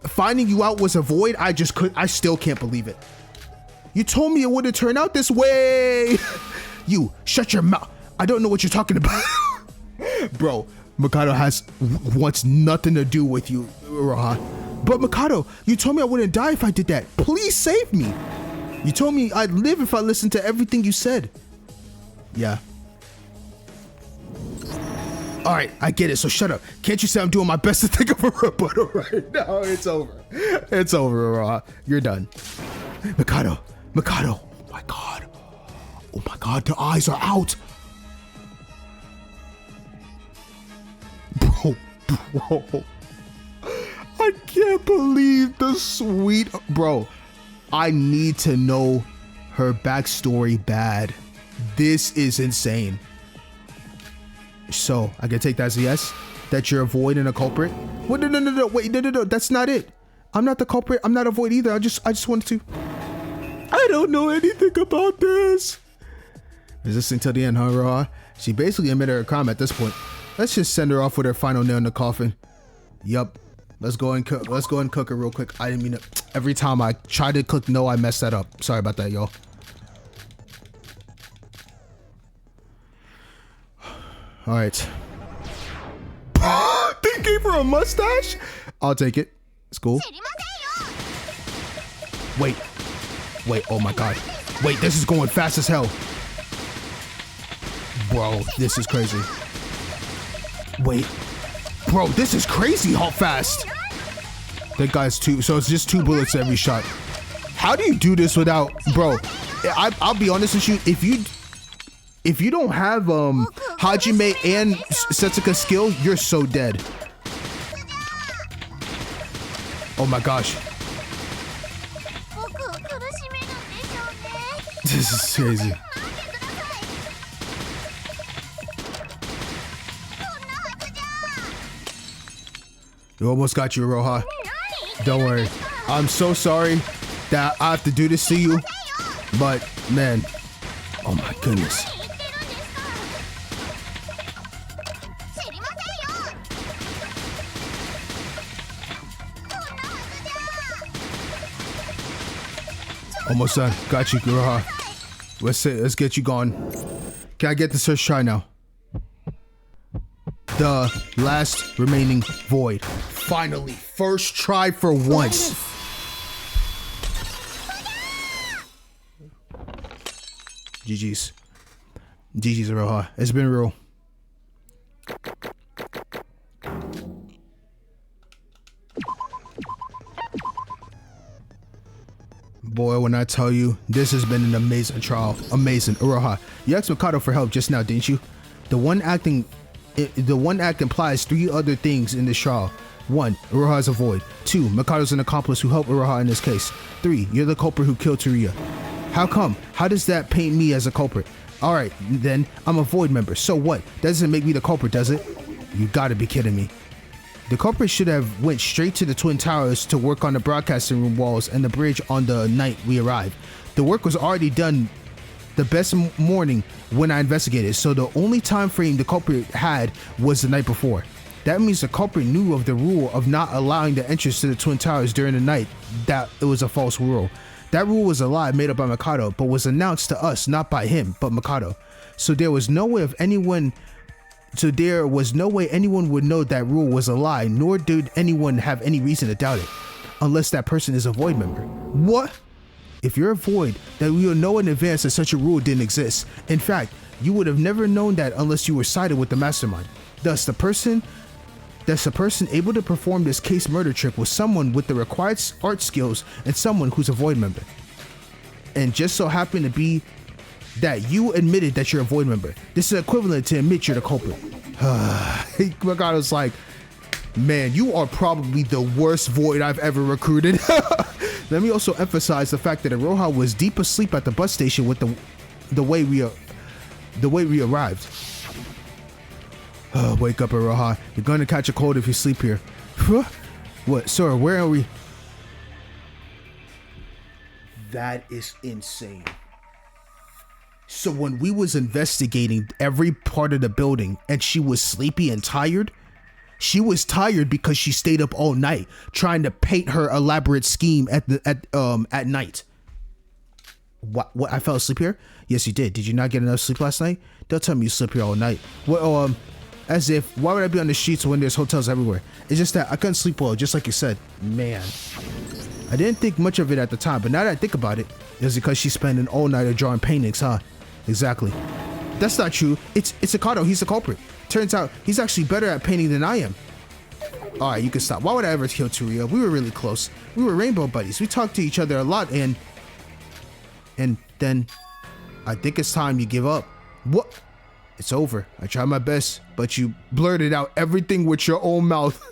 Speaker 1: finding you out was a Void, I still can't believe it. You told me it wouldn't turn out this way. You, shut your mouth. I don't know what you're talking about. Bro, Mikado wants nothing to do with you, Iroha. But Mikado, you told me I wouldn't die if I did that. Please save me. You told me I'd live if I listened to everything you said. Yeah. All right, I get it, so shut up. Can't you say I'm doing my best to think of a rebuttal right now? It's over. It's over, Iroha. You're done. Mikado. Oh my God. Oh my God, the eyes are out. Bro, I can't believe the sweet, bro. I need to know her backstory bad. This is insane. So I can take that as a yes, that you're a Void and a culprit. Wait, no, wait, no, that's not it. I'm not the culprit. I'm not a Void either. I just wanted to. I don't know anything about this. Resisting till the end, huh, Iroha? She basically admitted her crime at this point. Let's just send her off with her final nail in the coffin. Yup. Let's go and cook her real quick. I didn't mean to. Every time I try to click no, I mess that up. Sorry about that, y'all. All right. They gave her a mustache? I'll take it. It's cool. Wait. Oh my God. Wait, this is going fast as hell. Bro, this is crazy. Wait, bro, this is crazy how fast. That guy's so it's just 2 bullets every shot. How do you do this without, bro? I'll be honest with you. If you don't have Hajime and Setsuka skill, you're so dead. Oh my gosh. This is crazy. You almost got you, Iroha. Don't worry. I'm so sorry that I have to do this to you, but man, oh my goodness. Almost done. Got you, Guruha. Let's get you going. Can I get the search try now? The last remaining void. Finally, first try for once. GG's. GG's, Aroha. It's been real. Boy, when I tell you, this has been an amazing trial. Amazing. Aroha, you asked Mikado for help just now, didn't you? The one act implies 3 other things in this trial. 1. Aroha is a void. 2. Mikado's an accomplice who helped Aroha in this case. 3. You're the culprit who killed Tariya. How come? How does that paint me as a culprit? Alright, then, I'm a void member. So what? That doesn't make me the culprit, does it? You gotta be kidding me. The culprit should have went straight to the Twin Towers to work on the broadcasting room walls and the bridge on the night we arrived. The work was already done the best morning when I investigated, so the only time frame the culprit had was the night before. That means the culprit knew of the rule of not allowing the entrance to the Twin Towers during the night, that it was a false rule. That rule was a lie made up by Mikado, but was announced to us, not by him, but Mikado. So there was no way anyone would know that rule was a lie, nor did anyone have any reason to doubt it, unless that person is a void member. What? If you're a void, then we will know in advance that such a rule didn't exist. In fact, you would have never known that unless you were sided with the mastermind. Thus, the person able to perform this case murder trick was someone with the required art skills and someone who's a void member. And just so happened to be that you admitted that you're a void member. This is equivalent to admit you're the culprit. Mikado's like, man, you are probably the worst void I've ever recruited. Let me also emphasize the fact that Aroha was deep asleep at the bus station with the way we arrived. Wake up, Aroha. You're going to catch a cold if you sleep here. What, sir, where are we? That is insane. So when we was investigating every part of the building and she was sleepy and tired, she was tired because she stayed up all night trying to paint her elaborate scheme at night. What, I fell asleep here? Yes, you did. Did you not get enough sleep last night? Don't tell me you slept here all night. Well, as if, why would I be on the streets when there's hotels everywhere? It's just that I couldn't sleep well, just like you said. Man, I didn't think much of it at the time, but now that I think about it, it's because she's spending all night drawing paintings, huh? Exactly. That's not true. It's Mikado. He's the culprit. Turns out he's actually better at painting than I am. All right, you can stop. Why would I ever kill Tariya? We were really close. We were rainbow buddies. We talked to each other a lot, and then I think it's time you give up. What? It's over. I tried my best, but you blurted out everything with your own mouth.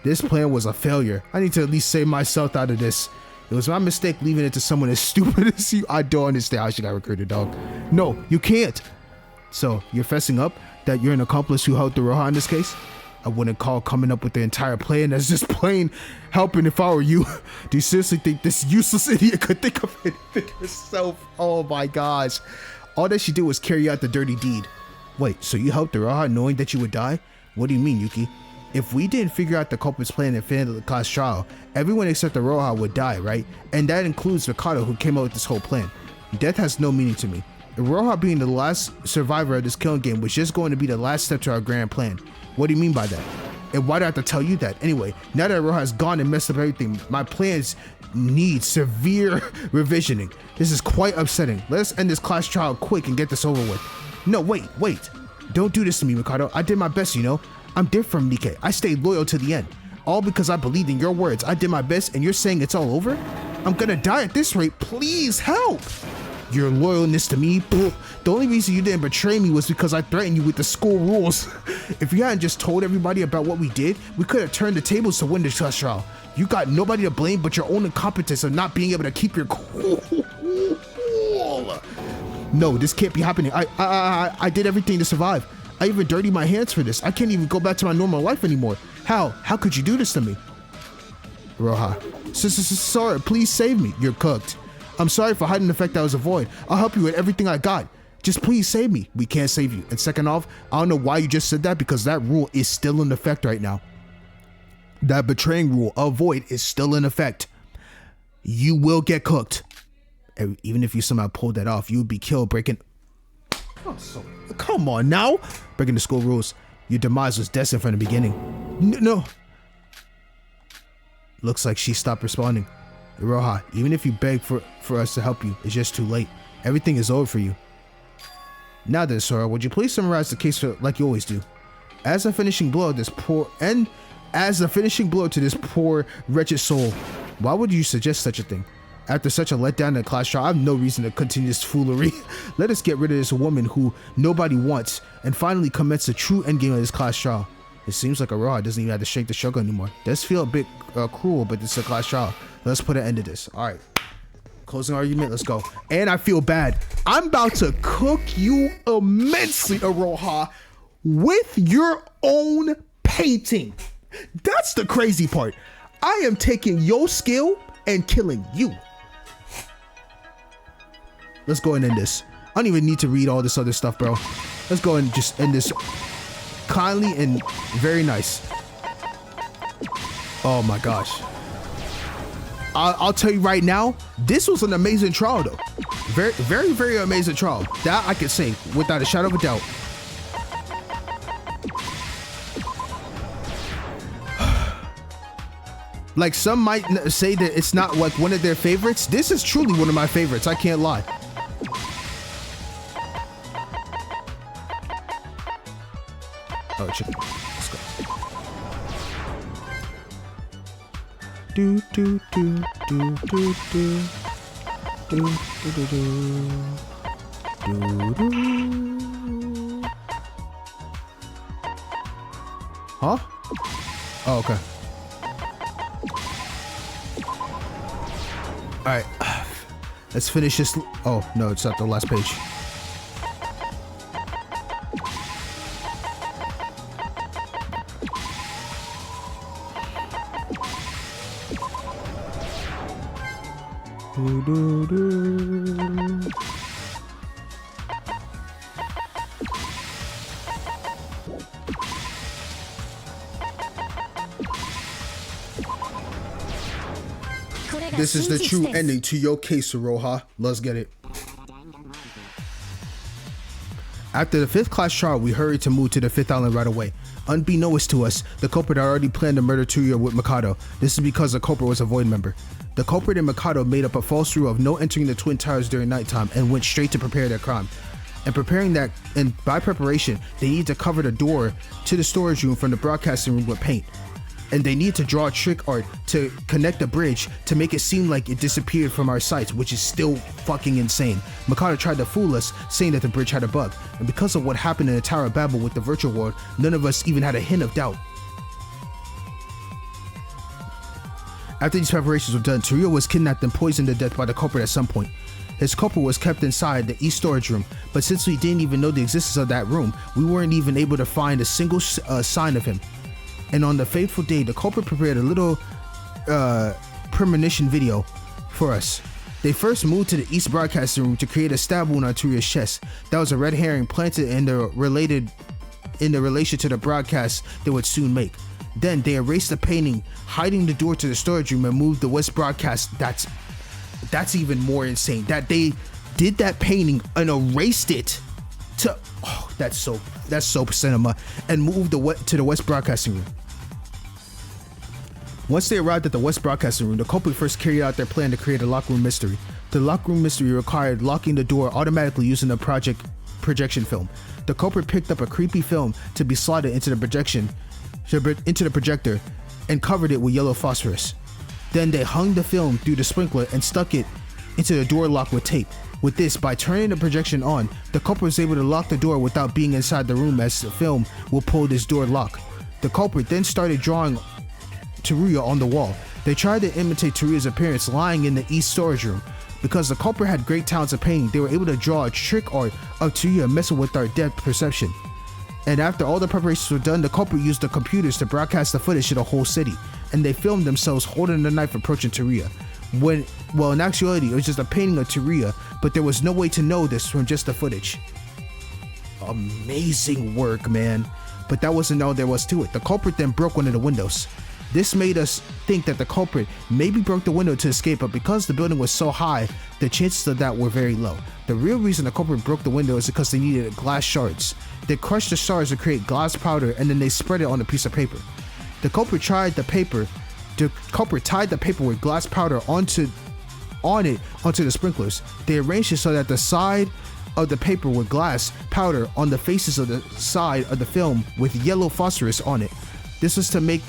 Speaker 1: This plan was a failure. I need to at least save myself out of this. It was my mistake leaving it to someone as stupid as you. I don't understand how she got recruited, dog. No, you can't. So, you're fessing up that you're an accomplice who helped Aroha in this case? I wouldn't call coming up with the entire plan as just plain helping if I were you. Do you seriously think this useless idiot could think of anything herself? Oh my gosh. All that she did was carry out the dirty deed. Wait, so you helped Aroha knowing that you would die? What do you mean, Yuki? If we didn't figure out the culprit's plan and fail the class trial, everyone except Aroha would die, right? And that includes Mikado, who came up with this whole plan. Death has no meaning to me. Aroha being the last survivor of this killing game was just going to be the last step to our grand plan. What do you mean by that? And why do I have to tell you that? Anyway, now that Aroha has gone and messed up everything, my plans need severe revisioning. This is quite upsetting. Let us end this class trial quick and get this over with. No, wait. Don't do this to me, Mikado. I did my best, you know. I'm different from Nikke. I stayed loyal to the end. All because I believed in your words. I did my best and you're saying it's all over? I'm gonna die at this rate. Please help. Your loyalness to me? The only reason you didn't betray me was because I threatened you with the school rules. If you hadn't just told everybody about what we did, we could have turned the tables to win this class trial. You got nobody to blame but your own incompetence of not being able to keep your cool. No, this can't be happening. I did everything to survive. I even dirtied my hands for this. I can't even go back to my normal life anymore. How? How could you do this to me? Aroha. Sorry, please save me. You're cooked. I'm sorry for hiding the fact that I was a void. I'll help you with everything I got. Just please save me. We can't save you. And second off, I don't know why you just said that because that rule is still in effect right now. That betraying rule of void is still in effect. You will get cooked. Even if you somehow pulled that off, you would be killed breaking... Oh, so... Come on now! Breaking the school rules. Your demise was destined from the beginning. No! Looks like she stopped responding. Iroha, even if you beg for us to help you, it's just too late. Everything is over for you. Now then, Sora, would you please summarize the case like you always do? As a finishing blow to this poor wretched soul, why would you suggest such a thing? After such a letdown in the class trial, I have no reason to continue this foolery. Let us get rid of this woman who nobody wants and finally commence the true endgame of this class trial. It seems like Iroha doesn't even have to shake the struggle anymore. Does feel a bit cruel, but it's a class trial. Let's put an end to this. All right. Closing argument. Let's go. And I feel bad. I'm about to cook you immensely, Iroha, with your own painting. That's the crazy part. I am taking your skill and killing you. Let's go and end this. I don't even need to read all this other stuff, bro. Let's go and just end this kindly and very nice. Oh my gosh. I'll tell you right now, this was an amazing trial though. Very, very, very amazing trial. That I can say without a shadow of a doubt. Like some might say that it's not like one of their favorites. This is truly one of my favorites. I can't lie. Oh, chicken. Let's go. Do do do do do do do do do do. Huh? Oh, okay. All right, let's finish this. Oh no, it's not the last page. This is the true ending to your case, Iroha. Let's get it. After the 5th class trial, we hurried to move to the 5th island right away. Unbeknownst to us, the culprit had already planned to murder Tsuruya with Mikado. This is because the culprit was a void member. The culprit and Mikado made up a false rule of no entering the Twin Towers during nighttime and went straight to prepare their crime. And by preparation, they need to cover the door to the storage room from the broadcasting room with paint. And they need to draw trick art to connect the bridge to make it seem like it disappeared from our sights, which is still fucking insane. Mikado tried to fool us, saying that the bridge had a bug. And because of what happened in the Tower of Babel with the virtual world, none of us even had a hint of doubt. After these preparations were done, Tsuruya was kidnapped and poisoned to death by the culprit at some point. His culprit was kept inside the East storage room, but since we didn't even know the existence of that room, we weren't even able to find a single sign of him. And on the fateful day, the culprit prepared a little premonition video for us. They first moved to the East broadcasting room to create a stab wound on Tsuruya's chest. That was a red herring planted in the relation to the broadcast they would soon make. Then they erased the painting, hiding the door to the storage room, and moved the West broadcast. That's even more insane. That they did that painting and erased it to that's so cinema, and moved to the West broadcasting room. Once they arrived at the West broadcasting room, the culprit first carried out their plan to create a locker room mystery. The locker room mystery required locking the door automatically using a projection film. The culprit picked up a creepy film to be slotted into the projector and covered it with yellow phosphorus. Then they hung the film through the sprinkler and stuck it into the door lock with tape. With this, by turning the projection on, the culprit was able to lock the door without being inside the room, as the film will pull this door lock. The culprit then started drawing Tsuruya on the wall. They tried to imitate Tsuruya's appearance lying in the East storage room. Because the culprit had great talents of painting, they were able to draw a trick art of Tsuruya messing with our depth perception. And after all the preparations were done, the culprit used the computers to broadcast the footage to the whole city, and they filmed themselves holding the knife approaching Tsuruya. In actuality, it was just a painting of Tsuruya, but there was no way to know this from just the footage. Amazing work, man. But that wasn't all there was to it. The culprit then broke one of the windows. This made us think that the culprit maybe broke the window to escape, but because the building was so high, the chances of that were very low. The real reason the culprit broke the window is because they needed glass shards. They crushed the shards to create glass powder, and then they spread it on a piece of paper. The culprit tied the paper with glass powder onto the sprinklers. They arranged it so that the side of the paper with glass powder on the faces of the side of the film with yellow phosphorus on it. This was to make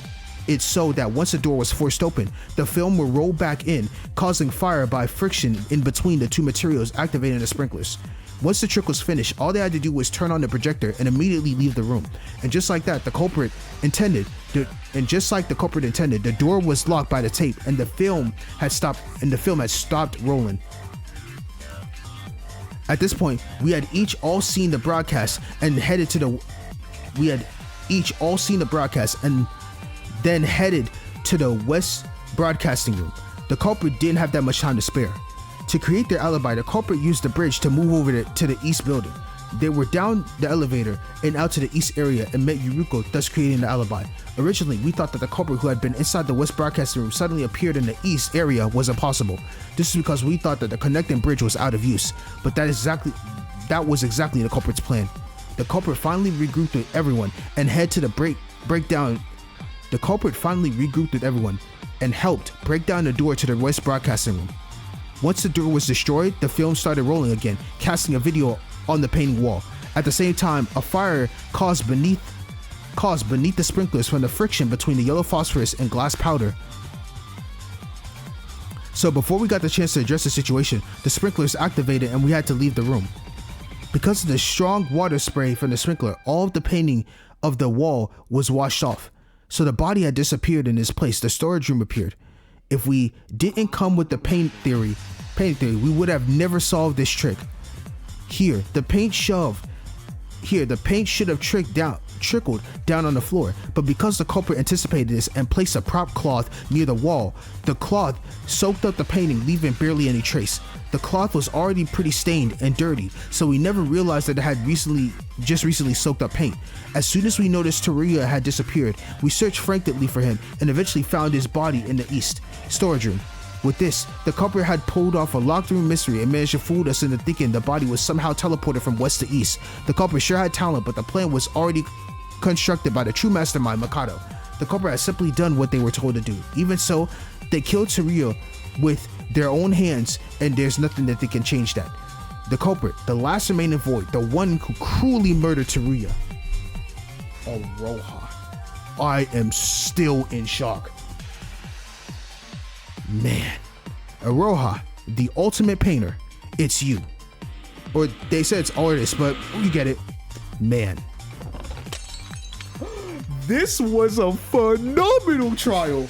Speaker 1: it so that once the door was forced open, the film would roll back in, causing fire by friction in between the two materials, activating the sprinklers. Once the trick was finished, all they had to do was turn on the projector and immediately leave the room. And just like that, the culprit intended, the door was locked by the tape, and the film had stopped rolling. At this point, we had each all seen the broadcast and then headed to the West Broadcasting Room. The culprit didn't have that much time to spare. To create their alibi, the culprit used the bridge to move over to the East building. They were down the elevator and out to the East area and met Yuriko, thus creating the alibi. Originally, we thought that the culprit who had been inside the West Broadcasting Room suddenly appeared in the East area was impossible. This is because we thought that the connecting bridge was out of use, but that was exactly the culprit's plan. The culprit finally regrouped with everyone and helped break down the door to the West Broadcasting Room. Once the door was destroyed, the film started rolling again, casting a video on the painting wall. At the same time, a fire caused beneath the sprinklers from the friction between the yellow phosphorus and glass powder. So before we got the chance to address the situation, the sprinklers activated and we had to leave the room. Because of the strong water spray from the sprinkler, all of the painting of the wall was washed off. So the body had disappeared in its place. The storage room appeared. If we didn't come with the paint theory, we would have never solved this trick. Here, the paint should have trickled down on the floor, but because the culprit anticipated this and placed a prop cloth near the wall, the cloth soaked up the painting, leaving barely any trace. The cloth was already pretty stained and dirty, so we never realized that it had just recently soaked up paint. As soon as we noticed Teruya had disappeared, we searched frantically for him and eventually found his body in the East storage room. With this, the culprit had pulled off a locked room mystery and managed to fool us into thinking the body was somehow teleported from west to east. The culprit sure had talent, but the plan was already constructed by the true mastermind, Mikado. The culprit had simply done what they were told to do. Even so, they killed Teruya with their own hands, and there's nothing that they can change that. The culprit, the last remaining void, the one who cruelly murdered Teruya. Aroha. I am still in shock. Man, Aroha, the ultimate painter, it's you. Or they said it's artist, but you get it. Man. This was a phenomenal trial.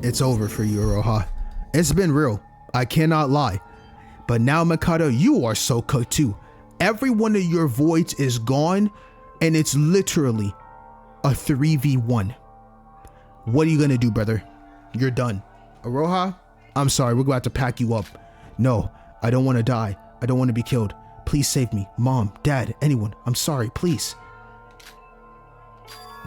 Speaker 1: It's over for you, Aroha. It's been real, I cannot lie. But now, Mikado, you are so cooked too. Every one of your voids is gone, and it's literally a 3v1. What are you gonna do, brother? You're done. Aroha, I'm sorry, we're gonna have to pack you up. No, I don't want to die. I don't want to be killed. Please save me. Mom, Dad, anyone. I'm sorry, please.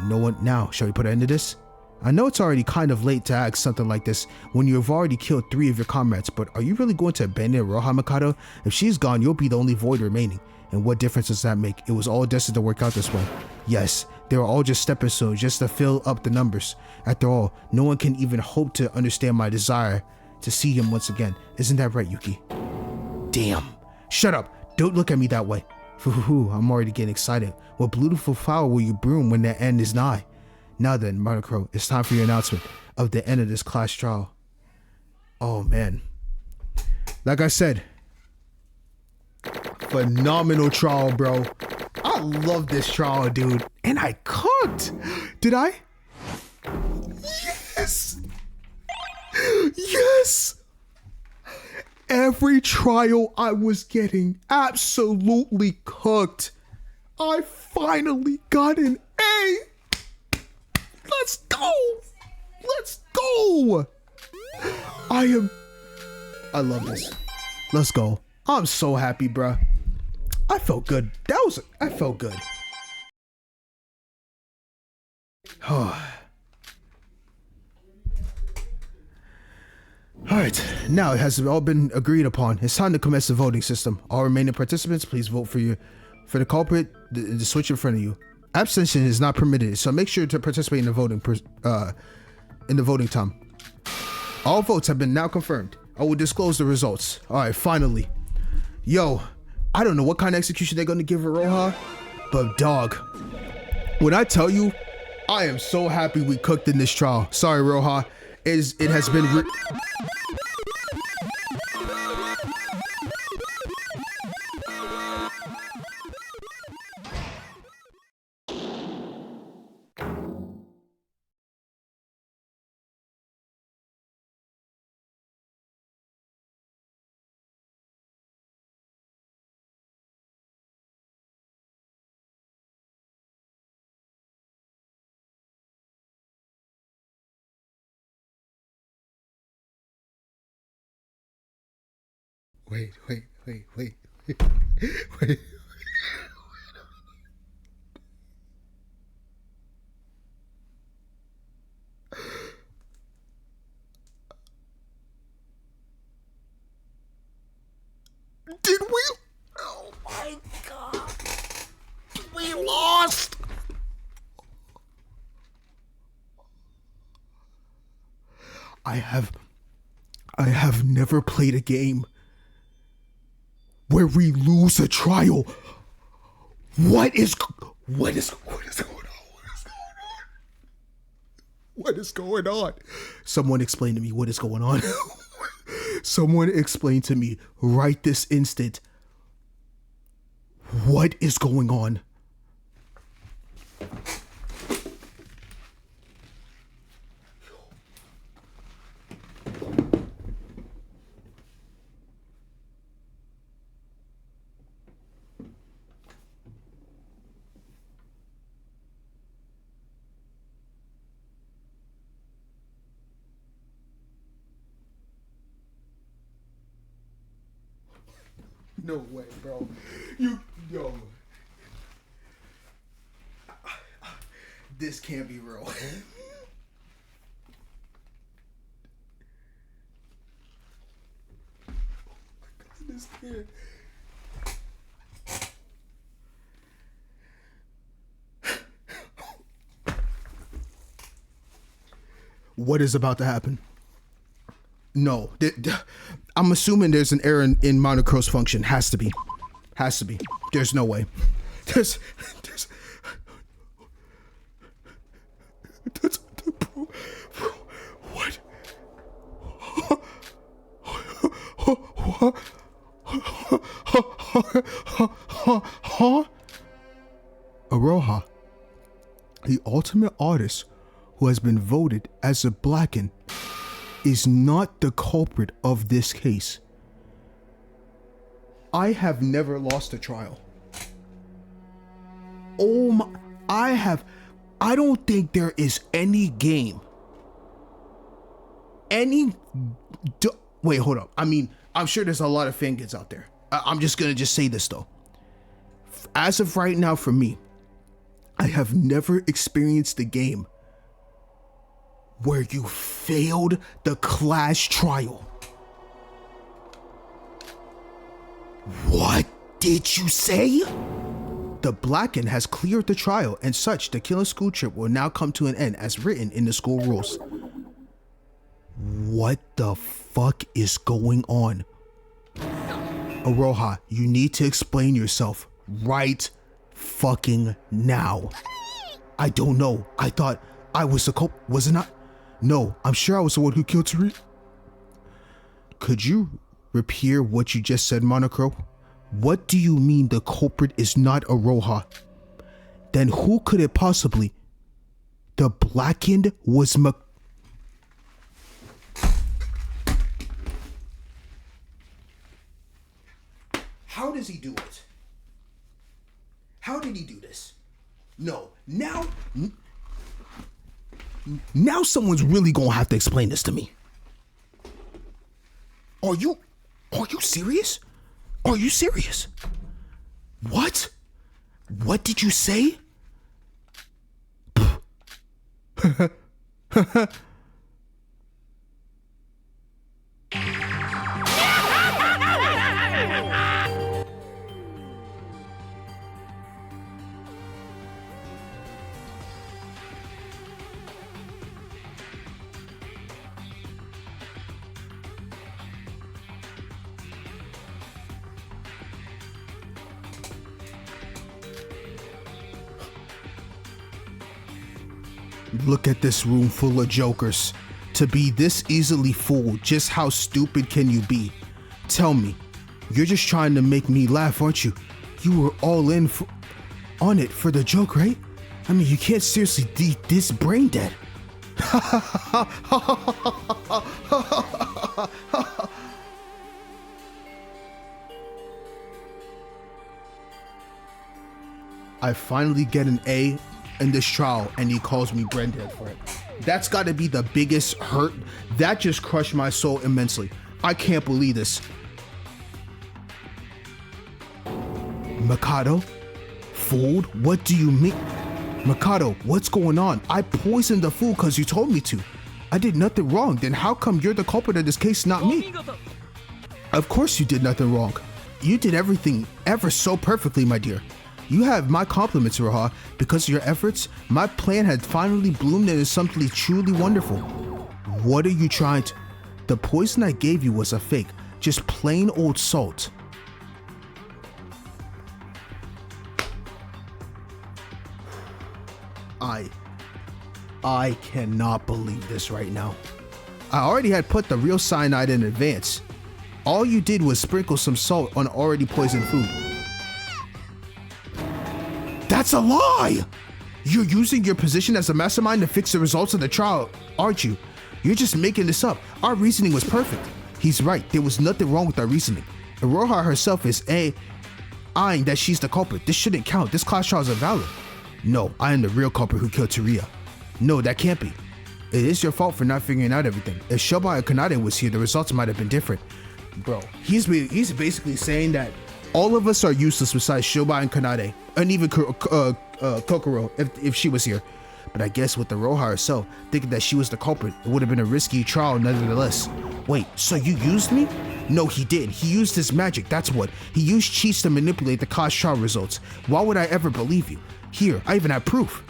Speaker 1: No one now. Shall we put an end to this? I know it's already kind of late to ask something like this when you've already killed 3 of your comrades, but are you really going to abandon Aroha, Mikado? If she's gone, you'll be the only void remaining. And what difference does that make? It was all destined to work out this way. Yes, they were all just stepping stones just to fill up the numbers. After all, no one can even hope to understand my desire to see him once again. Isn't that right, Yuki? Damn. Shut up. Don't look at me that way. I'm already getting excited. What beautiful flower will you bloom when the end is nigh? Now then, Monocro, it's time for your announcement of the end of this class trial. Oh man. Like I said, phenomenal trial, bro. I love this trial, dude. And I cooked. Did I? Yes. Yes. Every trial I was getting absolutely cooked. I finally got an A. Let's go. Let's go. I love this. Let's go. I'm so happy, bruh. I felt good. I felt good. Alright, now it has all been agreed upon. It's time to commence the voting system. All remaining participants, please vote for the culprit, the switch in front of you. Abstention is not permitted, so make sure to participate in the voting time. All votes have been now confirmed. I will disclose the results. Alright, finally. Yo, I don't know what kind of execution they're gonna give Aroha, but dog, when I tell you, I am so happy we cooked in this trial. Sorry, Roha. It has been Wait. Did we? Oh my God. We lost. I have never played a game where we lose a trial. What is going on? What is going on? Someone explain to me what is going on. Someone explain to me right this instant what is going on. No way, bro. Yo. This can't be real. This can't. What is about to happen? No, I'm assuming there's an error in Monocro's function. Has to be. There's no way. There's bro, what? Huh? Aroha, the ultimate artist who has been voted as a Blackened, is not the culprit of this case. I have never lost a trial. Oh my, I don't think there is any game. Wait, hold up. I mean, I'm sure there's a lot of fangans out there. I'm just gonna say this though. As of right now for me, I have never experienced a game where you failed the class trial. What did you say? The Blackened has cleared the trial, and such, the killing school trip will now come to an end as written in the school rules. What the fuck is going on? Aroha, you need to explain yourself right fucking now. I don't know. I thought I was the culprit, wasn't I? No, I'm sure I was the one who killed Tariq. Could you repeat what you just said, Monocro? What do you mean the culprit is not Aroha? Then who could it possibly? The Blackened was How does he do it? How did he do this? No, now someone's really gonna have to explain this to me. Are you serious? Are you serious? What did you say? Look at this room full of jokers. To be this easily fooled, just how stupid can you be? Tell me, you're just trying to make me laugh, aren't you? You were all in on it for the joke, right? I mean, you can't seriously be this brain dead. I finally get an A in this trial and he calls me brain dead for it. That's got to be the biggest hurt. That just crushed my soul immensely. I can't believe this. Mikado? Fooled? What do you mean? Mikado, what's going on? I poisoned the food because you told me to. I did nothing wrong. Then how come you're the culprit in this case, not me? Of course you did nothing wrong. You did everything ever so perfectly, my dear. You have my compliments, Roha. Because of your efforts, my plan had finally bloomed into something truly wonderful. What are you trying to... The poison I gave you was a fake. Just plain old salt. I cannot believe this right now. I already had put the real cyanide in advance. All you did was sprinkle some salt on already poisoned food. That's a lie! You're using your position as a mastermind to fix the results of the trial, aren't you? You're just making this up. Our reasoning was perfect. He's right. There was nothing wrong with our reasoning. And Roha herself is eyeing that she's the culprit. This shouldn't count. This class trial is invalid. No, I am the real culprit who killed Teruya. No, that can't be. It is your fault for not figuring out everything. If Shobai and Kanade was here, the results might have been different. Bro, he's basically saying that all of us are useless besides Shobai and Kanade, and even Kokoro if she was here. But I guess with the Roha herself, thinking that she was the culprit, it would have been a risky trial nevertheless. Wait, so you used me? No, he did. He used his magic, that's what. He used cheats to manipulate the class trial results. Why would I ever believe you? Here, I even have proof.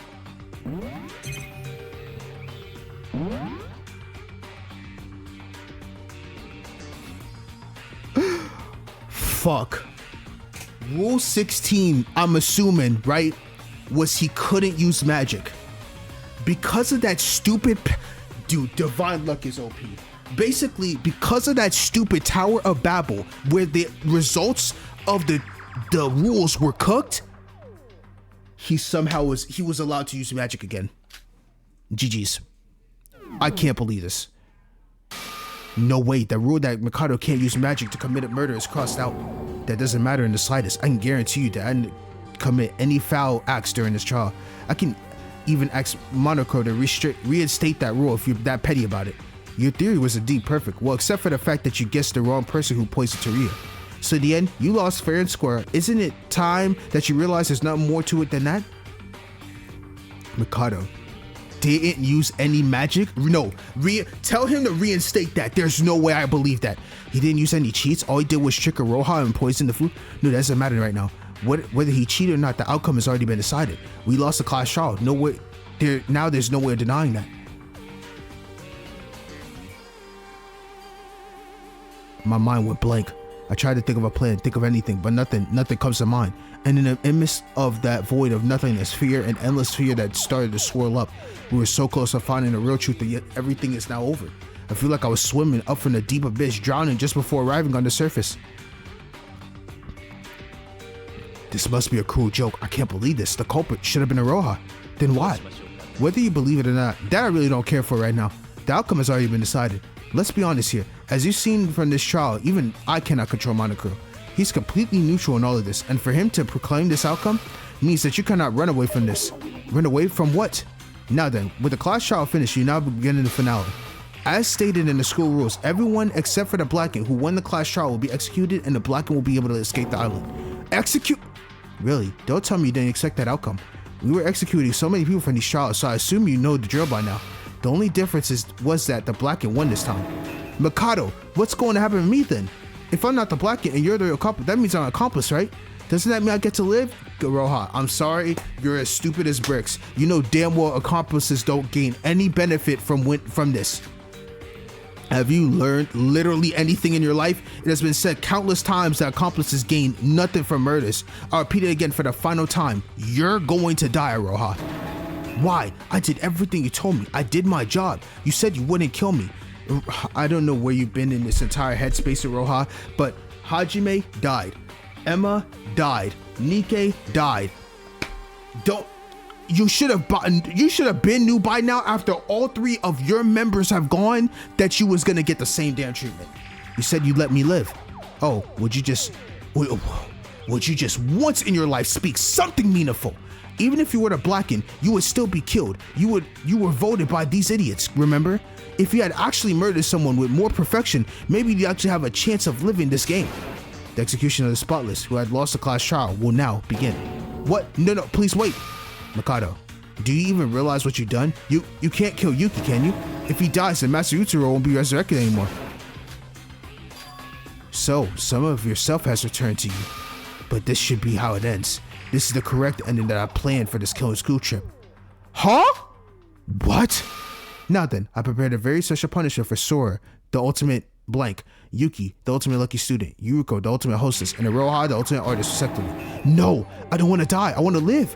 Speaker 1: Fuck. Rule 16, I'm assuming, right, was he couldn't use magic. Because of that stupid... Dude, Divine Luck is OP. Basically, because of that stupid Tower of Babel, where the results of the rules were cooked, he was allowed to use magic again. GG's. I can't believe this. No way, the rule that Mikado can't use magic to commit a murder is crossed out. That doesn't matter in the slightest. I can guarantee you that I didn't commit any foul acts during this trial. I can even ask Monocro to reinstate that rule if you're that petty about it. Your theory was indeed perfect, well, except for the fact that you guessed the wrong person who poisoned Teruya. So in the end, you lost fair and square. Isn't it time that you realize there's not more to it than that? Mikado didn't use any magic? No, tell him to reinstate that. There's no way I believe that. He didn't use any cheats. All he did was trick a Roha and poison the food. No, that doesn't matter right now. Whether he cheated or not, the outcome has already been decided. We lost the class trial. No way. Now there's no way of denying that. My mind went blank. I tried to think of a plan, think of anything, but nothing comes to mind. And in the midst of that void of nothingness, fear and endless fear that started to swirl up, we were so close to finding the real truth, and yet everything is now over. I feel like I was swimming up from the deep abyss, drowning just before arriving on the surface. This must be a cruel joke. I can't believe this. The culprit should have been Roha. Then why? Whether you believe it or not, that I really don't care for right now. The outcome has already been decided. Let's be honest here. As you've seen from this trial, even I cannot control Monocro. He's completely neutral in all of this, and for him to proclaim this outcome means that you cannot run away from this. Run away from what? Now then, with the class trial finished, you now begin the finale. As stated in the school rules, everyone except for the Blacken who won the class trial will be executed, and the Blacken will be able to escape the island. Execute? Really? Don't tell me you didn't expect that outcome. We were executing so many people from these trials, so I assume you know the drill by now. The only difference was that the Blacken won this time. Mikado, what's going to happen to me then? If I'm not the Blacken and you're the accomplice, that means I'm an accomplice, right? Doesn't that mean I get to live? Roha, I'm sorry, you're as stupid as bricks. You know damn well accomplices don't gain any benefit from this. Have you learned literally anything in your life? It has been said countless times that accomplices gain nothing from murders. I'll repeat it again for the final time. You're going to die, Roha. Why? I did everything you told me. I did my job. You said you wouldn't kill me. I don't know where you've been in this entire headspace of Roha, but Hajime died. Emma died. Nike died. You should have been knew by now, after all 3 of your members have gone, that you was gonna get the same damn treatment. You said you'd let me live. Oh, would you just once in your life speak something meaningful? Even if you were to Blacken, you would still be killed. You were voted by these idiots, remember? If you had actually murdered someone with more perfection, maybe you'd actually have a chance of living this game. The execution of the spotless who had lost the class trial will now begin. What? No, please wait. Mikado, do you even realize what you've done? You can't kill Yuki, can you? If he dies, then Master Utaro won't be resurrected anymore. So, some of yourself has returned to you, but this should be how it ends. This is the correct ending that I planned for this killing school trip. Huh? What? Now then, I prepared a very special punishment for Sora, the ultimate blank, Yuki, the ultimate lucky student, Yuko, the ultimate hostess, and Aroha, the ultimate artist, respectively. No, I don't want to die. I want to live.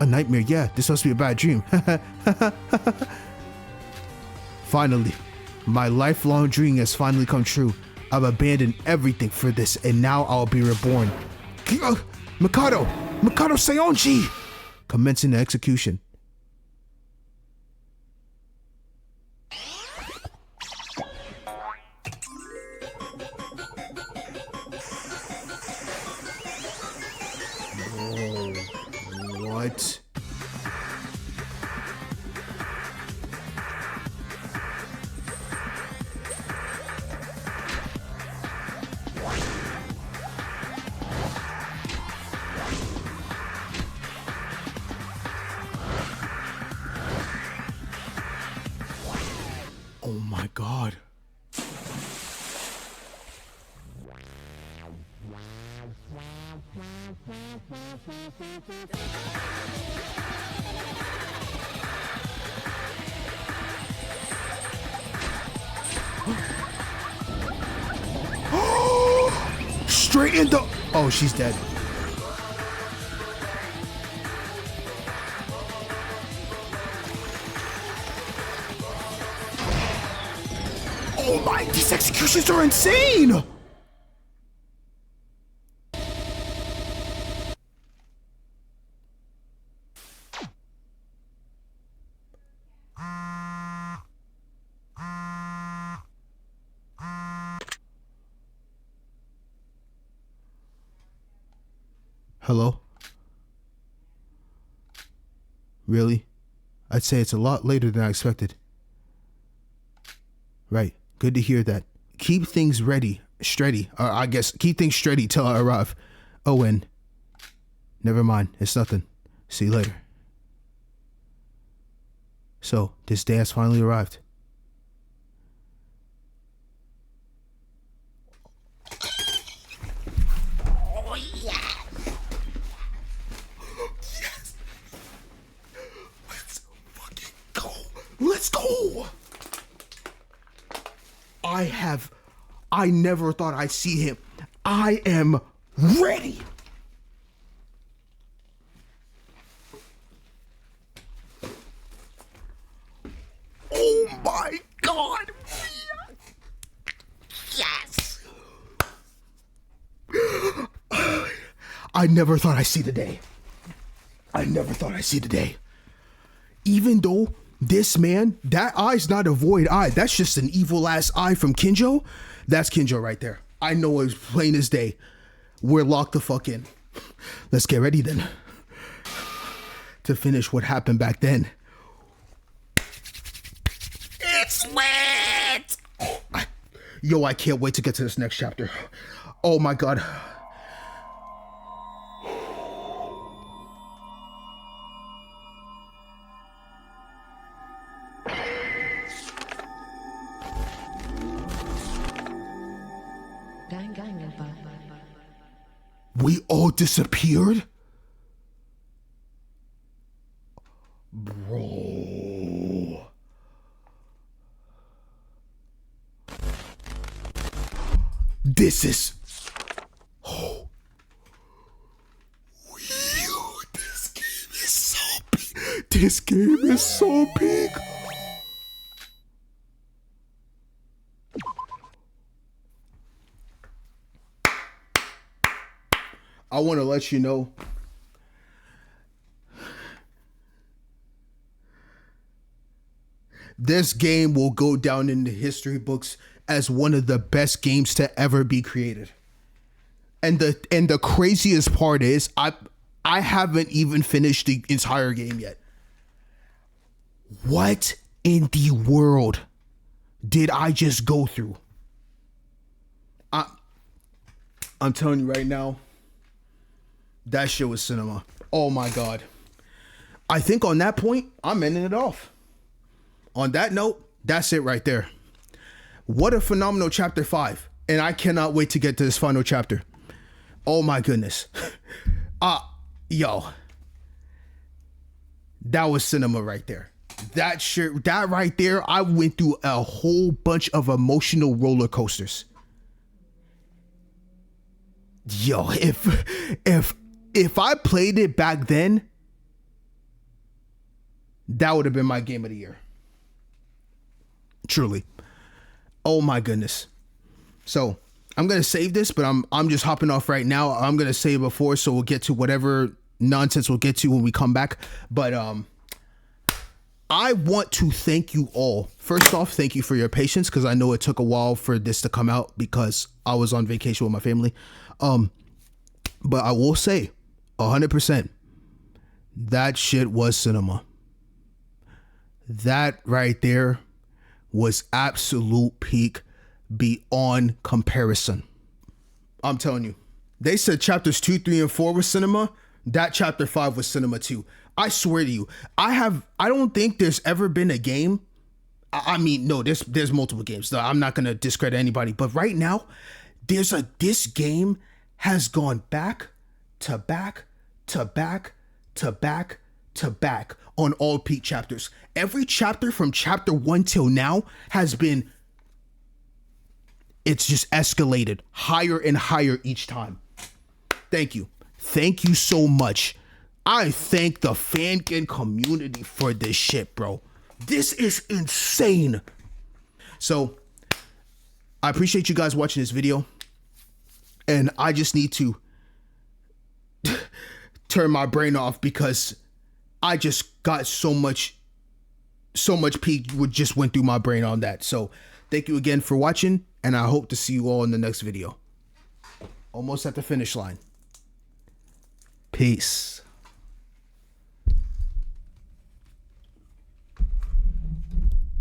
Speaker 1: A nightmare, yeah. This must be a bad dream. Finally, my lifelong dream has finally come true. I've abandoned everything for this, and now I'll be reborn. Mikado Seonji! Commencing the execution. What? Oh my God. Straight in the... Oh, she's dead. Oh my, these executions are insane! Hello? Really? I'd say it's a lot later than I expected. Right. Good to hear that. Keep things ready. Steady. Or I guess keep things steady till I arrive. Oh, and never mind. It's nothing. See you later. So, this day has finally arrived.
Speaker 2: Oh, yeah. Yes. Let's fucking go. Let's go.
Speaker 1: I never thought I'd see him. I am ready.
Speaker 2: Oh my God. Yes.
Speaker 1: I never thought I'd see the day. I never thought I'd see the day. Even though this man, that eye's not a void eye. That's just an evil ass eye from Kinjo. That's Kinjo right there. I know it was plain as day. We're locked the fuck in. Let's get ready then to finish what happened back then.
Speaker 2: It's lit.
Speaker 1: Yo, I can't wait to get to this next chapter. Oh my God. We all disappeared? Bro. This is... Oh. This game is so big. This game is so big. I want to let you know this game will go down in the history books as one of the best games to ever be created. And the craziest part is I haven't even finished the entire game yet. What in the world did I just go through? I'm telling you right now, that shit was cinema. Oh my God. I think on that point, I'm ending it off. On that note, that's it right there. What a phenomenal chapter 5. And I cannot wait to get to this final chapter. Oh my goodness. Yo. That was cinema right there. That right there, I went through a whole bunch of emotional roller coasters. Yo, if I played it back then, that would have been my game of the year. Truly. Oh my goodness. So I'm gonna save this, but I'm just hopping off right now. I'm gonna save before, so we'll get to whatever nonsense we'll get to when we come back. But I want to thank you all. First off, thank you for your patience, because I know it took a while for this to come out because I was on vacation with my family. But I will say 100%, that shit was cinema. That right there was absolute peak beyond comparison. I'm telling you, they said chapters 2, 3, and 4 was cinema. That chapter 5 was cinema too. I swear to you, I don't think there's ever been a game. I mean, no, there's multiple games. So I'm not going to discredit anybody, but right now this game has gone back to back to back to back to back on all peak chapters. Every chapter from chapter 1 till now has been, it's just escalated higher and higher each time. Thank you. Thank you so much. I thank the fangan community for this shit, bro. This is insane. So I appreciate you guys watching this video. And I just need to turn my brain off because I just got so much peak just went through my brain on that. So thank you again for watching, and I hope to see you all in the next video. Almost at the finish line. Peace.